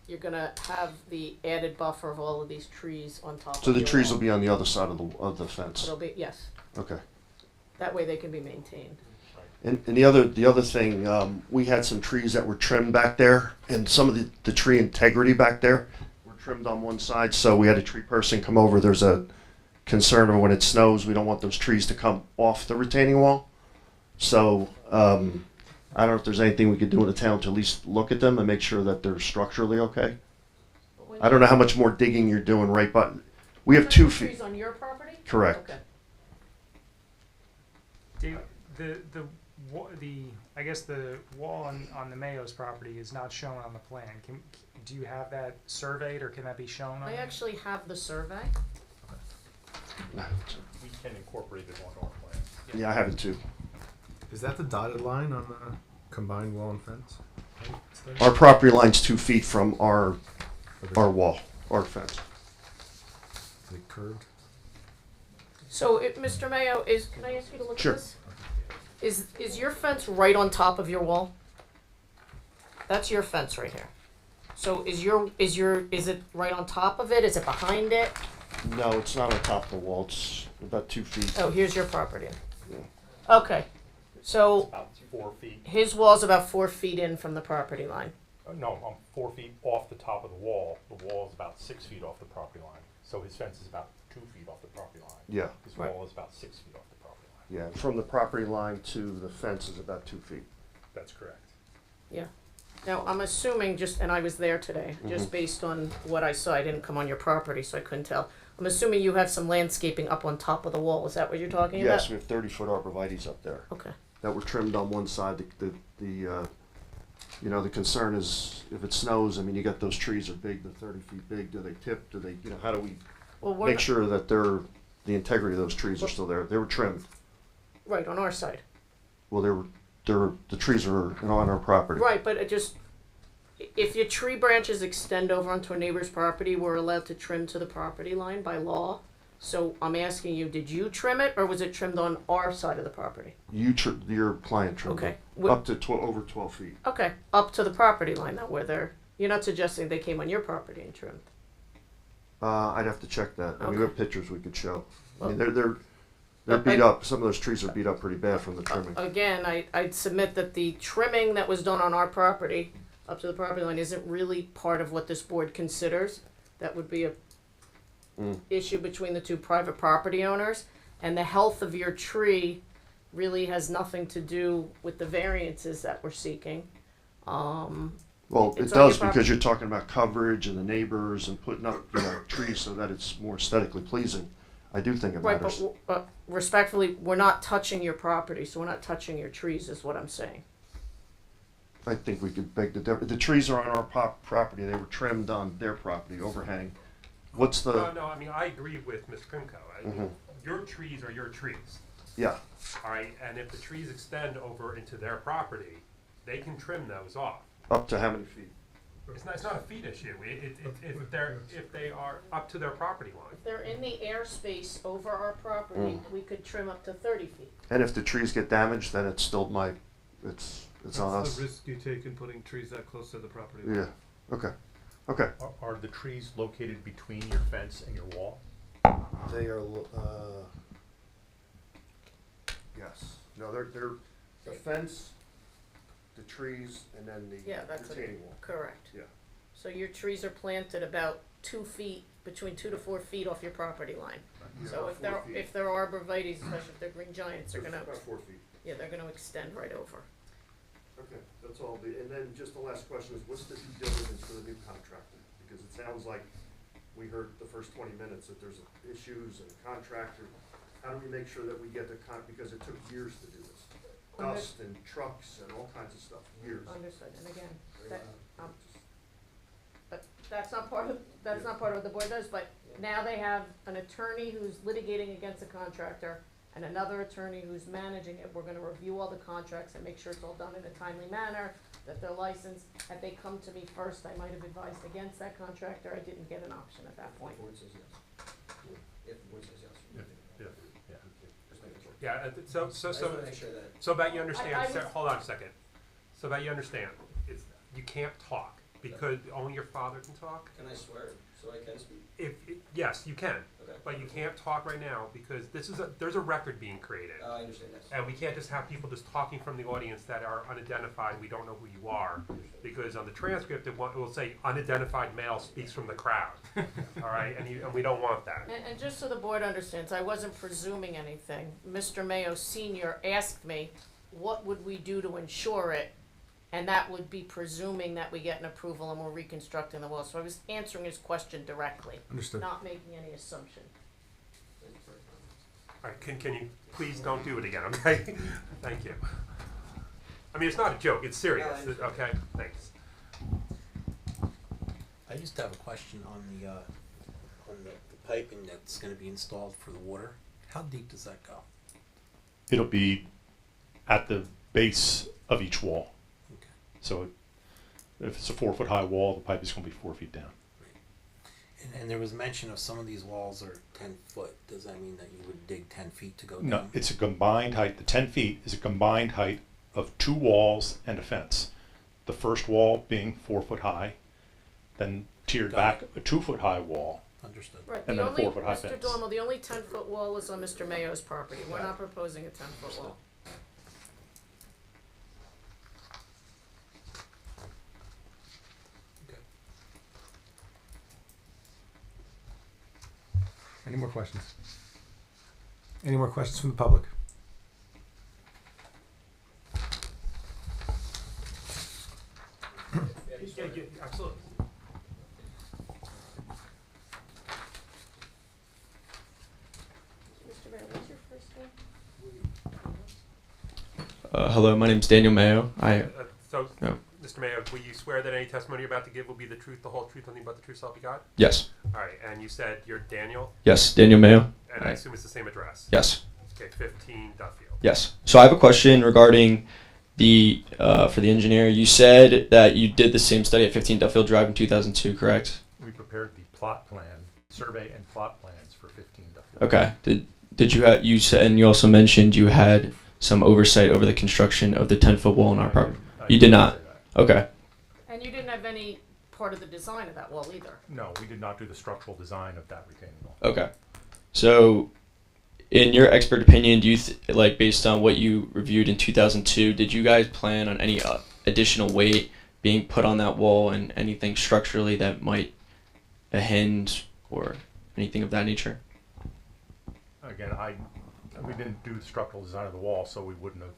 you're going to have the added buffer of all of these trees on top. So of the your trees wall. will be on the other side of the fence? It'll be, yes. Okay. That way they can be maintained. And the other thing, we had some trees that were trimmed back there, and some of the tree integrity back there were trimmed on one side, so we had a tree person come over. There's a concern of when it snows, we don't want those trees to come off the retaining wall. So I don't know if there's anything we could do in the town to at least look at them and make sure that they're structurally okay. I don't know how much more digging you're doing right, but we have 2 feet. Trees on your property? Correct. Okay. I guess the wall on the Mayo's property is not shown on the plan. Do you have that surveyed, or can that be shown on? I actually have the survey. we can incorporate it on our plan. Yeah, I have it too. Is that the dotted line on the combined wall and fence? Our property line's 2 feet from our wall, our fence. Is it curved? So, Mr. Mayo, can I ask you to look Sure. at this? Is your fence right on top of your wall? That's your fence right here. So is it right on top of it? Is it behind it? No, it's not on top of the wall. It's about 2 feet. Oh, here's your property. Yeah. Okay. So About 4 feet. his wall's about 4 feet in from the property line. No, I'm 4 feet off the top of the wall. The wall is about 6 feet off the property line. So his fence is about 2 feet off the property line. Yeah. His Right. wall is about 6 feet off the property line. Yeah, from the property line to the fence is about 2 feet. That's correct. Yeah. Now, I'm assuming and I was there today, just Mhm. based on what I saw. I didn't come on your property, so I couldn't tell. I'm assuming you have some landscaping up on top of the wall. Is that what you're talking about? Yes, we have 30-foot arborvitaes up there Okay. that were trimmed on one side. The concern is if it snows, I mean, you got those trees are big, they're 30 feet big. Do they tip? Do they, how do we Well, we're make not- sure that they're the integrity of those trees are still there. They were trimmed. Right, on our side. Well, the trees are on our property. Right, but if your tree branches extend over onto a neighbor's property, we're allowed to trim to the property line by law. So I'm asking you, did you trim it, or was it trimmed on our side of the property? Your client trimmed Okay. it up to over 12 feet. Okay, up to the property line, though, you're not suggesting they came on your property and trimmed? I'd have to check that. I mean, Okay. we have pictures we could show. I mean, Well, they're beat up. Some of those trees are beat up pretty bad from the trimming. Again, I'd submit that the trimming that was done on our property, up to the property line, isn't really part of what this board considers. That would be a issue between the two private property owners. And the health of your tree really has nothing to do with the variances that we're seeking. Well, It's it on your does property. because you're talking about coverage and the neighbors and putting up trees so that it's more aesthetically pleasing. I do think it Right, matters. but respectfully, we're not touching your property, so we're not touching your trees, is what I'm saying. I think we could beg the difference. The trees are on our property. They were trimmed on their property, overhang. What's the? No, I mean, I agree with Ms. Krimko. Mhm. Your trees are your trees, Yeah. all right? And if the trees extend over into their property, they can trim those off. Up to how many feet? It's not a feet issue. If they are up to their property line. If they're in the airspace over our property, we could trim up to 30 feet. And if the trees get damaged, then it's still it's on That's us. the risk you take in putting trees that close to the property. Yeah. Okay. Okay. Are the trees located between your fence and your wall? They are. Yes. No, they're the fence, the trees, and then the Yeah, that's retaining wall. correct. Yeah. So your trees are planted about 2 feet, between 2 to 4 feet off your property line. Yeah, So about if they're 4 feet. if they're arborvitaes, especially if they're green giants, they're gonna About 4 feet. they're gonna extend right over. Okay, that's all. And then just the last question is, what's the due diligence for the new contractor? Because it sounds like we heard the first 20 minutes that there's issues and contractor. How do we make sure that we get because it took years to do this? Dust and trucks and all kinds of stuff, years. Understood. And again, but that's not part of what the board does. But now they have an attorney who's litigating against the contractor and another attorney who's managing it. We're going to review all the contracts and make sure it's all done in a timely manner, that they're licensed. Had they come to me first, I might have advised against that contractor. I didn't get an option at that point. Yeah, so that you understand, I was- hold on a second. So that you understand, you can't talk because only your father can talk? Can I swear so I can speak? Yes, you can, Okay. but you can't talk right now because there's a record being created. I understand that. And we can't just have people just talking from the audience that are unidentified, we don't know who you are. Because on the transcript, it will say unidentified male speaks from the crowd, all right? And we don't want that. And just so the board understands, I wasn't presuming anything. Mr. Mayo Senior asked me, what would we do to ensure it? And that would be presuming that we get an approval and we're reconstructing the wall. So I was answering his question directly. Understood. Not making any assumption. All right, can you please don't do it again, okay? Thank you. I mean, it's not a joke, it's serious, okay? Thanks. I just have a question on the piping that's gonna be installed for the water. How deep does that go? It'll be at the base of each wall. Okay. So if it's a 4-foot high wall, the pipe is going to be 4 feet down. And there was mention of some of these walls are 10 foot. Does that mean that you would dig 10 feet to go No, down? it's a combined height. The 10 feet is a combined height of 2 walls and a fence. The first wall being 4 foot high, then tiered Got back a 2 foot high wall. Understood. Right, And the then a only, 4 foot high Mr. fence. Dormo, the only 10-foot wall is on Mr. Mayo's property. We're not proposing a 10-foot wall. Any more questions? Any more questions from the public? Yeah, absolutely. Mr. Mayo, what's your first name? Hello, my name's Daniel Mayo. So, Oh, Mr. Mayor, will you swear that any testimony you're about to give will be the truth, the whole truth, nothing but the truth, so help you God? Yes. All right, and you said you're Daniel, Yes. Daniel Mayo. and I assume it's the same address? Yes. Okay, 15 Duffield. Yes. So I have a question regarding the for the engineer. You said that you did the same study at 15 Duffield Drive in 2002, correct? We prepared the plot plan, survey and plot plans for 15 Duffield. Okay. Did you have you said, and you also mentioned you had some oversight over the construction of the 10-foot wall on our property? You did not. Okay. And you didn't have any part of the design of that wall either. No, we did not do the structural design of that retaining wall. Okay. So, in your expert opinion, do you like based on what you reviewed in 2002, did you guys plan on any additional weight being put on that wall and anything structurally that might a hinge or anything of that nature? Again, we didn't do the structural design of the wall, so we wouldn't have.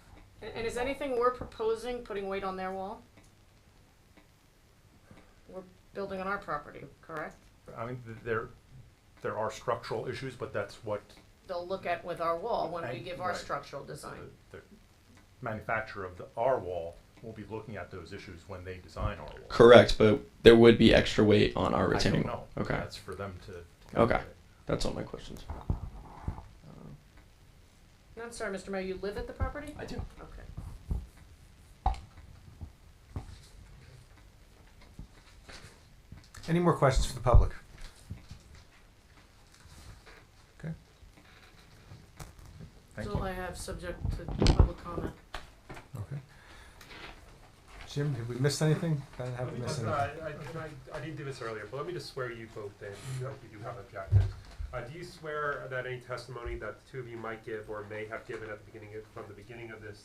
And is anything we're proposing putting weight on their wall? We're building on our property, correct? I mean, there are structural issues, but that's what They'll look at with our wall when we give our right. structural design. the manufacturer of our wall will be looking at those issues when they design our wall. Correct, but there would be extra weight on our retaining I don't wall. know. Okay. That's for them to Okay. calculate. That's all my questions. And I'm sorry, Mr. Mayor, you live at the property? I do. Okay. Any more questions for the public? Okay. Thank That's all you. I have, subject to public comment. Okay. Jim, did we miss anything? Ben, have we missed anything? I didn't do this earlier, but let me just swear you both in, if you do have objectives. Do you swear that any testimony that the two of you might give or may have given at the beginning from the beginning of this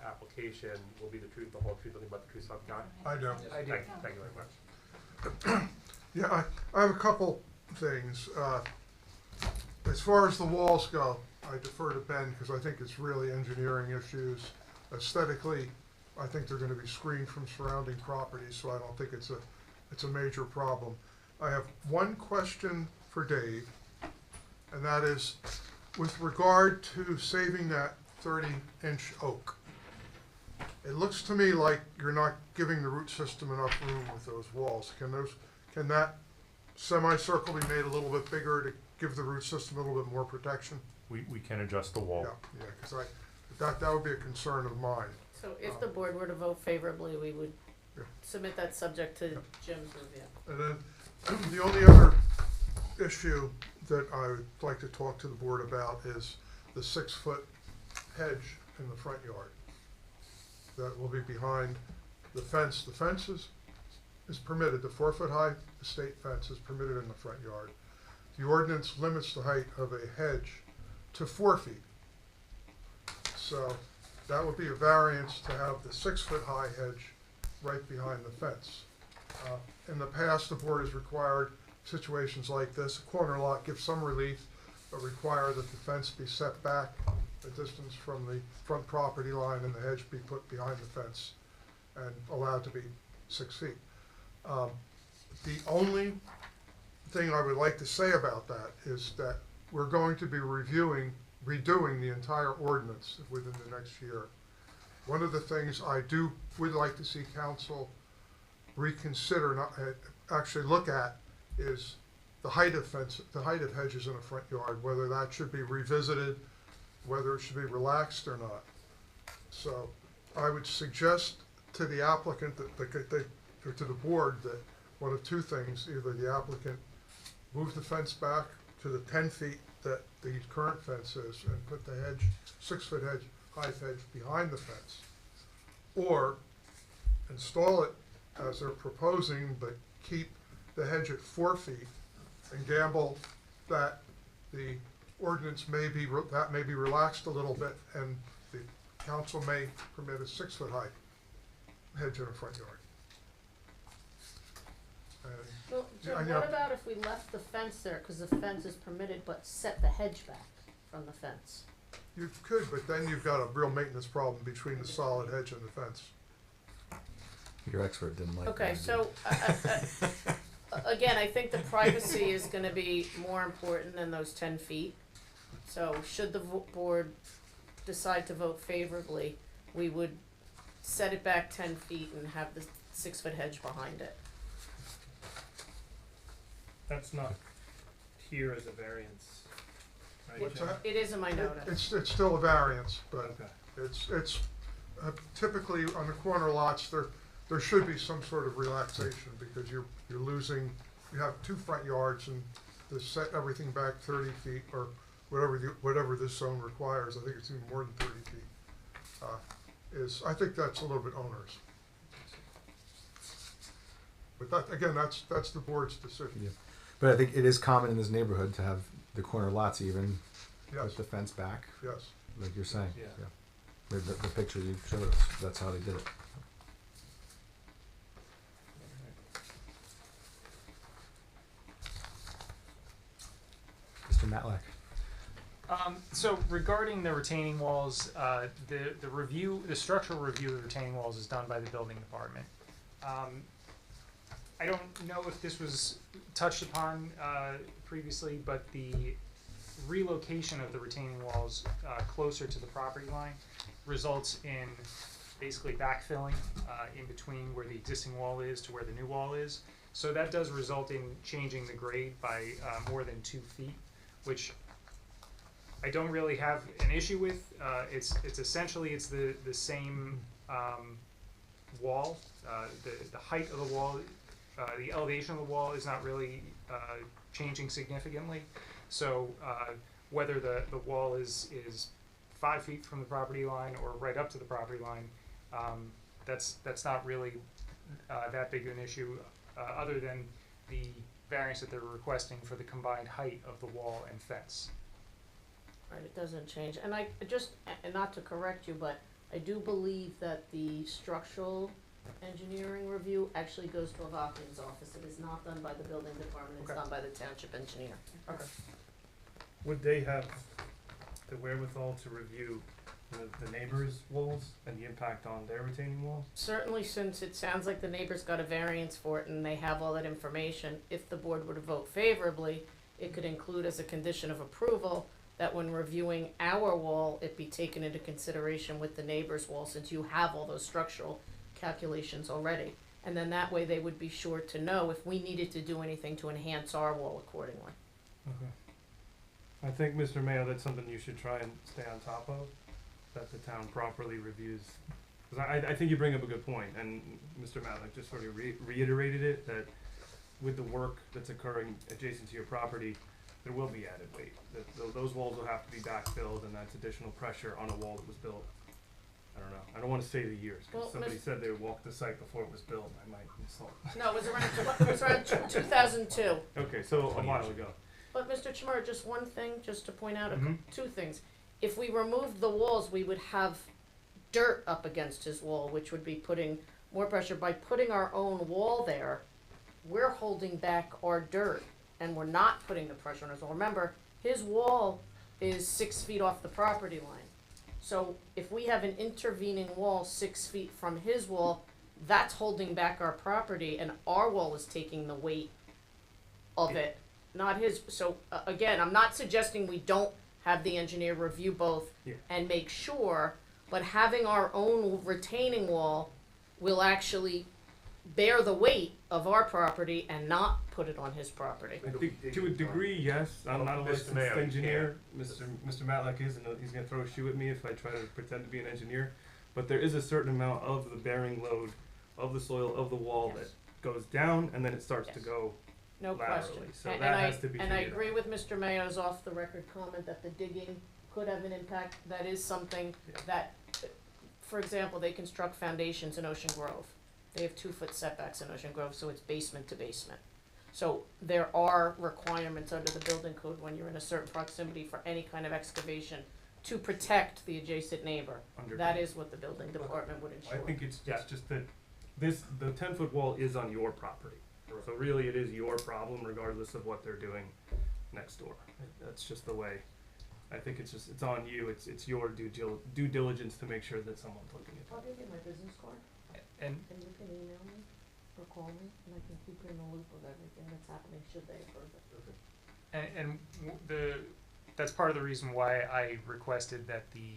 application will be the truth, the whole truth, nothing but the truth, so help you God? I do. Thank you very much. Yeah, I have a couple things. As far as the walls go, I defer to Ben because I think it's really engineering issues. Aesthetically, I think they're gonna be screened from surrounding properties, so I don't think it's a major problem. I have one question for Dave, and that is with regard to saving that 30-inch oak. It looks to me like you're not giving the root system enough room with those walls. Can that semicircle be made a little bit bigger to give the root system a little bit more protection? We can adjust the wall. Yeah, because that would be a concern of mine. So if the board were to vote favorably, we would Yeah. submit that subject to Jim's review. And then the only other issue that I would like to talk to the board about is the 6-foot hedge in the front yard that will be behind the fence. The fence is permitted, the 4-foot high estate fence is permitted in the front yard. The ordinance limits the height of a hedge to 4 feet. So that would be a variance to have the 6-foot high hedge right behind the fence. In the past, the board has required situations like this, a corner lot, give some relief, but require that the fence be set back a distance from the front property line and the hedge be put behind the fence and allowed to be 6 feet. The only thing I would like to say about that is that we're going to be redoing the entire ordinance within the next year. One of the things I would like to see council reconsider, actually look at, is the height of hedges in a front yard, whether that should be revisited, whether it should be relaxed or not. So I would suggest to the applicant or to the board that one of two things, either the applicant move the fence back to the 10 feet that the current fence is and put the 6-foot high hedge behind the fence, or install it as they're proposing, but keep the hedge at 4 feet and gamble that the ordinance may be relaxed a little bit and the council may permit a 6-foot high hedge in a front yard. Well, Jim, I know. what about if we left the fence there, because the fence is permitted, but set the hedge back from the fence? You could, but then you've got a real maintenance problem between the solid hedge and the fence. Your expert didn't like that. Okay, so, again, I think the privacy is gonna be more important than those 10 feet. So should the board decide to vote favorably, we would set it back 10 feet and have the 6-foot hedge behind it. That's not here as a variance, right? What's Jen? that? It is in my notice. It's still a variance, but Okay. it's typically on the corner lots, there should be some sort of relaxation because you're losing, you have 2 front yards and to set everything back 30 feet or whatever this zone requires, I think it's even more than 30 feet, I think that's a little bit onerous. But that, again, that's the board's decision. Yeah. But I think it is common in this neighborhood to have the corner lots even Yes, with the fence back, yes. like you're saying. Yeah. The picture you showed us, that's how they did it. Mr. Matlack. So regarding the retaining walls, the structural review of the retaining walls is done by the building department. I don't know if this was touched upon previously, but the relocation of the retaining walls closer to the property line results in basically backfilling in between where the existing wall is to where the new wall is. So that does result in changing the grade by more than 2 feet, which I don't really have an issue with. It's essentially the same wall. The height of the wall, the elevation of the wall is not really changing significantly. So whether the wall is 5 feet from the property line or right up to the property line, that's not really that big of an issue, other than the variance that they're requesting for the combined height of the wall and fence. Right, it doesn't change. And I just, and not to correct you, but I do believe that the structural engineering review actually goes to Avakian's office. It is not done by the building department, it's Okay. done by the township engineer. Okay. Would they have the wherewithal to review the neighbors' walls and the impact on their retaining walls? Certainly, since it sounds like the neighbors got a variance for it and they have all that information, if the board were to vote favorably, it could include as a condition of approval that when reviewing our wall, it be taken into consideration with the neighbor's wall, since you have all those structural calculations already. And then that way they would be sure to know if we needed to do anything to enhance our wall accordingly. Okay. I think, Mr. Mayo, that's something you should try and stay on top of, that the town properly reviews. Because I think you bring up a good point, and Mr. Matlick just sort of reiterated it, that with the work that's occurring adjacent to your property, there will be added weight. That those walls will have to be backfilled, and that's additional pressure on a wall that was built. I don't know. I don't want to say the years, because Well, somebody said they walked the site before it was built. I might insult. No, it was around 2002. Okay, so a while ago. But Mr. Chimura, just one thing, just to point out, Mhm. 2 things. If we removed the walls, we would have dirt up against his wall, which would be putting more pressure. By putting our own wall there, we're holding back our dirt, and we're not putting the pressure on his wall. Remember, his wall is 6 feet off the property line. So if we have an intervening wall 6 feet from his wall, that's holding back our property, and our wall is taking the weight of it, not his. So again, I'm not suggesting we don't have the engineer review both Yeah. and make sure, but having our own retaining wall will actually bear the weight of our property and not put it on his property. I think to a degree, yes. I'm not a licensed engineer. Mr. Matlack is, and he's gonna throw a shoe at me if I try to pretend to be an engineer. But there is a certain amount of the bearing load of the soil of the wall Yes. that goes down, and then it starts to Yes. go No laterally. question. So And that I, has to be and I figured agree out. with Mr. Mayo's off the record comment that the digging could have an impact. That is something Yeah. that, for example, they construct foundations in Ocean Grove. They have 2-foot setbacks in Ocean Grove, so it's basement to basement. So there are requirements under the building code when you're in a certain proximity for any kind of excavation to protect the adjacent neighbor. Underground. That is what the building department would ensure. I think it's just that the 10-foot wall is on your property. So really, it is your problem, regardless of what they're doing next door. That's just the way. I think it's on you. It's your due diligence to make sure that someone's looking at I'll that. give you my business card. And And you can email me or call me, and I can keep you in the loop of everything that's happening, should they approve it. that's part of the reason why I requested that the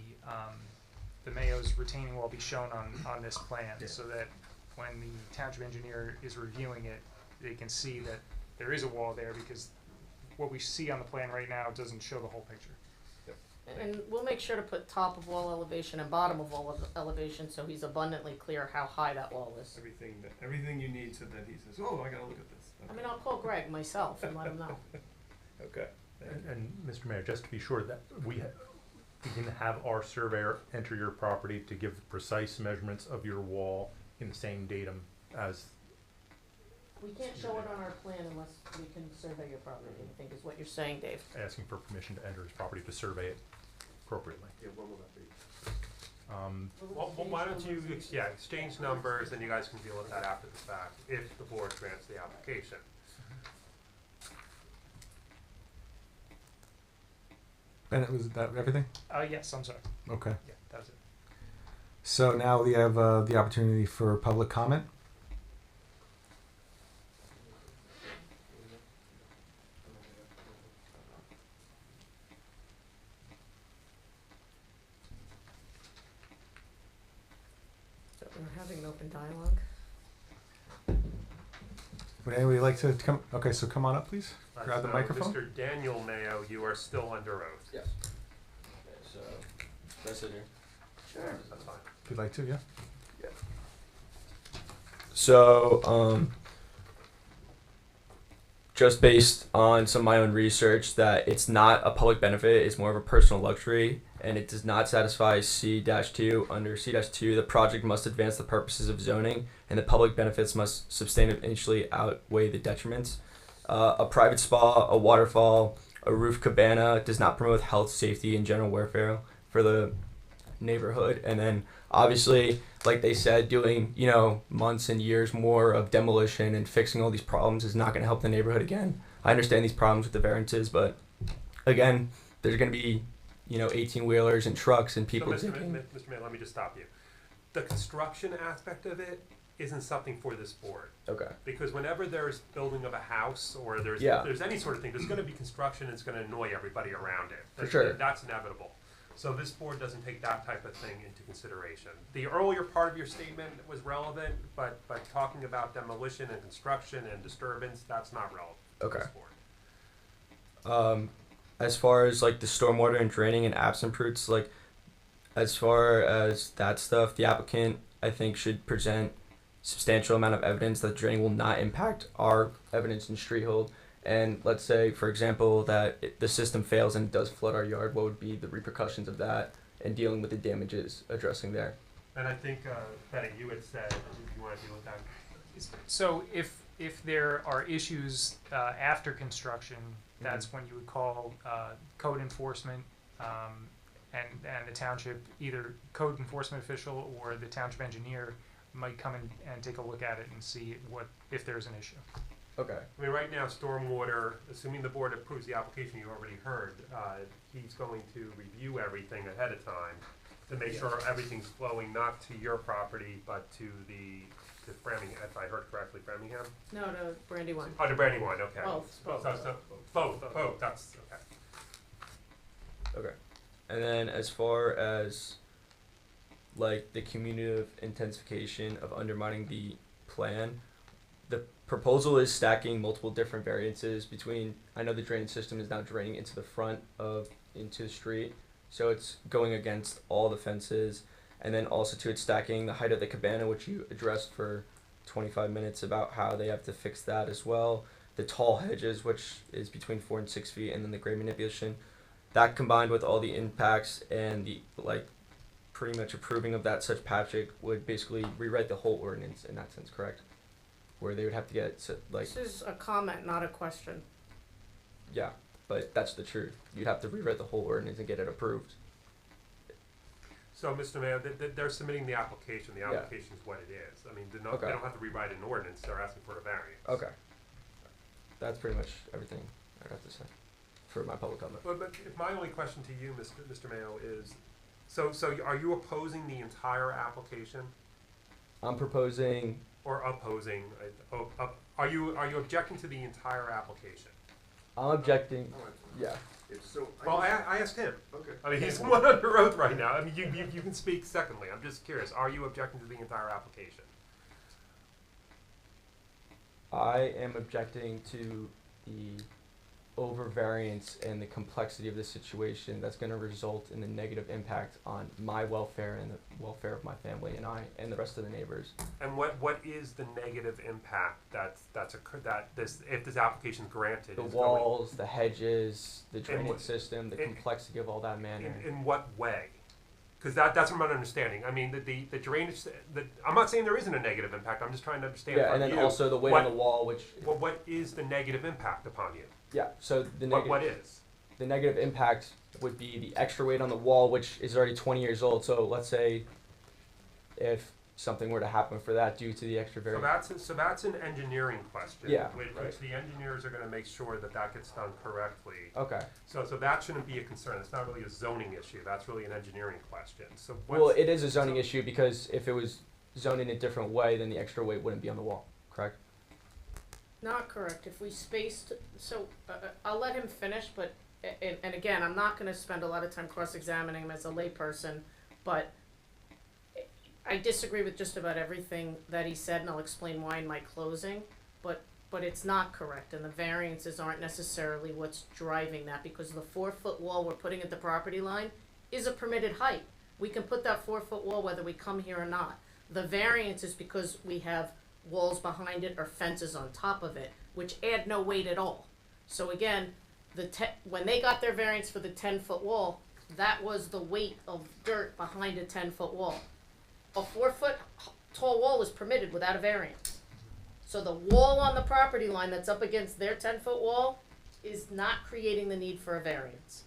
the Mayo's retaining wall be shown on this plan, so that when the township engineer is reviewing it, they can see that there is a wall there, because what we see on the plan right now doesn't show the whole picture. And we'll make sure to put top of wall elevation and bottom of wall elevation, so he's abundantly clear how high that wall is. Everything you need so that he says, oh, I gotta look at this. I mean, I'll call Greg myself and let him know. Okay. And Mr. Mayor, just to be sure that we can have our surveyor enter your property to give precise measurements of your wall in the same datum as. We can't show it on our plan unless we can survey your property, I think is what you're saying, Dave. Asking for permission to enter his property to survey it appropriately. Yeah, when will that be? Well, why don't you, exchange numbers, and you guys can deal with that after the fact, if the board grants the application. Bennett, was that everything? Yes, I'm sorry. Okay. Yeah, that was it. So now we have the opportunity for public comment. So we're having an open dialogue. Would anybody like to come? Okay, so come on up, please. Grab the So, microphone. Mr. Daniel Mayo, you are still under oath. Yes. Okay, so, can I sit here? Sure. That's fine. If you'd like to, yeah. So, just based on some of my own research, that it's not a public benefit, it's more of a personal luxury, and it does not satisfy C-2. Under C-2, the project must advance the purposes of zoning, and the public benefits must substantially outweigh the detriments. A private spa, a waterfall, a roof cabana does not promote health, safety, and general welfare for the neighborhood. And then obviously, like they said, doing, months and years more of demolition and fixing all these problems is not going to help the neighborhood again. I understand these problems with the variances, but again, there's going to be, 18-wheelers and trucks and people So, taking... Mr. Mayor, let me just stop you. The construction aspect of it isn't something for this board. Okay. Because whenever there's building of a house or there's any sort of thing, there's going to be construction. It's going to annoy everybody around it. For sure. That's inevitable. So this board doesn't take that type of thing into consideration. The earlier part of your statement was relevant, but talking about demolition and construction and disturbance, that's not relevant to this board. As far as like the stormwater and draining and absent roots, like as far as that stuff, the applicant I think should present substantial amount of evidence that draining will not impact our evidence in streethold. And let's say, for example, that the system fails and it does flood our yard, what would be the repercussions of that and dealing with the damages addressing there? And I think, Betty, you had said you want to deal with that. So if there are issues after construction, that's when you would call code enforcement and the township, either code enforcement official or the township engineer might come in and take a look at it and see if there's an issue. Okay. I mean, right now, stormwater, assuming the board approves the application you already heard, he's going to review everything ahead of time to make sure everything's flowing not to your property, but to Framingham, if I heard correctly, Framingham? No, to Brandywine. Oh, to Brandywine, okay. Both. Both, that's, okay. Okay. And then as far as like the cumulative intensification of undermining the plan, the proposal is stacking multiple different variances between, I know the drainage system is now draining into the front into the street, so it's going against all the fences, and then also it's stacking the height of the cabana, which you addressed for 25 minutes about how they have to fix that as well. The tall hedges, which is between 4 and 6 feet, and then the grade manipulation. That combined with all the impacts and the pretty much approving of that such Patrick would basically rewrite the whole ordinance in that sense, correct? Where they would have to get This is a comment, not a question. Yeah, but that's the truth. You'd have to rewrite the whole ordinance and get it approved. So, Mr. Mayor, they're submitting the application. The application is what it is. I mean, they don't have to rewrite an ordinance. They're asking for a variance. Okay. That's pretty much everything I'd have to say for my public comment. But if my only question to you, Mr. Mayo, is, so are you opposing the entire application? I'm proposing... Or opposing? Are you objecting to the entire application? I'm objecting. Yeah. Well, I asked him. Okay. I mean, he's the one under oath right now. I mean, you can speak secondly. I'm just curious. Are you objecting to the entire application? I am objecting to the overvariance and the complexity of the situation that's going to result in the negative impact on my welfare and the welfare of my family and I and the rest of the neighbors. And what is the negative impact that's occurred if this application is granted? The is walls, the hedges, the drainage what- system, the complexity of all that manner. in what way? Because that's what I'm not understanding. I mean, the drainage. I'm not saying there isn't a negative impact. I'm just trying to understand. Yeah, from and then you also the weight on the wall, which. Well, what is the negative impact upon you? Yeah. So the What is? The negative impact would be the extra weight on the wall, which is already 20 years old. So let's say if something were to happen for that due to the extra variance. So that's an engineering question. Yeah, Which right. the engineers are going to make sure that gets done correctly. Okay. So that shouldn't be a concern. It's not really a zoning issue. That's really an engineering question. So Well, it is a zoning issue because if it was zoned in a different way, then the extra weight wouldn't be on the wall. Correct? Not correct. If we spaced, so I'll let him finish, but, and again, I'm not gonna spend a lot of time cross-examining him as a layperson, but I disagree with just about everything that he said, and I'll explain why in my closing, but it's not correct, and the variances aren't necessarily what's driving that, because the 4-foot wall we're putting at the property line is a permitted height. We can put that 4-foot wall whether we come here or not. The variance is because we have walls behind it or fences on top of it, which add no weight at all. So again, when they got their variance for the 10-foot wall, that was the weight of dirt behind a 10-foot wall. A 4-foot tall wall is permitted without a variance. So the wall on the property line that's up against their 10-foot wall is not creating the need for a variance.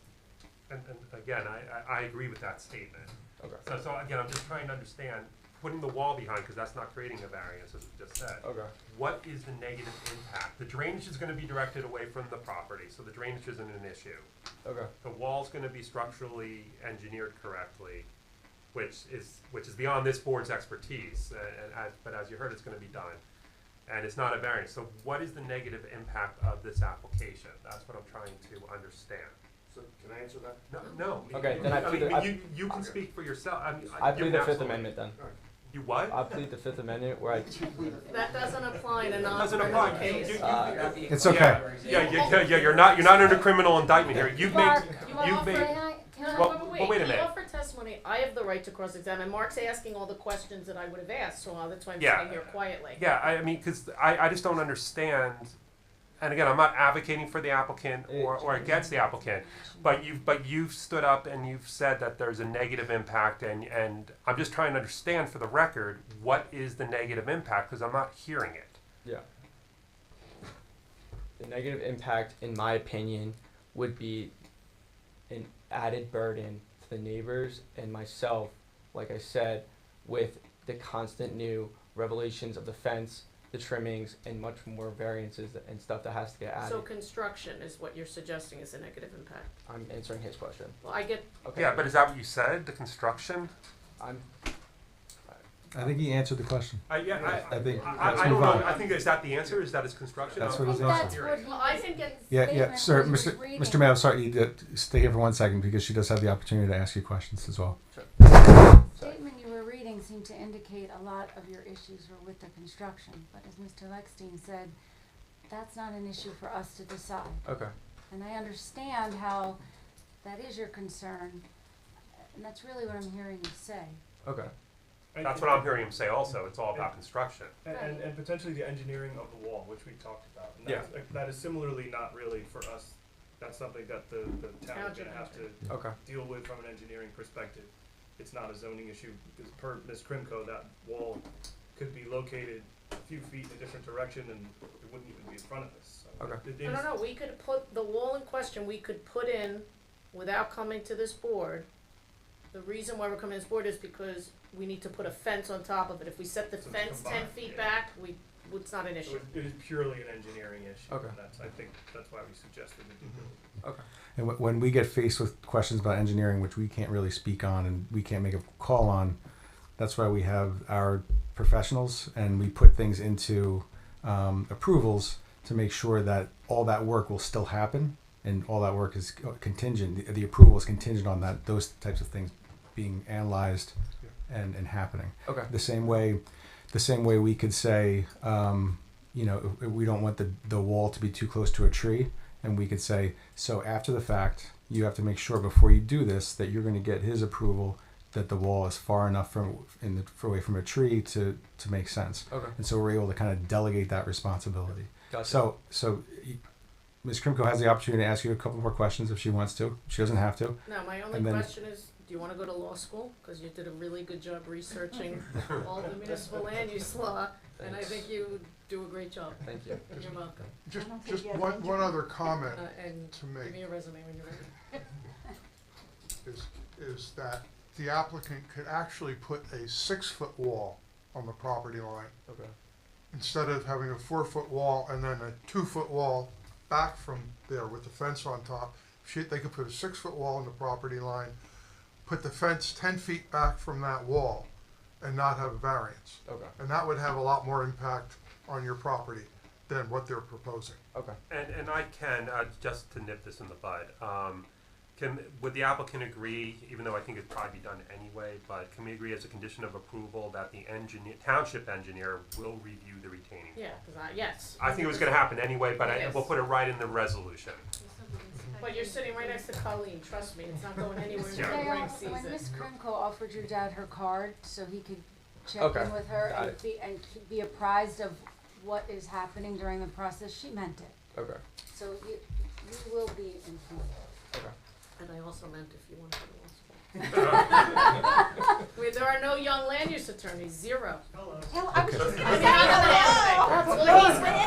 And again, I agree with that statement. Okay. So again, I'm just trying to understand putting the wall behind, because that's not creating a variance, as we just said. Okay. What is the negative impact? The drainage is going to be directed away from the property, so the drainage isn't an issue. Okay. The wall's going to be structurally engineered correctly, which is beyond this board's expertise. But as you heard, it's going to be done, and it's not a variance. So what is the negative impact of this application? That's what I'm trying to understand. So can I answer that? No. Okay, then I plead you can speak for yourself. I plead the Fifth Amendment then. You what? I plead the Fifth Amendment where I. That doesn't apply in a Doesn't non-criminal apply. case. It's okay. Yeah. You're not under criminal indictment here. You've made. Wait wait a He minute. offered testimony. I have the right to cross-examine. Mark's asking all the questions that I would have asked, so that's why I'm Yeah. sitting here quietly. Yeah, I mean, because I just don't understand. And again, I'm not advocating for the applicant or against the applicant, but you've stood up and you've said that there's a negative impact, and I'm just trying to understand for the record what is the negative impact, because I'm not hearing it. Yeah. The negative impact, in my opinion, would be an added burden to the neighbors and myself, like I said, with the constant new revelations of the fence, the trimmings, and much more variances and stuff that has to get added. So construction is what you're suggesting is a negative impact. I'm answering his question. Well, I get. Okay. Yeah, but is that what you said? The construction? I think he answered the question. I think I let's don't move know. on. I think is that the answer? Is that his construction? That's I'm what his not answer is. hearing. Well, I think it's. Yeah, sir, Mr. Mayor, I'm sorry, you stay here for 1 second because she does have the opportunity to ask you questions as well. The statement you were reading seemed to indicate a lot of your issues were with the construction, but as Mr. Leckstein said, that's not an issue for us to decide. Okay. And I understand how that is your concern, and that's really what I'm hearing you say. Okay. That's what I'm hearing him say also. It's all about construction. And potentially the engineering of the wall, which we talked about. And Yeah. that is similarly not really for us. That's something that the town is going to have to deal with from an engineering perspective. It's not a zoning issue, because per Ms. Krimko, that wall could be located a few feet in a different direction and it wouldn't even be in front of us. So Okay. No. We could put the wall in question. We could put in without coming to this board. The reason why we're coming to this board is because we need to put a fence on top of it. If we set the So it's fence 10 combined, feet yeah. back, it's not an So issue. it is purely an engineering issue. Okay. And I think that's why we suggested the due diligence. Okay. And when we get faced with questions about engineering, which we can't really speak on and we can't make a call on, that's why we have our professionals and we put things into approvals to make sure that all that work will still happen, and all that work is contingent. The approval is contingent on that those types of things being analyzed and happening. Okay. The same way we could say, we don't want the wall to be too close to a tree, and we could say, so after the fact, you have to make sure before you do this that you're going to get his approval that the wall is far enough away from a tree to make sense. Okay. And so we're able to kind of delegate that responsibility. Gotcha. So Ms. Krimko has the opportunity to ask you a couple more questions if she wants to. She doesn't have to. No, my only And then- question is, do you want to go to law school? Because you did a really good job researching all the municipal land use law, and I think you do a great job. Thank you. You're welcome. Just one other comment And to give make me a resume when you're ready. is that the applicant could actually put a 6-foot wall on the property line Okay. instead of having a 4-foot wall and then a 2-foot wall back from there with the fence on top. They could put a 6-foot wall on the property line, put the fence 10 feet back from that wall, and not have a variance. Okay. And that would have a lot more impact on your property than what they're proposing. Okay. And I can, just to nip this in the bud, would the applicant agree, even though I think it'd probably be done anyway, but can we agree as a condition of approval that the township engineer will review the retaining wall? Yeah, because yes. I think it was gonna happen anyway, but Yes. we'll put it right in the resolution. But you're sitting right next to Colleen, trust me, it's not going anywhere Yeah. near Dale, ring when season. Miss Krimko offered your dad her card so he could check Okay, in with her got and be apprised of what is happening during the process, she meant it. Okay. So you will be informed. Okay. And I also meant if you want to go to law school. Wait, there are no young land use attorneys, zero. Hell, I was just I mean, gonna say,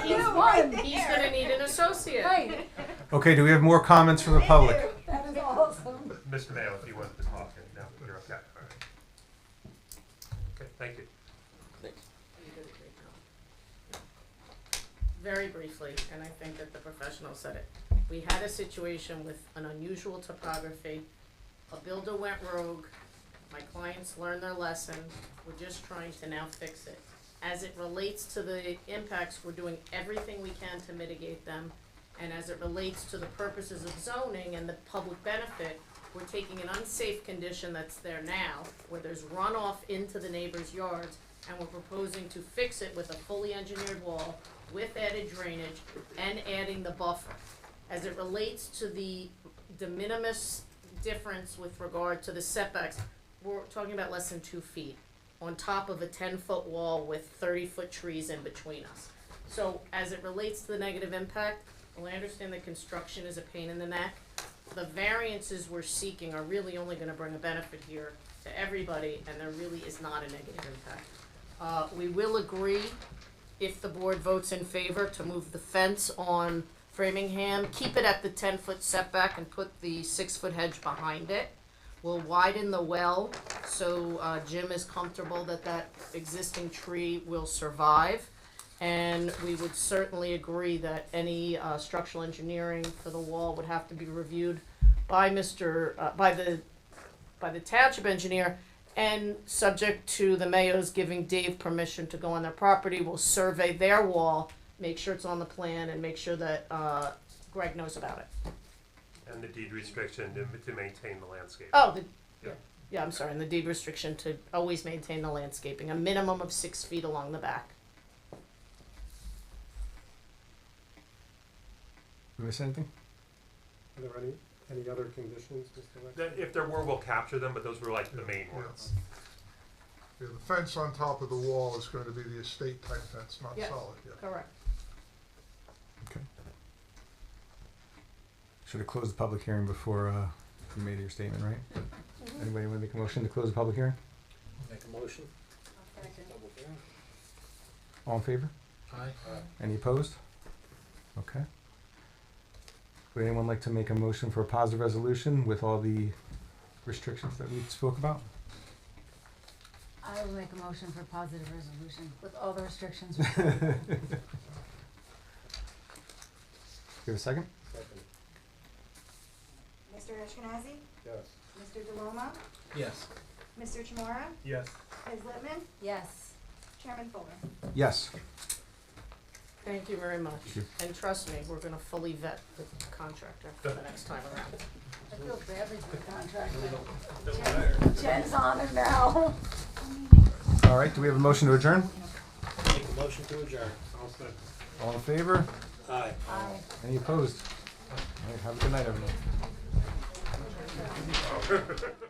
that's well, he's gonna need an associate. right, Okay, do we have more comments from the public? that is awesome. Mr. Mayo, if you wanted to talk, no, you're okay, all right. Okay, thank you. You did a great job. Very briefly, and I think that the professional said it, we had a situation with an unusual topography, a builder went rogue, my clients learned their lesson, we're just trying to now fix it. As it relates to the impacts, we're doing everything we can to mitigate them, and as it relates to the purposes of zoning and the public benefit, we're taking an unsafe condition that's there now, where there's runoff into the neighbors' yards, and we're proposing to fix it with a fully engineered wall, with added drainage, and adding the buffer. As it relates to the de minimis difference with regard to the setbacks, we're talking about less than 2 feet, on top of a 10-foot wall with 30-foot trees in between us. So as it relates to the negative impact, well, I understand that construction is a pain in the neck. The variances we're seeking are really only gonna bring a benefit here to everybody, and there really is not a negative impact. We will agree, if the board votes in favor, to move the fence on Framingham, keep it at the 10-foot setback and put the 6-foot hedge behind it. We'll widen the well, so Jim is comfortable that that existing tree will survive. And we would certainly agree that any structural engineering for the wall would have to be reviewed by by the township engineer, and subject to the Mayos giving Dave permission to go on their property. We'll survey their wall, make sure it's on the plan, and make sure that Greg knows about it. And the deed restriction to maintain the landscape. Oh, Yeah. yeah, I'm sorry, and the deed restriction to always maintain the landscaping, a minimum of 6 feet along the back. Did we miss anything? Are there any other conditions, Mr. Lex? If there were, we'll capture them, but those were like the main ones. Yeah, the fence on top of the wall is going to be the estate type fence, not Yes, solid, yeah. correct. Okay. Should have closed the public hearing before you made your statement, right? But anybody want to make a motion to close the public hearing? Make a motion? Double hearing. All in favor? Aye. Any opposed? Okay. Would anyone like to make a motion for a positive resolution with all the restrictions that we spoke about? I will make a motion for positive resolution with all the restrictions. Give a second. Second. Mr. Ashkenazi? Yes. Mr. DeLoma? Yes. Mr. Chimura? Yes. Ms. Lippman? Yes. Chairman Fuller? Yes. Thank you very much. you. And trust me, we're gonna fully vet the contractor for the next time around. I feel badly for the contractor. Jen's on it now. All right, do we have a motion to adjourn? Make a motion to adjourn. All in favor? Aye. Aye. Any opposed? All right, have a good night, everyone.